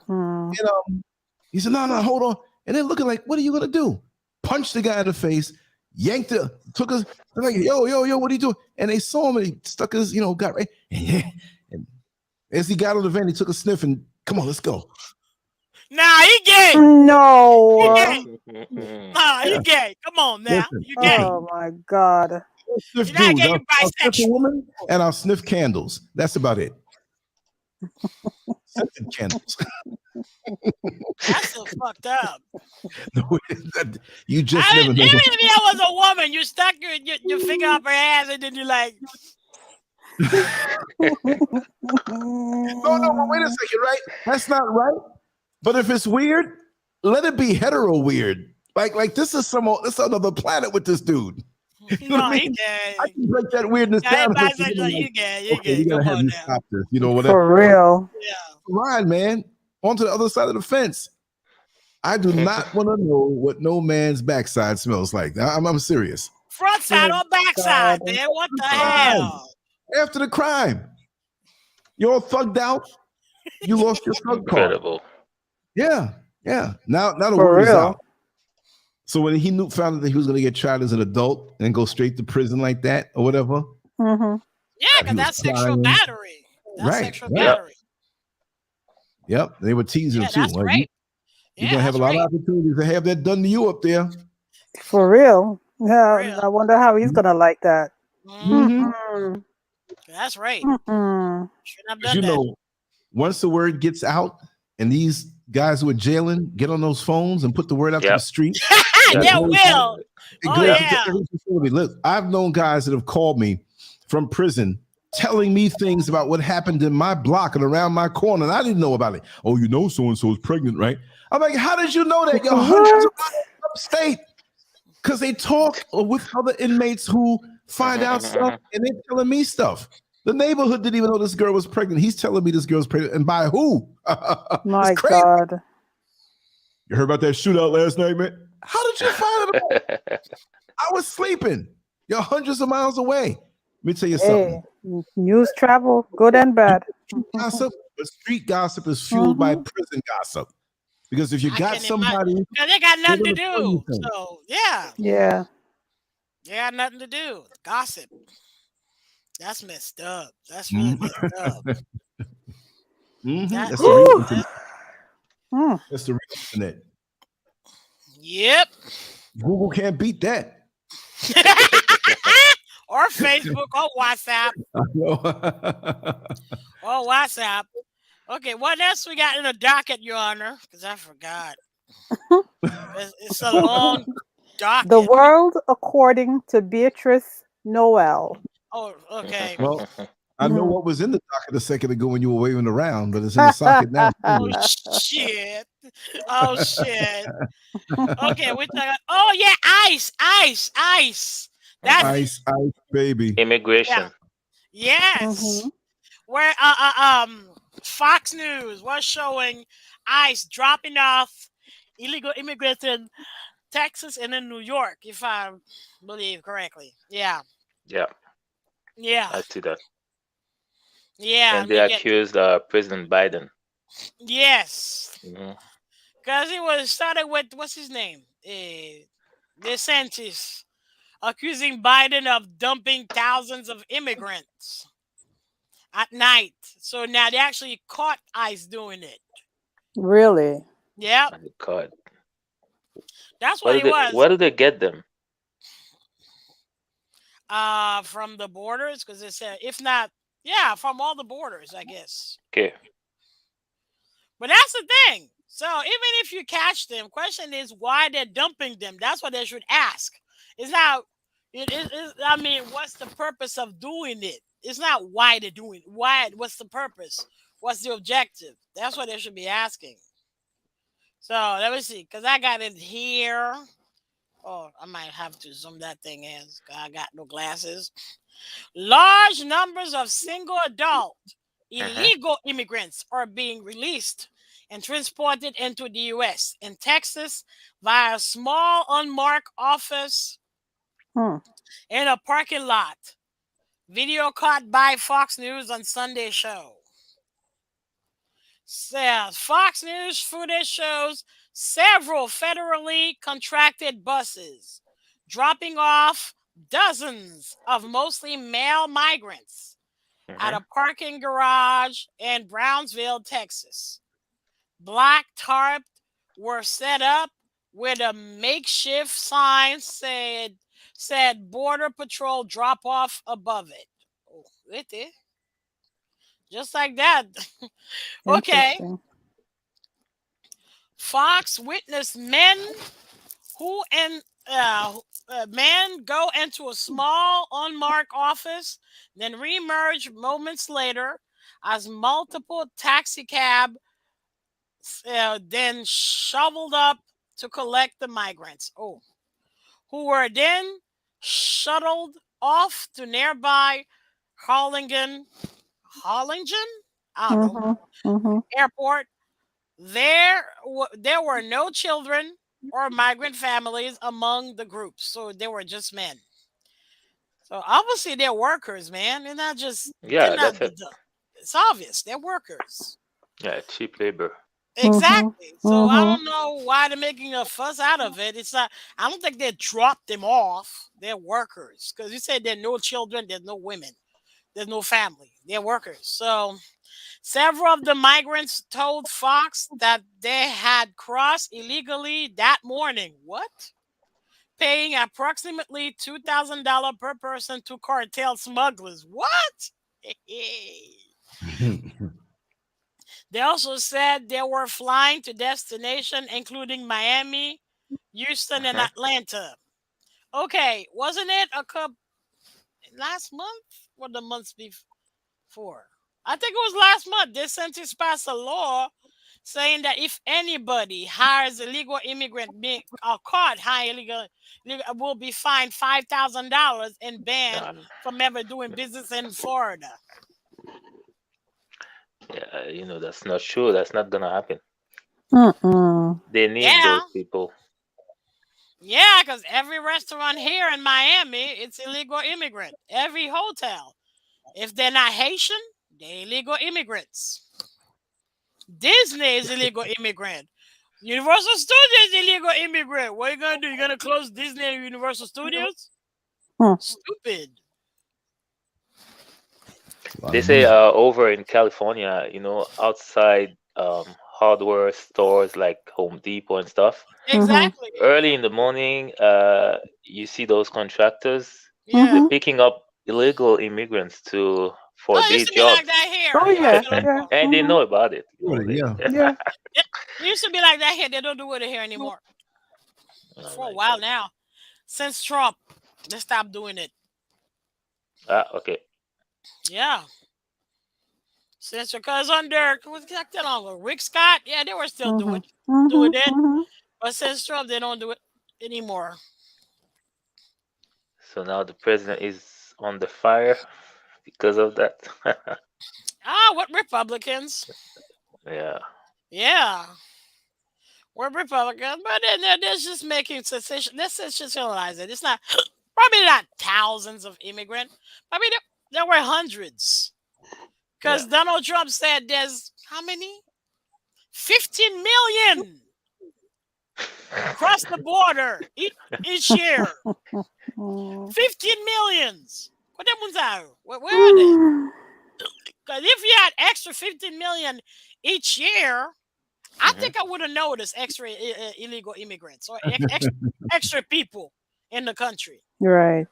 And he said, no, hold on. And they're looking like, what are you gonna do? Punch the guy in the face, yanked it, took us, they're like, yo, what are you doing? And they saw him and he stuck his, got right. And as he got on the van, he took a sniff and come on, let's go. Nah, he gay. No. He gay. Nah, he gay. Come on now. Listen, You gay. Oh my God. Sniff You're not dudes. gay, I'll sniff bisexual. a woman and I'll sniff candles. That's about it. Scented candles. That's so fucked up. No, you just Even never know. if I was a woman, you stuck your finger up her ass and then you like. No, but wait a second, right? That's not right. But if it's weird, let it be hetero weird. Like this is another planet with this dude. You know what I mean? I can break that weirdness down. You gay. You gotta have you stop this. You know whatever. For real. Yeah. Ryan, man, onto the other side of the fence. I do not want to know what no man's backside smells like. I'm serious. Front side or back side, man. What the hell? After the crime, you're all thugged out. You lost your thug card. Incredible. Yeah. Now the For word is real. out. So when he found out that he was going to get tried as an adult and go straight to prison like that or whatever. Mm-hmm. Yeah, because that's sexual battery. That's Right. sexual battery. Yep. They were teasing Yeah, too. that's Like, rape. you're going to have a lot of opportunities to have that done to you up there. For real. Yeah. For real. I wonder how he's gonna like that. Mm-hmm. That's rape. Mm-mm. Shouldn't have Because done that. once the word gets out and these guys who are jailing get on those phones and put the word out to the street. Yeah, will. Oh, yeah. Look, I've known guys that have called me from prison telling me things about what happened in my block and around my corner, and I didn't know about it. Oh, you know so-and-so is pregnant, right? I'm like, how did you know that? You're hundreds of miles upstate. Because they talk with other inmates who find out stuff, and they're telling me stuff. The neighborhood didn't even know this girl was pregnant. He's telling me this girl's pregnant, and by who? My It's crazy. God. You heard about that shootout last night, man? How did you find it out? I was sleeping. You're hundreds of miles away. Let me tell you something. Hey, news travel, good and bad. Gossip, but street gossip is fueled by prison gossip. Because if you got somebody, because they got nothing to they're gonna tell you do. things. So yeah, Yeah. they got nothing to do. Gossip. That's messed up. That's really messed up. That's the real internet. That's the real internet. Yep. Google can't beat that. Or Facebook or WhatsApp. Or WhatsApp. Okay, what else we got in the docket, Your Honor? Because I forgot. It's a long docket. The world according to Beatrice Noel. Oh, okay. Well, I know what was in the docket a second ago when you were waving around, but it's in the socket now. Oh shit! Oh shit! Okay, we talking. Oh yeah, ice. That's ice, baby. Immigration. Yeah. Yes. Where Fox News was showing ICE dropping off illegal immigrants in Texas and in New York, if I believe correctly. Yeah. Yeah. Yeah. I see that. Yeah. And they accused President Biden. Yes. Because it was started with, what's his name? DeSantis, accusing Biden of dumping thousands of immigrants at night. So now they actually caught ICE doing it. Really? Yeah. Caught. That's what it was. Where do they get them? From the borders, because it said, if not, yeah, from all the borders, I guess. Okay. But that's the thing. So even if you catch them, question is why they're dumping them. That's what they should ask. It's not. I mean, what's the purpose of doing it? It's not why they're doing it. Why? What's the purpose? What's the objective? That's what they should be asking. So let me see, because I got it here. Oh, I might have to zoom that thing in. I got no glasses. Large numbers of single adult illegal immigrants are being released and transported into the U.S. in Texas via a small unmarked office in a parking lot. Video caught by Fox News on Sunday show. Says Fox News footage shows several federally contracted buses dropping off dozens of mostly male migrants at a parking garage in Brownsville, Texas. Black tarp were set up with a makeshift sign said Border Patrol drop off above it. Oh, it. Just like that. Okay. Fox witnessed men who men go into a small unmarked office, then reemerge moments later as multiple taxi cab then shoveled up to collect the migrants. Oh, who were then shuttled off to nearby Harlingen? I don't know. Airport. There were no children or migrant families among the groups, so they were just men. So obviously they're workers, man. They're not just that's it. It's obvious they're workers. Yeah, cheap labor. Exactly. So I don't know why they're making a fuss out of it. It's not. I don't think they dropped them off. They're workers because you said there are no children, there's no women, there's no family. They're workers. So several of the migrants told Fox that they had crossed illegally that morning. What? Paying approximately $2,000 per person to cartel smugglers. What? They also said they were flying to destination including Miami, Houston, and Atlanta. Okay, wasn't it a couple last month or the months before? I think it was last month. DeSantis passed a law saying that if anybody hires illegal immigrant being caught hiring illegal will be fined $5,000 and banned Uh, from ever doing business in Florida. yeah, that's not true. That's not gonna happen. Mm-mm. They need Yeah, those people. yeah, because every restaurant here in Miami, it's illegal immigrant. Every hotel, if they're not Haitian, they're illegal immigrants. Disney is illegal immigrant. Universal Studios illegal immigrant. What are you gonna do? You gonna close Disney and Universal Studios? Hmm. Stupid. A lot They of say money. over in California, outside hardware stores like Home Depot and stuff, Mm-hmm. Exactly. early in the morning, you see those contractors. They're Yeah. Mm-hmm. picking up illegal immigrants to for Oh, it their used to be like jobs, that here. Oh Yeah, yeah, they don't yeah. do and they Mm-hmm. know about it. Really, yeah. Yeah. it. It used to be like that here. They don't do it here anymore. Oh For a my while God. now. Since Trump, they stopped doing it. Okay. Yeah. Since because under what's that on Rick Scott, yeah, they were still Mm-hmm. doing Mm-hmm. it. Mm-hmm. But since Trump, they don't do it anymore. So now the president is on the fire because of that. Ah, what Republicans? Yeah. Yeah, we're Republicans, but then they're just making sensational. They're sensationalizing. It's not probably not thousands of immigrants. Probably there were hundreds. Yeah. Because Donald Trump said there's how many? 15 million cross the border each year. Mm. 15 millions. What that ones are? Where are they? Because if you had extra 15 million each year, I Hmm. think I would have noticed extra illegal immigrants or extra people in the country. Right.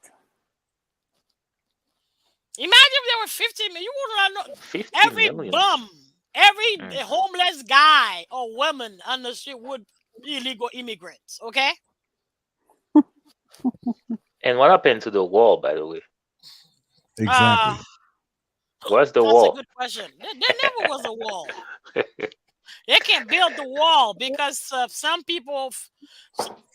Imagine if there were 15 million. You would not know 50 every millions. bum, every Mm. homeless guy or woman on the street would be illegal immigrants. Okay. And what happened to the wall, by the way? Uh, Exactly. Where's the that's a wall? good question. There never was a wall. They can't build the wall because some people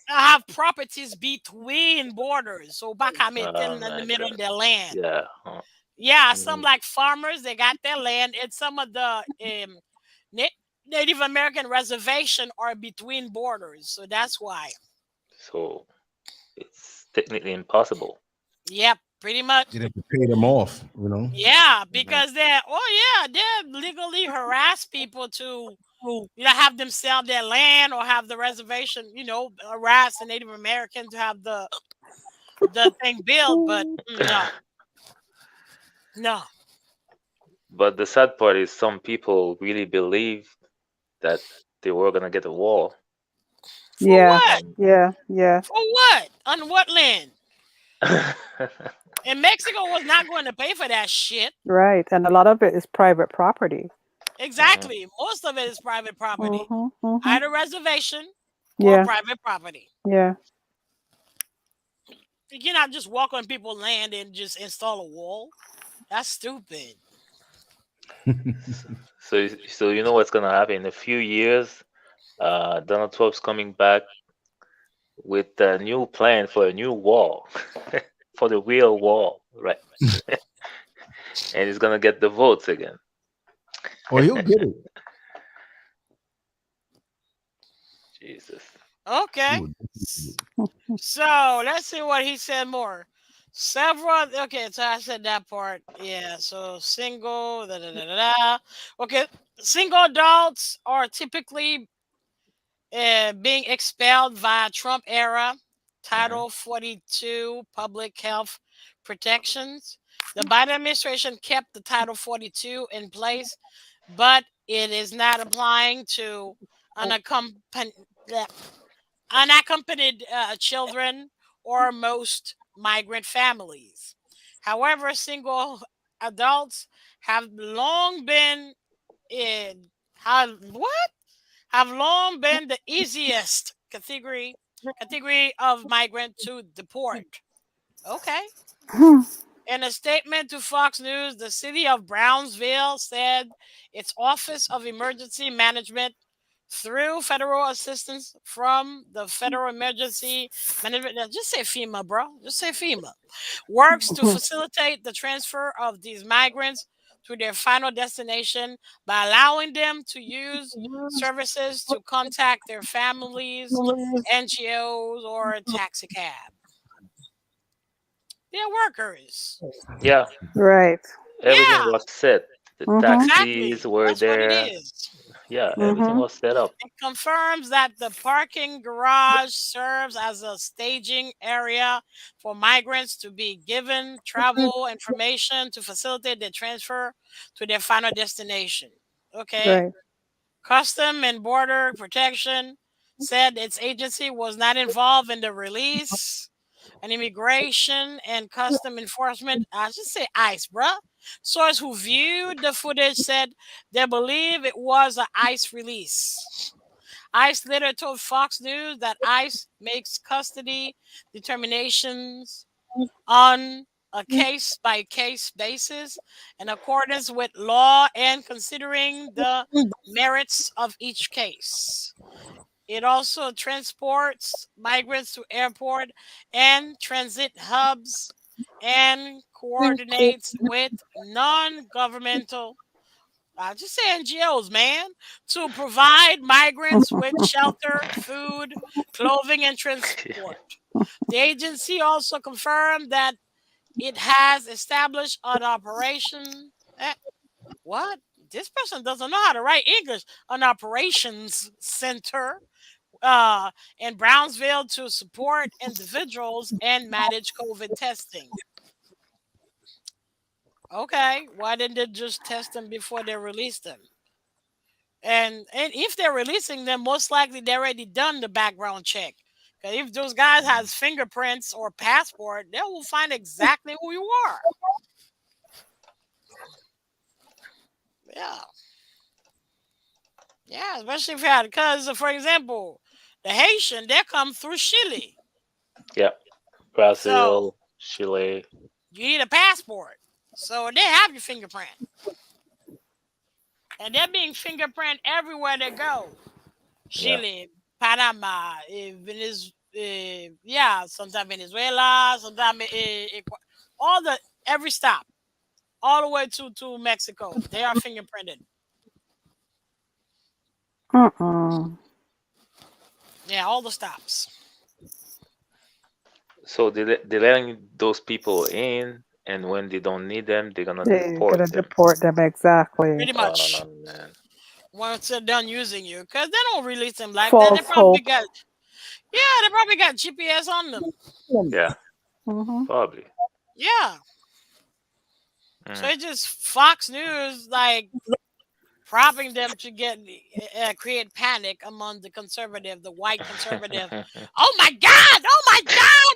have properties between borders. So back I mean, Oh in the my middle of God. their land. Yeah. Yeah, some Mhm. like farmers, they got their land, and some of the Na- Native American reservation are between borders. So that's why. So it's technically impossible. Yep, pretty much. You'd have to pay them off, you know. Yeah, Hmm. because they're legally harass people to have them sell their land or have the reservation, harass the Native American to have the thing built, but no, no. But the sad part is some people really believe that they were gonna get a wall. For Yeah. what? And Yeah. Yeah. For what? On what land? And Mexico was not going to pay for that shit. Right. And a lot of it is private property. Mhm. Exactly. Most of it is private property, Mm-hmm. Mm-hmm. either reservation or Yeah. private property. Yeah. You cannot just walk on people's land and just install a wall. That's stupid. So you know what's gonna happen in a few years? Donald Trump's coming back with a new plan for a new wall, for the real wall, right? And he's gonna get the votes again. Or you'll get it. Jesus. Okay. You would definitely get it. So let's see what he said more. Several. Okay, so I said that part. Yeah. So single. Da, da, da, da, da. Okay. Single adults are typically being expelled via Trump era Hmm. Title 42 public health protections. The Biden administration kept the Title 42 in place, but it is not applying to unaccompanied, unaccompanied children or most migrant families. However, single adults have long been in have long been the easiest category of migrant to deport. Okay. In a statement to Fox News, the city of Brownsville said its Office of Emergency Management through federal assistance from the Federal Emergency Management. Just say FEMA, bro. Just say FEMA. Works to facilitate the transfer of these migrants to their final destination by allowing them to use services to contact their families, NGOs, or taxi cab. They're workers. Yeah, Right. everything Yeah, was set. The exactly. taxis were That's what it there. is. Yeah, everything was set up. It confirms that the parking garage serves as a staging area for migrants to be given travel information to facilitate their transfer to their final destination. Okay. Right. Custom and Border Protection said its agency was not involved in the release. And Immigration and Custom Enforcement, I should say ICE, bruh. Source who viewed the footage said they believe it was an ICE release. ICE later told Fox News that ICE makes custody determinations on a case by case basis in accordance with law and considering the merits of each case. It also transports migrants to airport and transit hubs and coordinates with non-governmental, I just say NGOs, man, to provide migrants with shelter, food, clothing, and transport. The agency also confirmed that it has established an operation. What? This person doesn't know how to write English. An operations center in Brownsville to support individuals and manage COVID testing. Okay, why didn't they just test them before they released them? And if they're releasing them, most likely they already done the background check. Because if those guys has fingerprints or passport, they will find exactly who you are. Yeah. Yeah, especially if you had, because, for example, the Haitian, they come through Chile. Yeah, So Brazil, Chile. you need a passport. So they have your fingerprint. And they're being fingerprint everywhere they go. Yeah. Chile, Panama, yeah, sometimes Venezuela, sometimes all the every stop, all the way to Mexico, they are fingerprinted. Mm-mm. Yeah, all the stops. So they're letting those people in, and when they don't need them, they're gonna They're deport gonna them. deport them exactly. Pretty Oh much. man. Once they're done using you, because they don't release them like that. They False probably hope. got, yeah, they probably got GPS on them. Yeah, Hmm. probably. Yeah. So Mm. it's just Fox News like propping them to get create panic among the conservative, the white conservative. Oh my God! Oh my God!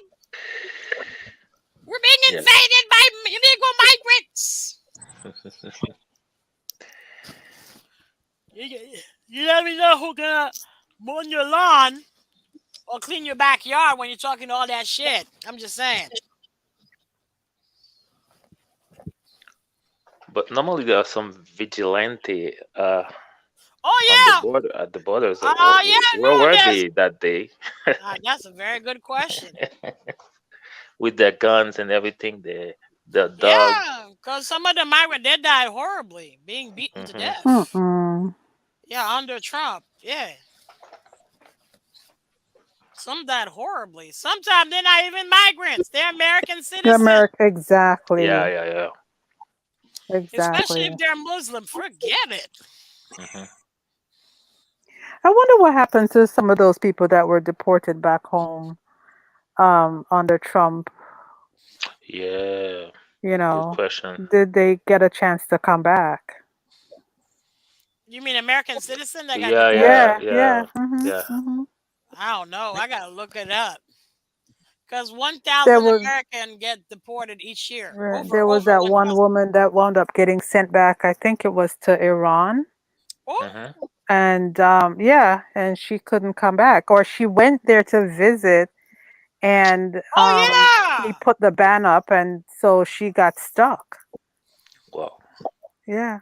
We're being Yeah. invaded by illegal migrants. You never know who gonna mow your lawn or clean your backyard when you're talking all that shit. I'm just saying. But normally there are some vigilante Oh on the yeah. border at the borders. Oh yeah. Where No, were there's. they that day That's a very good question. with their guns and everything? The dogs. Yeah, because some of the migrants they died horribly, being beaten to Hmm. death. Mm-mm. Yeah, under Trump. Yeah. Some died horribly. Sometimes they're not even migrants. They're American The citizens. America, Yeah, exactly, yeah, yeah. Especially exactly. if they're Muslim. Forget it. Hmm. I wonder what happened to some of those people that were deported back home under Trump. Yeah, You good know, question. did they get a chance to come back? You mean American citizen that got Yeah, yeah, deported? Yeah, yeah, yeah. Hmm. yeah. Hmm. I don't know. I gotta look it up. Because There 1,000 was American get deported each year. right, Over there was over that one 1,000. woman that wound up getting sent back. I think it was to Iran, Oh, Hmm. and yeah, and she couldn't come back, or she went there to visit, and oh he yeah. put the ban up, and so she got stuck. Wow. Yeah.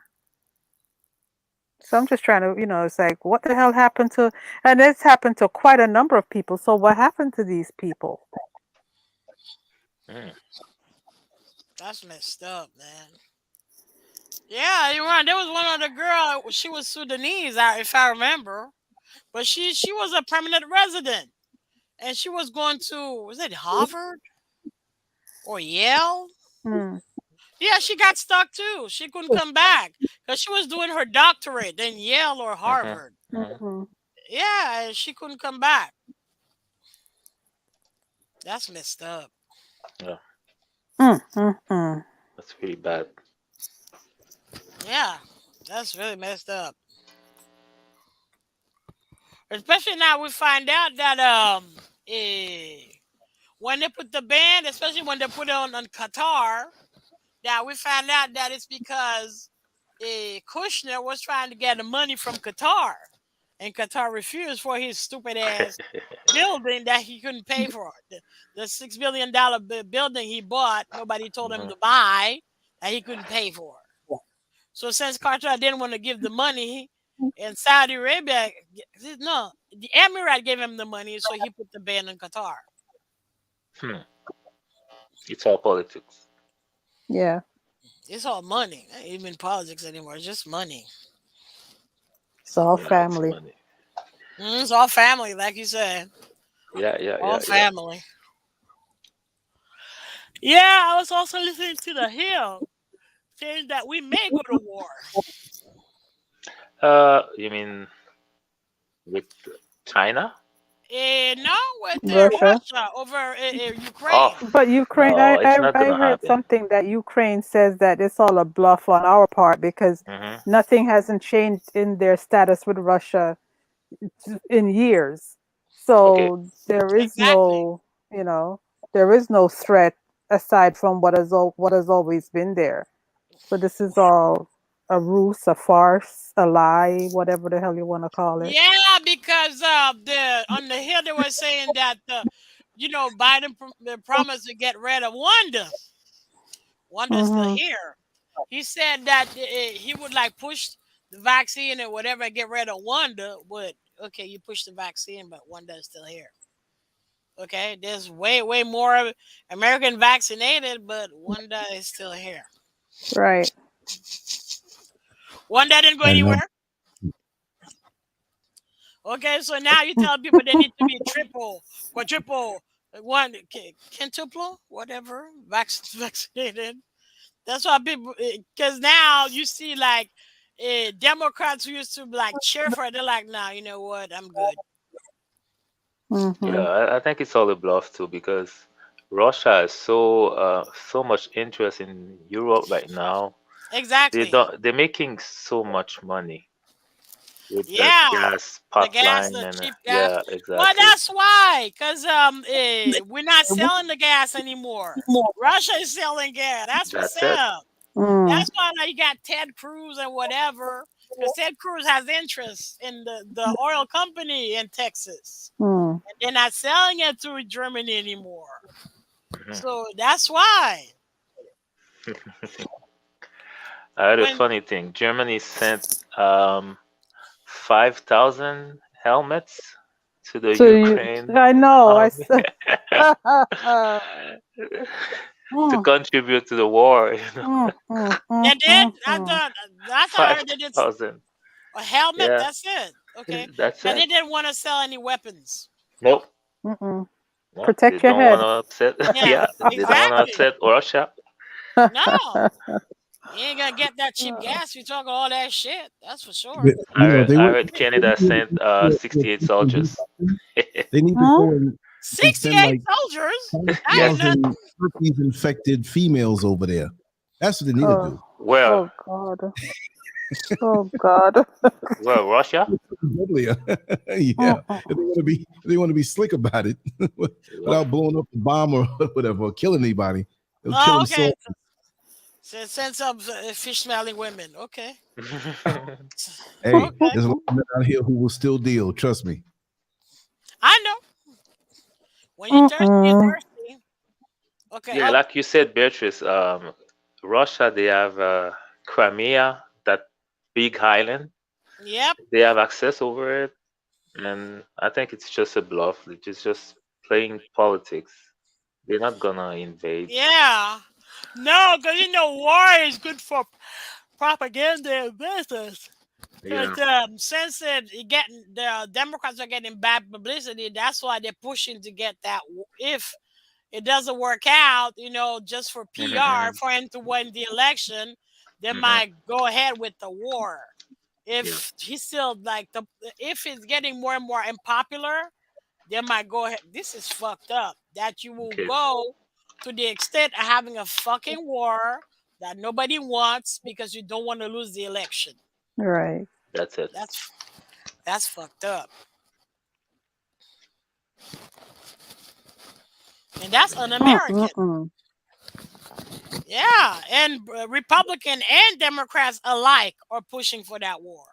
So I'm just trying to, it's like, what the hell happened to, and it's happened to quite a number of people. So what happened to these people? Mm. That's messed up, man. Yeah, you're right. There was one other girl. She was Sudanese, if I remember, but she was a permanent resident, and she was going to, was it Harvard or Yale? Hmm. Yeah, she got stuck too. She couldn't come back because she was doing her doctorate in Yale or Mhm. Harvard. Mhm. Hmm. Yeah, and she couldn't come back. That's messed up. Yeah, Mm. that's really bad. Yeah, that's really messed up. Especially now we find out that eh, when they put the ban, especially when they put it on Qatar, that we found out that it's because Kushner was trying to get the money from Qatar, and Qatar refused for his stupid ass building that he couldn't pay for. The $6 billion building he bought, nobody told him Mhm. to buy, that he couldn't pay for. So since Qatar didn't want to give the money, and Saudi Arabia, no, the Emirate gave him the money, so he put the ban on Qatar. Hmm. It's all politics. Yeah. It's all money. It ain't even politics anymore. It's just money. It's all Yeah, it's family. money. It's all family, like you said. Yeah, yeah, All yeah, yeah. family. Yeah, I was also listening to the Hill saying that we may go to war. You mean with China? No, with Russia. Russia over Oh, Ukraine. But Ukraine, no, I, it's I, not I gonna heard happen. something that Ukraine says that it's all a bluff on our part because Hmm. nothing hasn't changed in their status with Russia in years. Okay. So there is Exactly. no, you know, there is no threat aside from what has always been there. So this is all a ruse, a farce, a lie, whatever the hell you want to call it. Yeah, because the on the Hill they were saying that Biden promised to get rid of Wanda. Wanda's still Mm-hmm. here. He said that he would like push the vaccine and whatever and get rid of Wanda, but okay, you push the vaccine, but Wanda is still here. Okay, there's way more American vaccinated, but Wanda is still here. Right. Wanda didn't go And anywhere. Okay, so now you tell people they need to be triple, quadruple, quintuple, whatever, vaccinated. That's why people, because now you see like Democrats who used to like cheer for it, they're like, nah, you know what, I'm good. Yeah, Mm-hmm. I think it's all a bluff too because Russia is so much interest in Europe right now. Exactly. They're making so much money with that Yeah, gas the gas, pipeline the and cheap gas. yeah, Well, exactly. that's why, because we're not selling the gas anymore. Russia is selling gas. That's what's That's it. up. Mm. That's why now you got Ted Cruz and whatever, because Ted Cruz has interest in the oil company in Texas, Mm. and they're not selling it to Germany anymore. Mhm. So that's why I heard a when funny thing. Germany sent 5,000 helmets to the So you, Ukraine I know, army to Mm, contribute to the war. You know, mm, mm, they mm, did, mm, mm. I thought I five heard they did thousand. a helmet. Yeah, That's it. Okay, that's but it. they didn't want to sell any weapons. Nope. Mm-mm. No, they Protect your don't want head. to upset. Yeah, Yeah, they don't want to exactly. upset Russia. No, you ain't gonna get that cheap gas. You talk all that shit. That's for sure. they I were. heard Canada sent 68 soldiers. They need to Huh? go and send 68 like soldiers. That Yes. ain't nothing. 5,000 herpes infected females over there. That's what they need to Oh, do. Well, oh God. Oh God. well, Russia. Deadlier. Yeah. If they want to be slick about it Yep. without blowing up the bomb or whatever, or killing anybody. They'll kill Oh, them okay. so. So send some fish smelling women. Okay. Hey, Okay. there's a lot of men out here who will still deal. Trust me. I know. When you're thirsty, you're Mm-mm. thirsty. Okay. Yeah, Oh, like you said, Beatrice, Russia, they have Crimea, that big island. Yep. They have access over it, and I think it's just a bluff. It's just playing politics. They're not gonna invade. Yeah. No, because war is good for propaganda and business. Yeah. Because since getting the Democrats are getting bad publicity, that's why they're pushing to get that. If it doesn't work out, just for PR Mm-hmm, for him to win the election, they mm-hmm. might go ahead with the war. Yeah. If he's still if it's getting more and more unpopular, they might go ahead. This is fucked up. That you will Okay. go to the extent of having a fucking war that nobody wants because you don't want to lose the election. Right. That's it. That's fucked up, and that's un-American. Mm-mm-mm. Yeah, and Republican and Democrats alike are pushing for that war.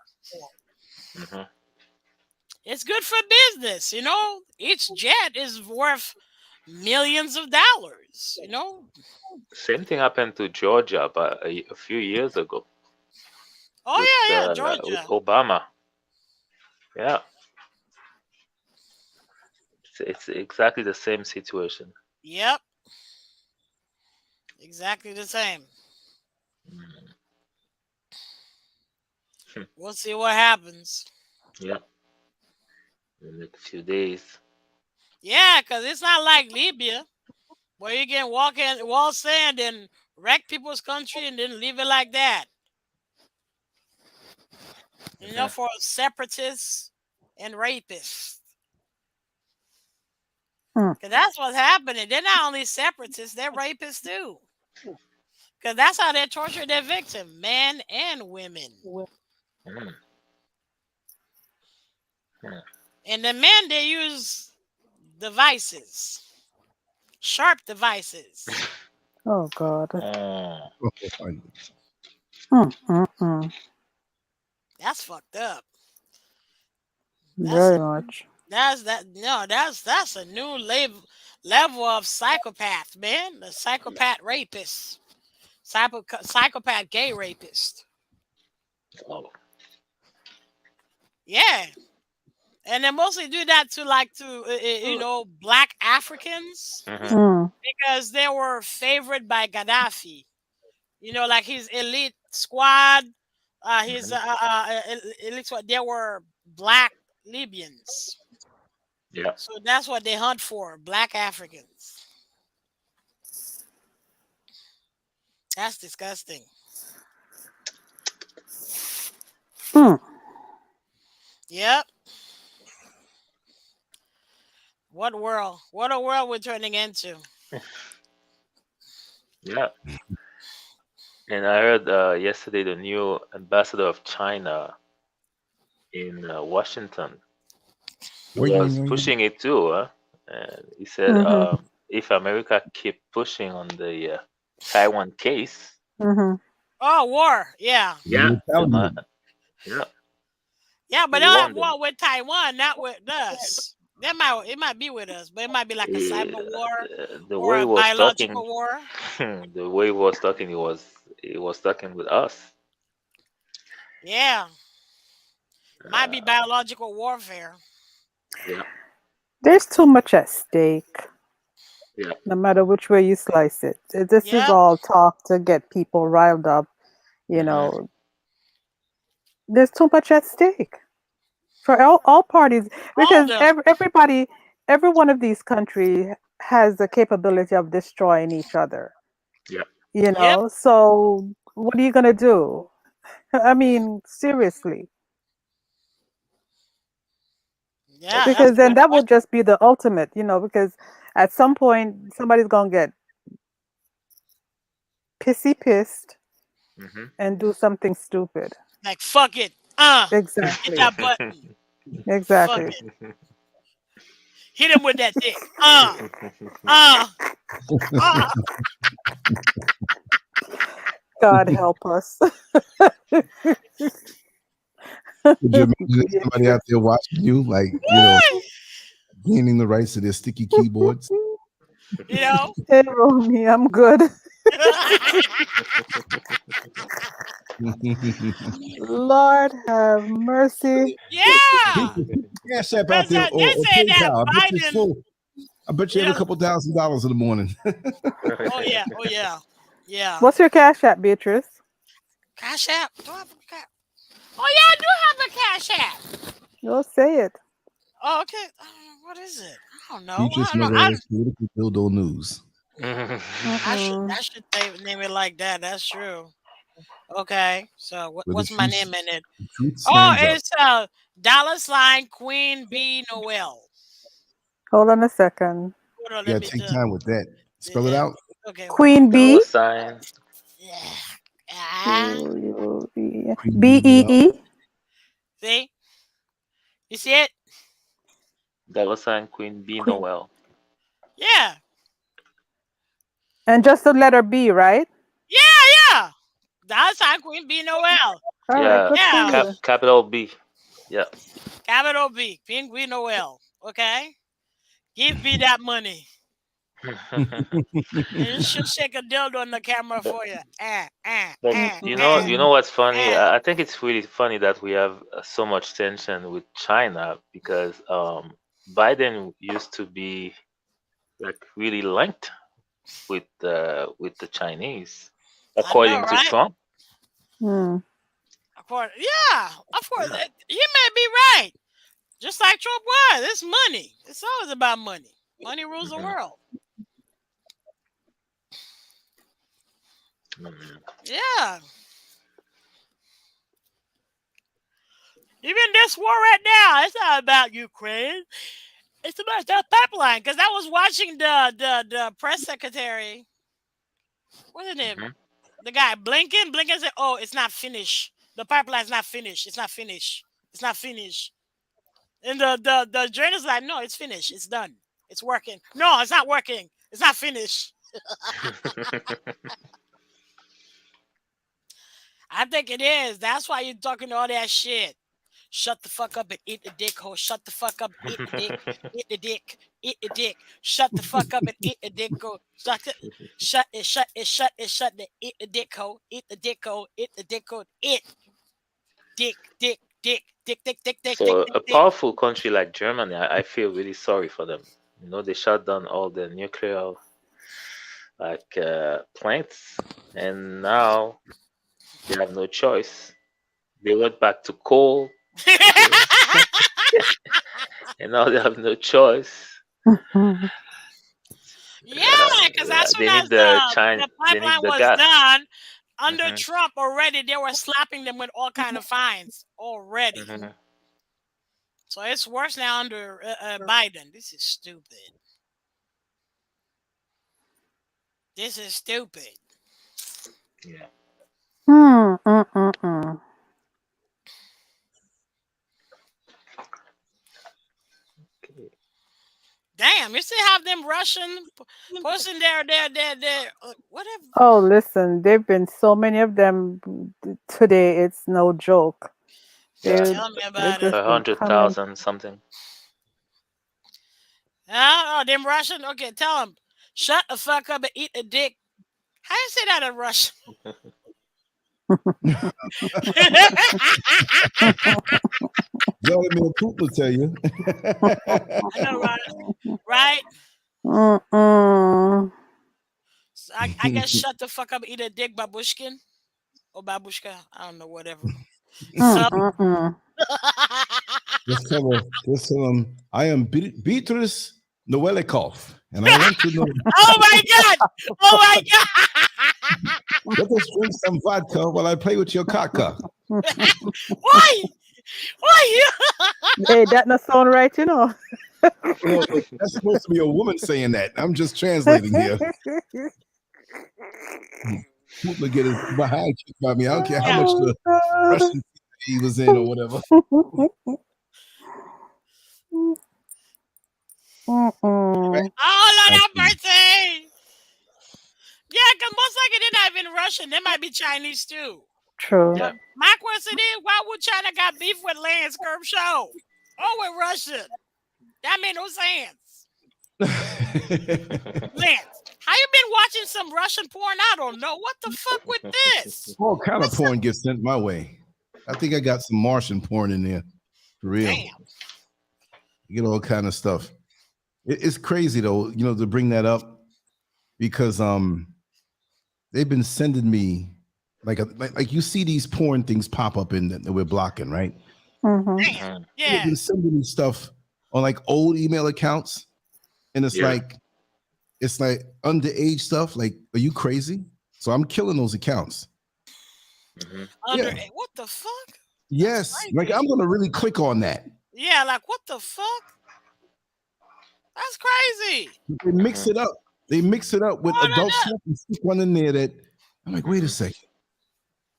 Mm-hmm. It's good for business, Each jet is worth millions of dollars. Same thing happened to Georgia, but a few years ago Oh yeah, with Georgia. Obama. Yeah, it's exactly the same situation. Yep, exactly the same. Mm. We'll see what happens. Yeah, in a few days. Yeah, because it's not like Libya where you can walk in wall sand and wreck people's country and then leave it like that. Hmm. For separatists and rapists. Mm. Because that's what's happening. They're not only separatists, they're rapists too. Because that's how they torture their victim, men and women. Mm. Mm. And the men, they use devices, sharp devices. Oh God. Oh, Mm-mm-mm. That's fucked up. That's Very a much. that's a new level of psychopath, man. The psychopath rapist, psychopath gay rapist. oh. Yeah, and they mostly do that to black Africans Hmm. Mm. because they were favored by Gaddafi. Like his elite squad, his Hmm. elite squad. They were black Libyans, Yeah. so that's what they hunt for, black Africans. That's disgusting. Mm. Yep. What world? What a world we're turning into. Yeah. And I heard yesterday the new ambassador of China in Washington was pushing it too. And he said, Mm-hmm. if America keep pushing on the Taiwan case, Mm-hmm. Oh, war. Yeah. yeah, yeah, Yeah, but he they'll have warned them. war with Taiwan, not with us. It might be with us, but it might be like a cyber war The or way he a was talking, biological war. the way he was talking, he was talking with us. Yeah. Might be Uh, biological warfare. yeah, There's too much at stake, yeah. no matter which way you slice it. This is Yep. all talk to get people riled up. You Hmm. know, there's too much at stake for all parties All of because them. every one of these countries has the capability of destroying each other. Yeah. Yep. So what are you gonna do? I mean, seriously, Yeah, that's because a then good that will question. just be the ultimate, because at some point somebody's gonna get pissed Hmm. and do something stupid. Like fuck it. Hit Exactly. that button. Fuck Exactly. it. Hit him with that dick. Uh. Uh. God help us. Could you imagine somebody out Beatrice. there watching you, like, gaining the rights to their sticky keyboards? You know? Hey, Romy, I'm good. Lord have mercy. Yeah, Cash App out because there they or say that PayPal. I bet you it's Biden. full. I bet you have a couple $1,000 in the morning. Oh yeah, oh yeah, yeah. What's your cash app, Beatrice? Cash App. Do I have a cash? Oh yeah, I do have a Cash App. You'll say it. Oh, okay. What is it? I don't know. Beatrice I don't know. Noel's political dildo news. I should name it like that. That's true. Okay. So Where what's my name in it? the truth Oh, stands up. it's Queen B Noel. Hold on a second. Hold on, You let gotta me take time with that. Spell it out. Okay. Queen Dollar B. sign. Yeah. Queen BEE. See? You see it? Dollar sign Queen B Queen. Noel. Yeah. And just the letter B, right? Yeah. That's Queen B Noel. All right, Yeah, good for Yeah. you. capital B. Yeah. Capital B. Queen Noel. Okay? Give me that money. And she'll shake a dildo on the camera for you. But you know what's funny? I think it's really funny that we have so much tension with China because Biden used to be like really linked with the Chinese, according to right? Trump. Of course, you may be right. Just like Trump was, it's money. It's always about money. Money rules the world. Yeah. Even this war right now, it's not about Ukraine. It's about that pipeline. Because I was watching the press secretary. What's his name? The guy Blinken. Blinken said, "Oh, it's not finished. The pipeline's not finished. It's not finished. It's not finished." And the journalist like, "No, it's finished. It's done. It's working. No, it's not working. It's not finished." I think it is. That's why you're talking all that shit. Shut the fuck up and eat the dick hole. Shut the fuck up, eat the dick, eat the dick, eat the dick. Shut the fuck up and eat the dick hole. Shut the eat the dick hole, eat the dick hole, eat the dick hole, eat dick. So a powerful country like Germany, I feel really sorry for them. You know, they shut down all the nuclear plants, and now they have no choice. They went back to coal, and now they have no choice. Yeah, because as soon as the pipeline was done under Trump already, they were slapping them with all kind of fines already. So it's worse now under Biden. This is stupid. This is stupid. Yeah. Damn, you still have them Russian posting their whatever. Oh, listen, there've been so many of them today. It's no joke. Tell me about it. 100,000 something. Oh, them Russian. Okay, tell them, shut the fuck up and eat a dick. How you say that in Russian? Vladimir Putin will tell you. I know, right? So I guess shut the fuck up and eat a dick, babushkin. Or babushka. I don't know, whatever. Just tell him, I am Beatrice Noelikov, and I want to know. Oh my God! Oh my God! Let us drink some vodka while I play with your caca. Why? Hey, that not sound right, you know. That's supposed to be a woman saying that. I'm just translating here. Putin get his behind kicked by me. I don't care how much the Russian he was in or whatever. Oh, Lord have mercy! Yeah, because most likely they're not even Russian. They might be Chinese too. True. Yeah. My question is, why would China got beef with Lance Curb Show? Oh, with Russian. That made no sense. Lance, How you been watching some Russian porn? I don't know. What the fuck with this? All kind of porn gets sent my way. I think I got some Martian porn in there. For real. Damn. You get all kind of stuff. It's crazy though, to bring that up because they've been sending me like you see these porn things pop up in that we're blocking, right? Damn. Yeah. They've been sending me stuff on like old email accounts, and it's like underage stuff. Like, are you crazy? So I'm killing those accounts. What the fuck? Yes, like I'm gonna really click on that. Yeah, like what the fuck? That's crazy. They mix it up. They mix it up with adult stuff and stick one in there that I'm like, wait a second.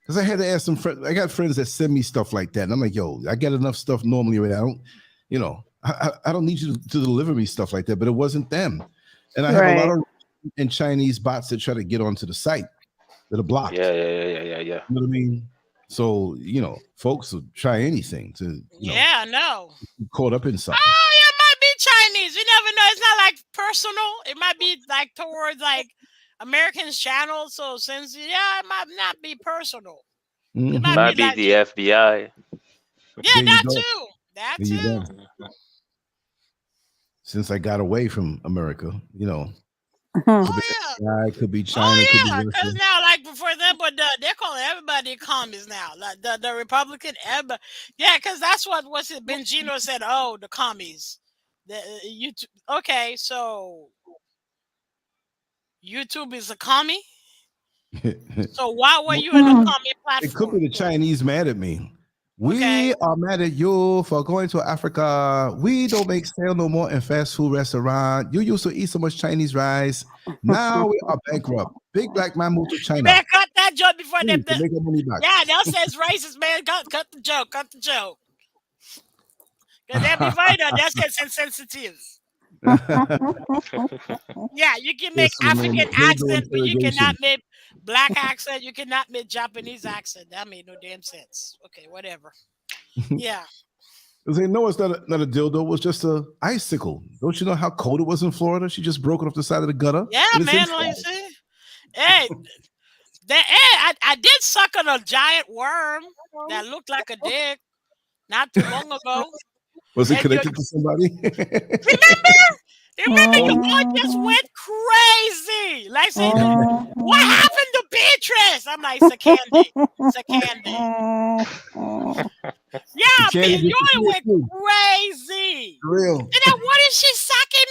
Because I had to ask some friends. I got friends that send me stuff like that. And I'm like, yo, I get enough stuff normally already. I don't need you to deliver me stuff like that. But it wasn't them. And I have a lot of Chinese bots that try to get onto the site that are blocked. Yeah. You know what I mean? So, folks will try anything to, I know. Caught up in something. Oh, yeah, it might be Chinese. You never know. It's not like personal. It might be like towards like Americans' channel. So since it might not be personal. Mm-hmm. It might be the FBI. Yeah, that too. That too. Since I got away from America, could be China. Oh yeah, because now like before that, but they're calling everybody commies now. Like the Republican, everybody. Yeah, because that's what's it. Bengino said. Oh, the commies. YouTube. Okay, so YouTube is a commie. So why were you in a commie platform? It could be the Chinese mad at me. We are mad at you for going to Africa. We don't make sale no more in fast food restaurant. You used to eat so much Chinese rice. Now we are bankrupt. Big black man moved to China. Man, cut that joke before they make our money back. Yeah, they'll say it's racist, man. Cut the joke. Cut the joke. Because they'll be right on. That's insensitive. Yeah, you can make African accent, but you cannot make black accent. You cannot make Japanese accent. That made no damn sense. Okay, whatever. Yeah. They know it's not a dildo. It was just a icicle. Don't you know how cold it was in Florida? She just broke it off the side of the gutter. Yeah, man. Like you say, hey, I did suck on a giant worm that looked like a dick not too long ago. Was it connected to somebody? Remember, your boy just went crazy. Like saying, what happened to Beatrice? I'm like, it's a candy. It's a candy. Yeah, Joy went crazy. For real. And then what is she sucking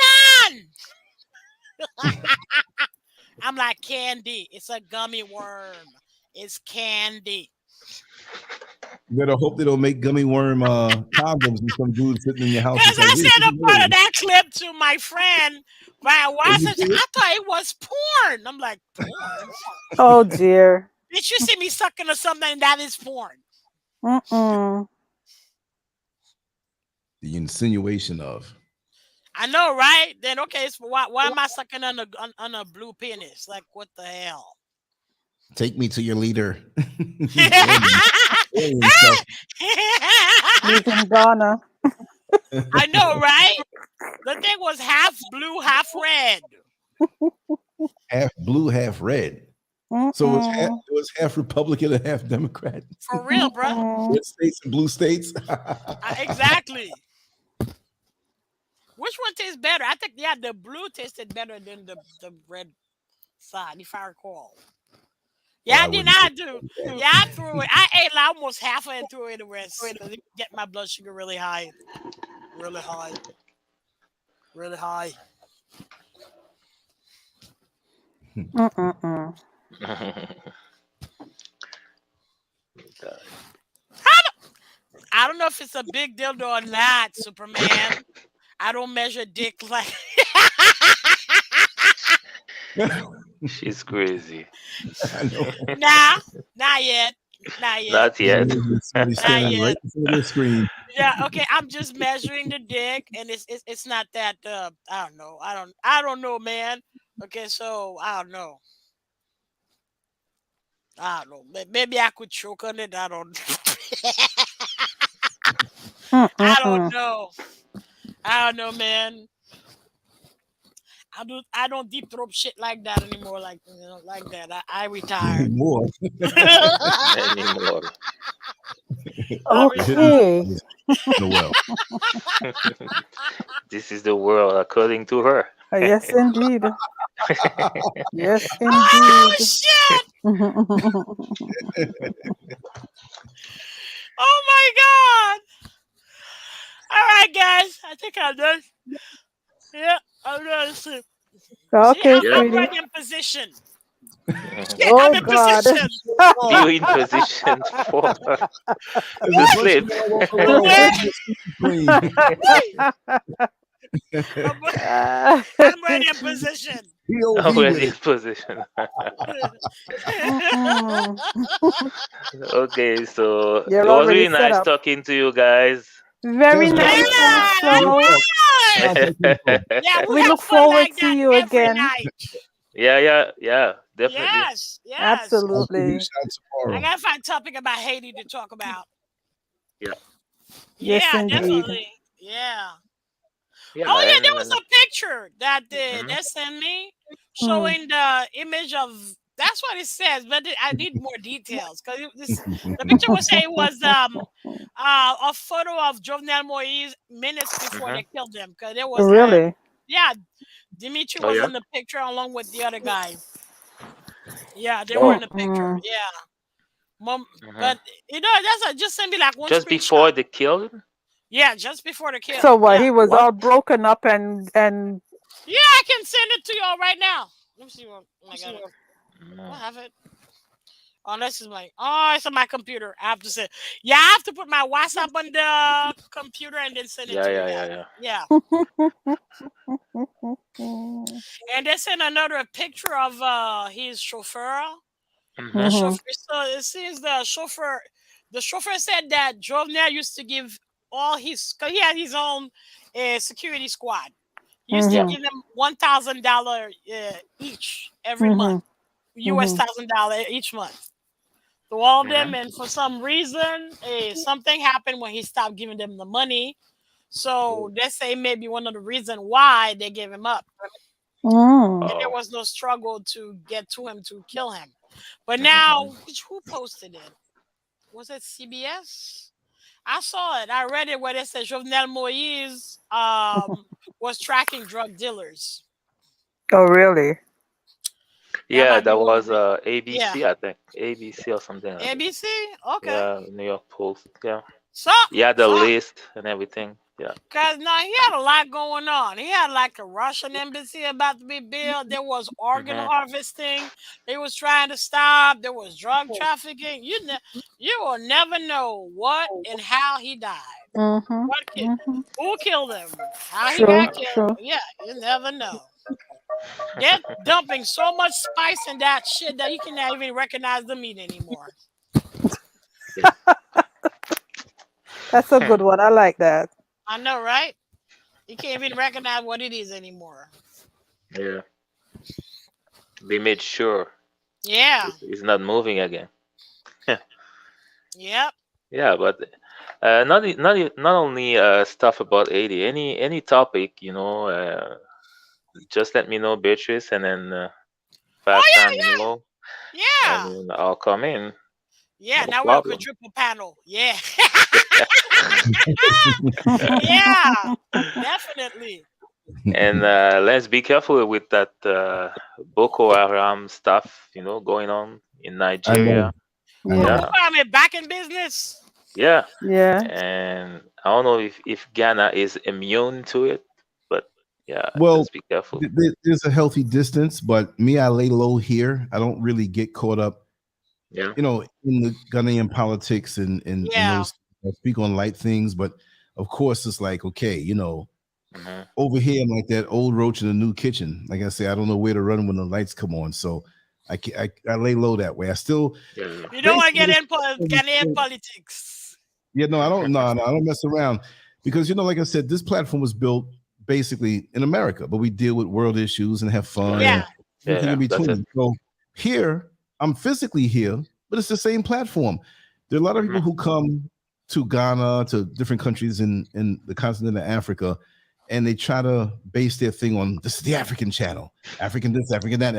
on? I'm like, candy. It's a gummy worm. It's candy. You better hope they don't make gummy worm condoms and some dude sitting in your house. Because I sent a part of that clip to my friend. I thought it was porn. I'm like, porn? Oh, dear. Did you see me sucking or something? That is porn. The insinuation of. I know, right? Then, okay, so why am I sucking on a blue penis? Like, what the hell? Take me to your leader. He's in Ghana. I know, right? The thing was half blue, half red. Half blue, half red. So it was half Republican and half Democrat. For real, bro. Red states and blue states. Exactly. Which one tastes better? I think, the blue tasted better than the red side, if I recall. Yeah, I did not do. Yeah, I threw it. I ate like almost half of it and threw it in the rest. To get my blood sugar really high. Really high. Really high. I don't know if it's a big dildo or not, Superman. I don't measure dick like. She's crazy. Nah, not yet. Not yet. Not yet. Not yet. Right before the screen. Yeah, okay. I'm just measuring the dick, and it's not that. I don't know. I don't know, man. Okay, so I don't know. Maybe I could choke on it. I don't. I don't know. I don't know, man. I don't deep throat shit like that anymore. Like like that. I retired. More. Anymore. I Okay. Noel. This is the world according to her. Yes, indeed. Yes, Oh indeed. shit! Oh my god! All right, guys. I think I'm done. Yeah, I'm done. See, Okay, Yeah. I'm sweetie. right in position. Mhm. Shit, I'm Oh in God. position. You in position for There's to a bunch sleep. of y'all walk I'm around ready. with your screen. I'm ready in position. POV with Already in it. position. Mm-mm. Okay, so it You're was already really set nice up. talking to you guys. Very Just nice Yeah, all also. right. Shout out to the people. Yeah, we We have look fun forward like to that you every again. night. Yeah, definitely. Yes, yes. I'll give you a Absolutely. shout I tomorrow. gotta find a topic about Haiti to talk about. Yeah, Yes, Yeah, indeed. definitely. Yeah. yeah, Oh yeah, there was and a picture that mhm, they sent me Hmm. showing the image of. That's what it says, but I need more details because the picture was saying it was a photo of Jovenel Moise minutes before mhm. they killed him because there was Really? yeah, Dimitri Oh was yeah. in the picture along with the other guy. Yeah, they were Oh, in the picture. Mm-mm. Yeah, Mom, mhm. but just send me like one Just screenshot. before they killed him. Yeah, just before the So kill. what? Yeah, He was What? all broken up and yeah, I can send it to y'all right now. Let me see what I got it. I Mm. have it. Unless it's my it's on my computer. I have to say, yeah, I have to put my WhatsApp on the computer and then send it Yeah, to you yeah, guys. yeah, yeah. Yeah, and they sent another picture of his chauffeur. The Mhm. Mhm. chauffeur. So it seems the chauffeur said that Jovenel used to give all his, cause he had his own security squad. He used to Yeah. Mhm. give them $1,000 each every month, Mhm. US Mhm. $1,000 each month to all of them. Mhm. And for some reason, something happened when he stopped giving them the money. So they say maybe one of the reasons why they gave him up. Mm. And there Oh. was no struggle to get to him to kill him. But Mhm, now, mhm. who posted it? Was it CBS? I saw it. I read it where they said Jovenel Moise was tracking drug dealers. Oh, really? That Yeah, might be that one of was the yeah. ABC, I think. ABC or something like that. ABC? Okay. Yeah, New York Post. Yeah. Something. Yeah, the Something. list and everything. Yeah. Cause no, he had a lot going on. He had like a Russian embassy about to be built. There was organ Mhm. harvesting. They was trying to stop. There was drug trafficking. You will never know what and how he died. Mhm. What ki- Mhm. who killed him? How he True. got killed? True. Yeah, you never know. They're dumping so much spice in that shit that you cannot even recognize the meat anymore. Yeah. That's a good one. I like that. I know, right? You can't even recognize what it is anymore. Yeah. They made sure Yeah. it's not moving again. Yep. Yeah, but not only stuff about 80. Any topic, just let me know, Beatrice, and then Oh fast time, yeah, yeah, and yeah. then I'll come in. Yeah, No now we're a problem. quadruple panel. Yeah. Yeah, definitely. And let's be careful with that Boko Haram stuff, going on in I know. Nigeria. I Oh, know. Boko Yeah, Haram is back in business. yeah. Yeah. And I don't know if Ghana is immune to it, but yeah, Well, just be careful. there's a healthy distance, but me, I lay low here. I don't really get caught up, Yeah. in the Ghanaian politics and Yeah. those. I speak on light things, but of course, it's like, okay, Hmm. over here, I'm like that old roach in a new kitchen. Like I say, I don't know where to run when the lights come on, so I lay low that way. I still Yeah. You don't want to basically get this in Ghanaian politics. yeah, no, I don't mess around because like I said, this platform was built basically in America, but we deal with world issues and have Yeah. fun Yeah. and Yeah. everything in Yeah. That's it. between. So here, I'm physically here, but it's the same platform. There are a lot of Hmm. people who come to Ghana, to different countries in the continent of Africa, and they try to base their thing on this is the African channel, African this, African that,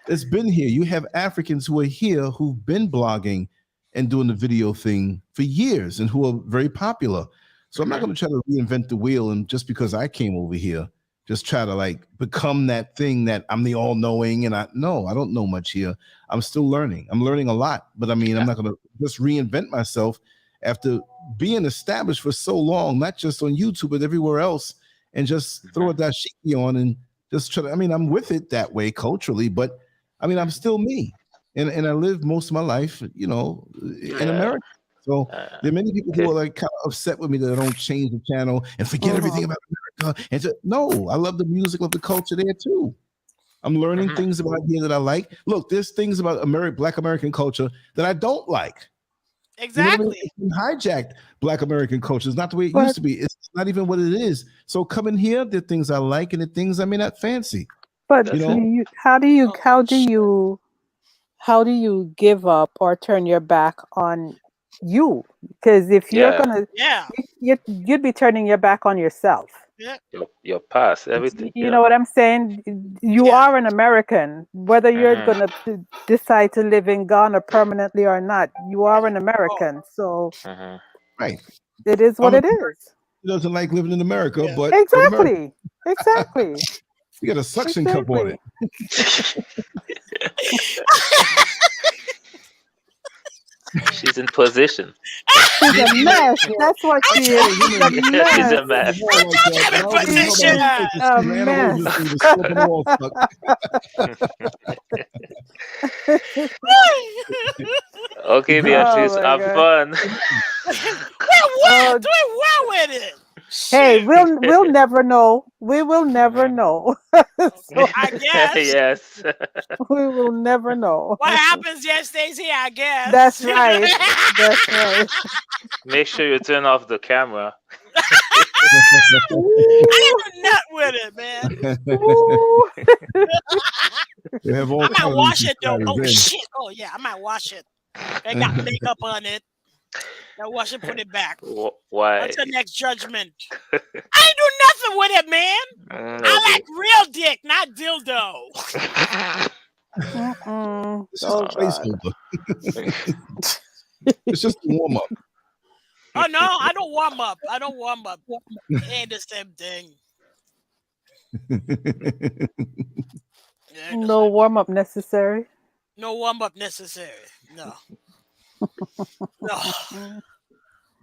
it's been here. You have Africans who are here who've been blogging and doing the video thing for years and who are very popular. So I'm not going to try to reinvent the wheel, and just because I came over here, just try to like become that thing that I'm the all-knowing, and I don't know much here. I'm still learning. I'm learning a lot, but I mean, I'm not going to just reinvent myself after being established for so long, not just on YouTube, but everywhere else, and just throw a dashiki on and just try to, I mean, I'm with it that way culturally, but I mean, I'm still me. And I lived most of my life, you know, in America. So there are many people who are like kind of upset with me that I don't change the channel and forget everything about America. And no, I love the music, love the culture there too. I'm learning things about here that I like. Look, there's things about Black American culture that I don't like. Exactly. You know, hijacked Black American culture. It's not the way it used to be. It's not even what it is. So coming here, there are things I like and the things I may not fancy. But you know, how do you give up or turn your back on you? Because if you're gonna, you'd be turning your back on yourself. Yeah. Your past, everything. You know what I'm saying? You are an American, whether you're gonna decide to live in Ghana permanently or not. You are an American, so right. It is what it is. He doesn't like living in America, but exactly. You got a suction cup on it. She's in position. She's a mess. That's what she is. She's a mess. I'm in position. A mess. Okay, Beatrice, have fun. We're well with it. Hey, we'll never know. We will never know. So, I guess. Yes. We will never know. What happens here stays here, I guess. That's right. That's right. Make sure you turn off the camera. I am nut with it, man. I might wash it though. Oh shit. Oh yeah, I might wash it. I got makeup on it. Now wash it, put it back. Why? Until next judgment. I ain't do nothing with it, man. I like real dick, not dildo. It's just a warm up. Oh no, I don't warm up. It ain't the same thing. No warm up necessary. No warm up necessary. No. No.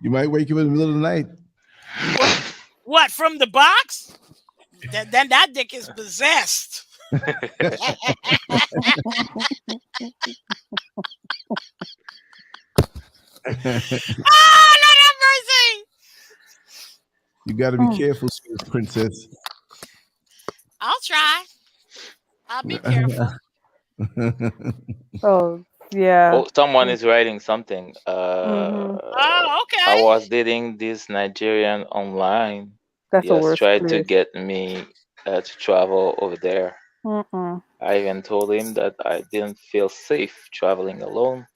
You might wake up in the middle of the night. What from the box? Then that dick is possessed. Oh, Lord have mercy. You got to be careful, sweet princess. I'll try. I'll be careful. Oh. Yeah. Oh, someone is writing something. Oh, okay. I was dating this Nigerian online. That's he has tried to get me to travel over there. I even told him that I didn't feel safe traveling alone.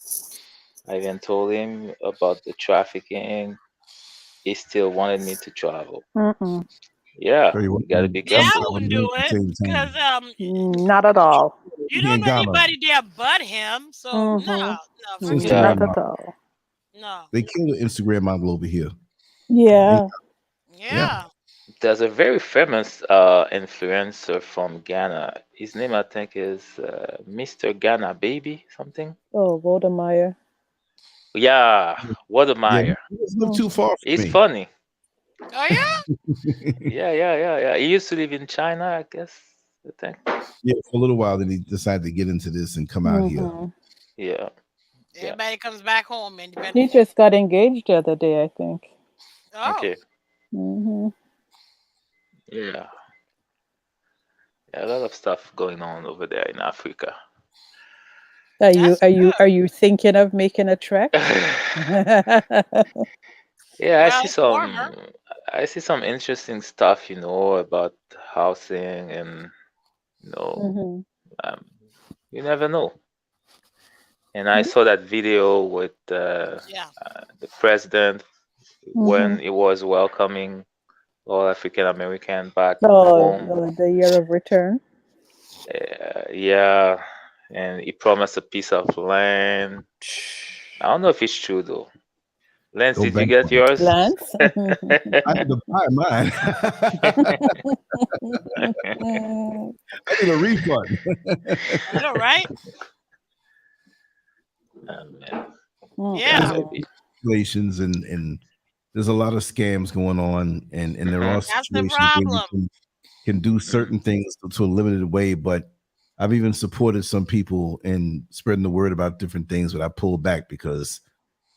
I even told him about the trafficking. He still wanted me to travel. Yeah, you gotta be careful. Yeah, I wouldn't do it because not at all. You don't know anybody there but him, so no, not at all. No. They killed the Instagram model over here. Yeah. There's a very famous influencer from Ghana. His name, I think, is Mr. Ghana Baby something. Oh, Wodemeyer. Yeah, Wodemeyer. Yeah, he's not too far from He's me. funny. Oh yeah. Yeah. He used to live in China, I guess. I think. Yeah, for a little while, then he decided to get into this and come out here. Yeah. Everybody comes back home, and he just got engaged the other day, I think. Oh. Okay. Yeah. A lot of stuff going on over there in Africa. Are you thinking of making a trek? Yeah, I see some interesting stuff, about housing and you never know. And I saw that video with the president when he was welcoming all African American back Oh, home. the year of return. Yeah, and he promised a piece of land. I don't know if it's true though. Lance, Go did you back get on it. yours? Lance. I had to buy mine. I need a refund. I know, right? Oh, man. Yeah. That's Mm-mm. it. Situations and there's a lot of scams going on, and there are That's the situations where you problem. can do certain things to a limited way. But I've even supported some people in spreading the word about different things, but I pulled back because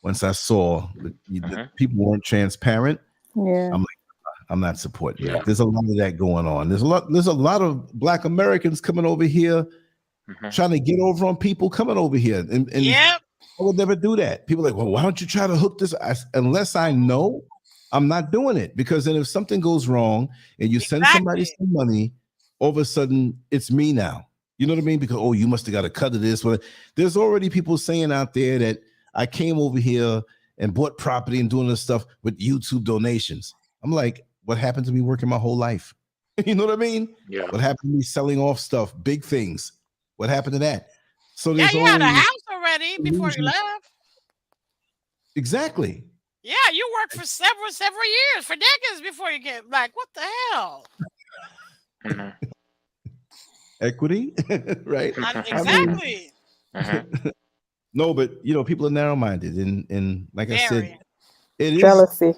once I saw that people weren't transparent, Yeah. I'm like, I'm not supporting Yeah. that. There's a lot of that going on. There's a lot of Black Americans coming over here trying to get over on people coming over here, and Yep. I would never do that. People are like, well, why don't you try to hook this? Unless I know, I'm not doing it, because then if something goes wrong and you send somebody Exactly. some money, all of a sudden it's me now. You know what I mean? Because you must have got a cut of this. Well, there's already people saying out there that I came over here and bought property and doing this stuff with YouTube donations. I'm like, what happened to me working my whole life? You know what I mean? Yeah. What happened to me selling off stuff, big things? What happened to that? So Yeah, there's you had a always house already before you left. exactly. Yeah, you worked for several years, for decades before you get like, what the hell? Equity, right? Exactly. No, but people are narrow-minded, and like I said, Very. it is Jealousy.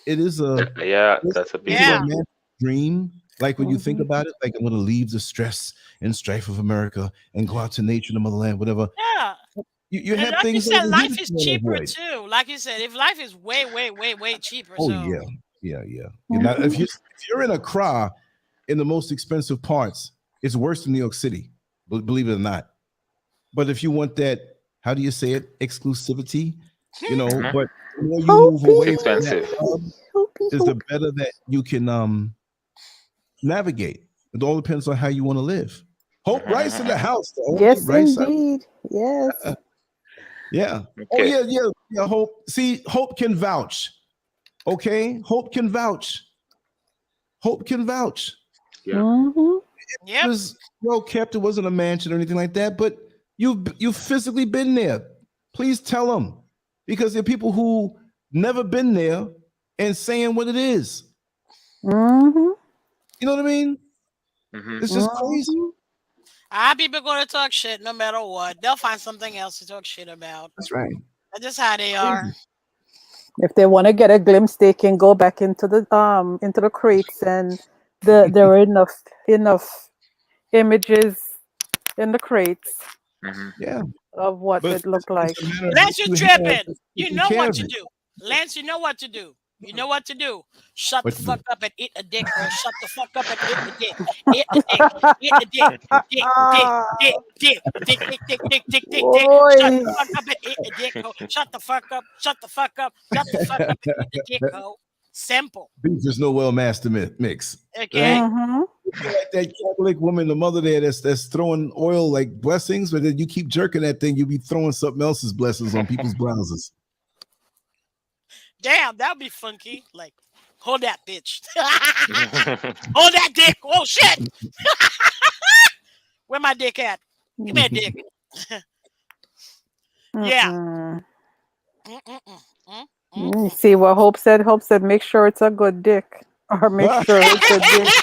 it is a Yeah, that's a big it's a Yeah. romantic dream. Like when you think about it, like I'm going to leave the stress and strife of America and go out to nature, the motherland, whatever. Yeah. You And have like you things said, over here life that is you want to cheaper avoid. too. Like you said, if life is way, way, way, way cheaper. Oh So yeah. You're not, if you're in Accra, in the most expensive parts, it's worse than New York City, believe it or not. But if you want that, how do you say it? Exclusivity, but the more you move away It's from that expensive. hub, is the better that you can navigate. It all depends on how you want to live. Hope Rice in the house. The only Yes, Rice. indeed. Yes. Yeah. Oh Okay. yeah. Hope. See, Hope can vouch. Okay, Hope can vouch. Hope can vouch. Yeah. Mm-hmm. It yep. was well kept. It wasn't a mansion or anything like that. But you've physically been there. Please tell them, because there are people who never been there and saying what it is. Mm-hmm. You know what I mean? It's just crazy. Our people going to talk shit no matter what. They'll find something else to talk shit about. That's right. That's just how they are. If they want to get a glimpse, they can go back into the crates, and there are enough images in the crates Yeah. of what But it looked like. it's a matter of Lance, what you have tripping. You taking know care what of to it. do. Lance, you know what to do. You know what to do. Shut What the to fuck do? up and eat a dick, bro. Shut the fuck up and eat the dick. Eat the dick. Eat the dick. Dick. Shut Boy. the fuck up and eat the dick, ho. Shut the fuck up. Shut the fuck up. Shut the fuck up and eat the dick, ho. Simple. Beatrice Noel master mix. Okay. Mm-hmm. Like that Catholic woman, the mother there that's throwing oil like blessings, but then you keep jerking that thing, you be throwing something else's blessings on people's browsers. Damn, that would be funky. Like, hold that bitch. Hold that dick. Oh shit. Where my dick at? Give me a dick. Yeah. You see what Hope said? Hope said, make sure it's a good dick. Or make sure it's a dick.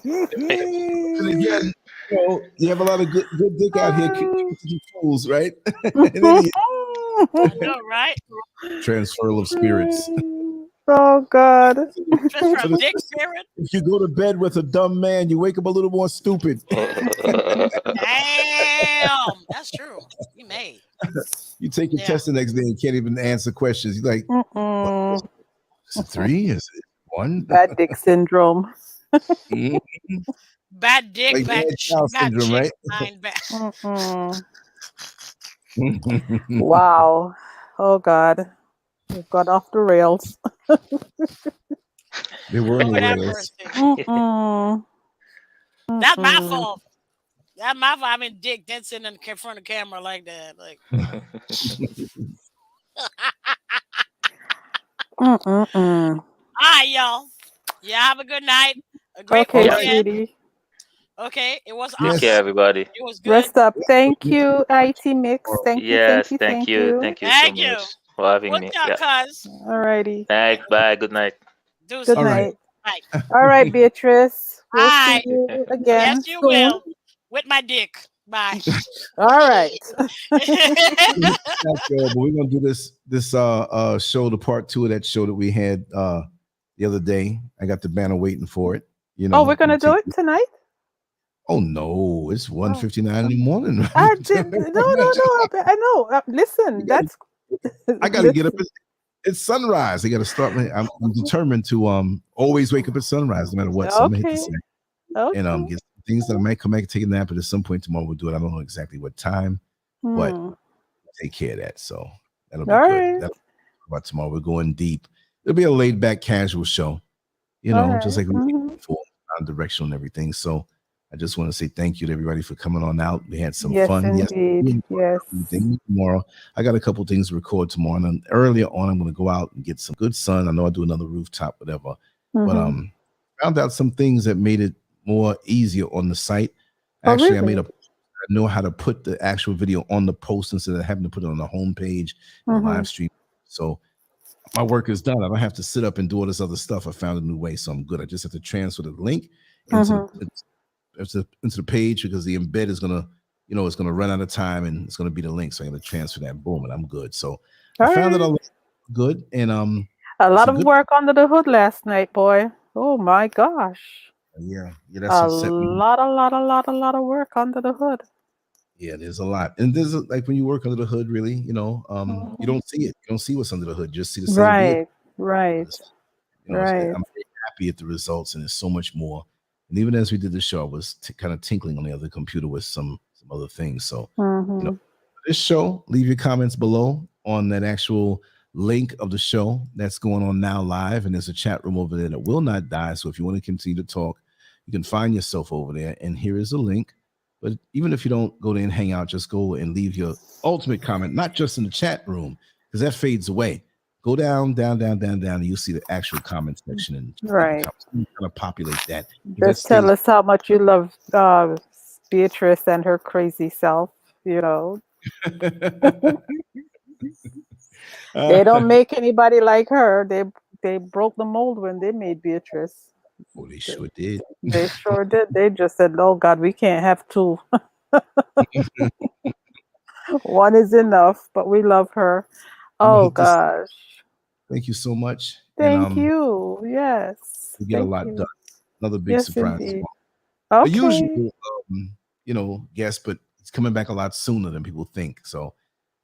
And again, you have a lot of good dick out here kicking fools, right? I know, right? Transferal of spirits. Oh God. Just from dick spirit. If you go to bed with a dumb man, you wake up a little more stupid. Damn, that's true. You made. You take your test the next day and can't even answer questions. You're like, is it 3? Is it 1? Bad dick syndrome. Bad dick, like bad child syndrome, right? Wow. Oh God. We've got off the rails. They were on the rails. That's my fault. That my vitamin dick dancing in front of the camera like that. Like, Mm-mm-mm. all right, y'all. Yeah, have a good night. A great Okay, All right. weekend. sweetie. Okay, it was Take care, Yes. awesome. everybody. It was good. Rest up. Thank Yes. you, IT Mix. Thank you, thank Yes, you, thank thank you. you. Thank you so Thank you. much for having What's me. up, Yeah. cuz? Alrighty. Thanks. Bye. Good night. Good All Deuces. right. night. Bye. All right, Beatrice. We'll see Hi. you Yes, again you soon. will. With my dick. Bye. All right. Back, y'all, but we're gonna do this show, the part two of that show that we had the other day. I got the banner waiting for it. You Oh, we're know, we gonna do take. it tonight? Oh no, it's Oh. 1:59 in the morning. I did no, no, no. I know. Listen, that's I got to get up. listen. It's sunrise. I got to start. I'm determined to always wake up at sunrise, no matter what. So I'm gonna hit the Okay. set and Okay. get some things that I might come back and take a nap. But at some point tomorrow we'll do it. I don't know exactly what time, but Hmm. take care of that. So that'll be All good. right. That'll about tomorrow. We're going deep. It'll be a laid back, casual show. You All know, right. just like we did Mhm. before, non-directional and everything. So I just want to say thank you to everybody for coming on out. We had some Yes, fun. Yes, indeed. Yes. tomorrow. I got a couple things to record tomorrow. And earlier on, I'm going to go out and get some good sun. I know I'll do another rooftop, whatever. But Mm-hmm. found out some things that made it more easier on the site. Oh, Actually, really? I know how to put the actual video on the post instead of having to put it on the homepage and Mm-hmm. live stream. So my work is done. I don't have to sit up and do all this other stuff. I found a new way, so I'm good. I just have to transfer the link into Mm-hmm. into the page because the embed is gonna, it's gonna run out of time and it's gonna be the link. So I'm gonna transfer that. Boom, and I'm good. So I All found right. it all good, and A it's lot a of good. work under the hood last night, boy. Oh my gosh. Yeah, that's A what set me. lot of work under the hood. Yeah, there's a lot, and there's like when you work under the hood, really, you Mhm. don't see it. You don't see what's under the hood. You just see the same vehicle. Right, right, right. I'm very happy at the results, and there's so much more. And even as we did the show, I was kind of tinkling on the other computer with some other things. So, Mm-hmm. this show, leave your comments below on that actual link of the show that's going on now live, and there's a chat room over there that will not die. So, if you want to continue to talk, you can find yourself over there. And here is a link. But even if you don't go there and hang out, just go and leave your ultimate comment, not just in the chat room, because that fades away. Go down, and you'll see the actual comment section and Right. kind of populate that. Just tell us how much you love Beatrice and her crazy self. You know, they don't make anybody like her. They broke the mold when they made Beatrice. Oh, they sure did. They sure did. They just said, "Oh God, we can't have two. One is enough." But we love her. I'm gonna Oh hit this. gosh. Thank you so much. Thank And you. Yes. we get a Thank lot you. done. Another big Yes, surprise. indeed. The Okay. usual, guest, but it's coming back a lot sooner than people think. So,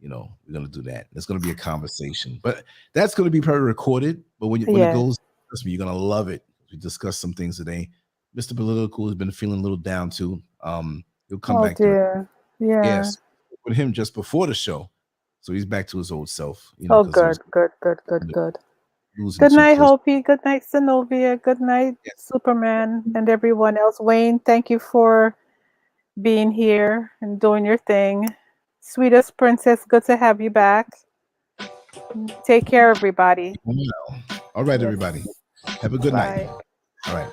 we're gonna do that. It's gonna be a conversation, but that's gonna be probably recorded. But when it Yes. goes, trust me, you're gonna love it. We discussed some things today. Mr. Political has been feeling a little down too. He'll come Oh back to it. dear. Yeah. Yes, with him just before the show, so he's back to his old self. Oh, 'Cause he was good. Good losing too night, close. Hopi. Good night, Zenobia. Good night, Yes. Superman, and everyone else. Wayne, thank you for being here and doing your thing. Sweetest princess, good to have you back. Take care, everybody. Wow. All right, Yes. everybody. Have a good night. Bye. All right.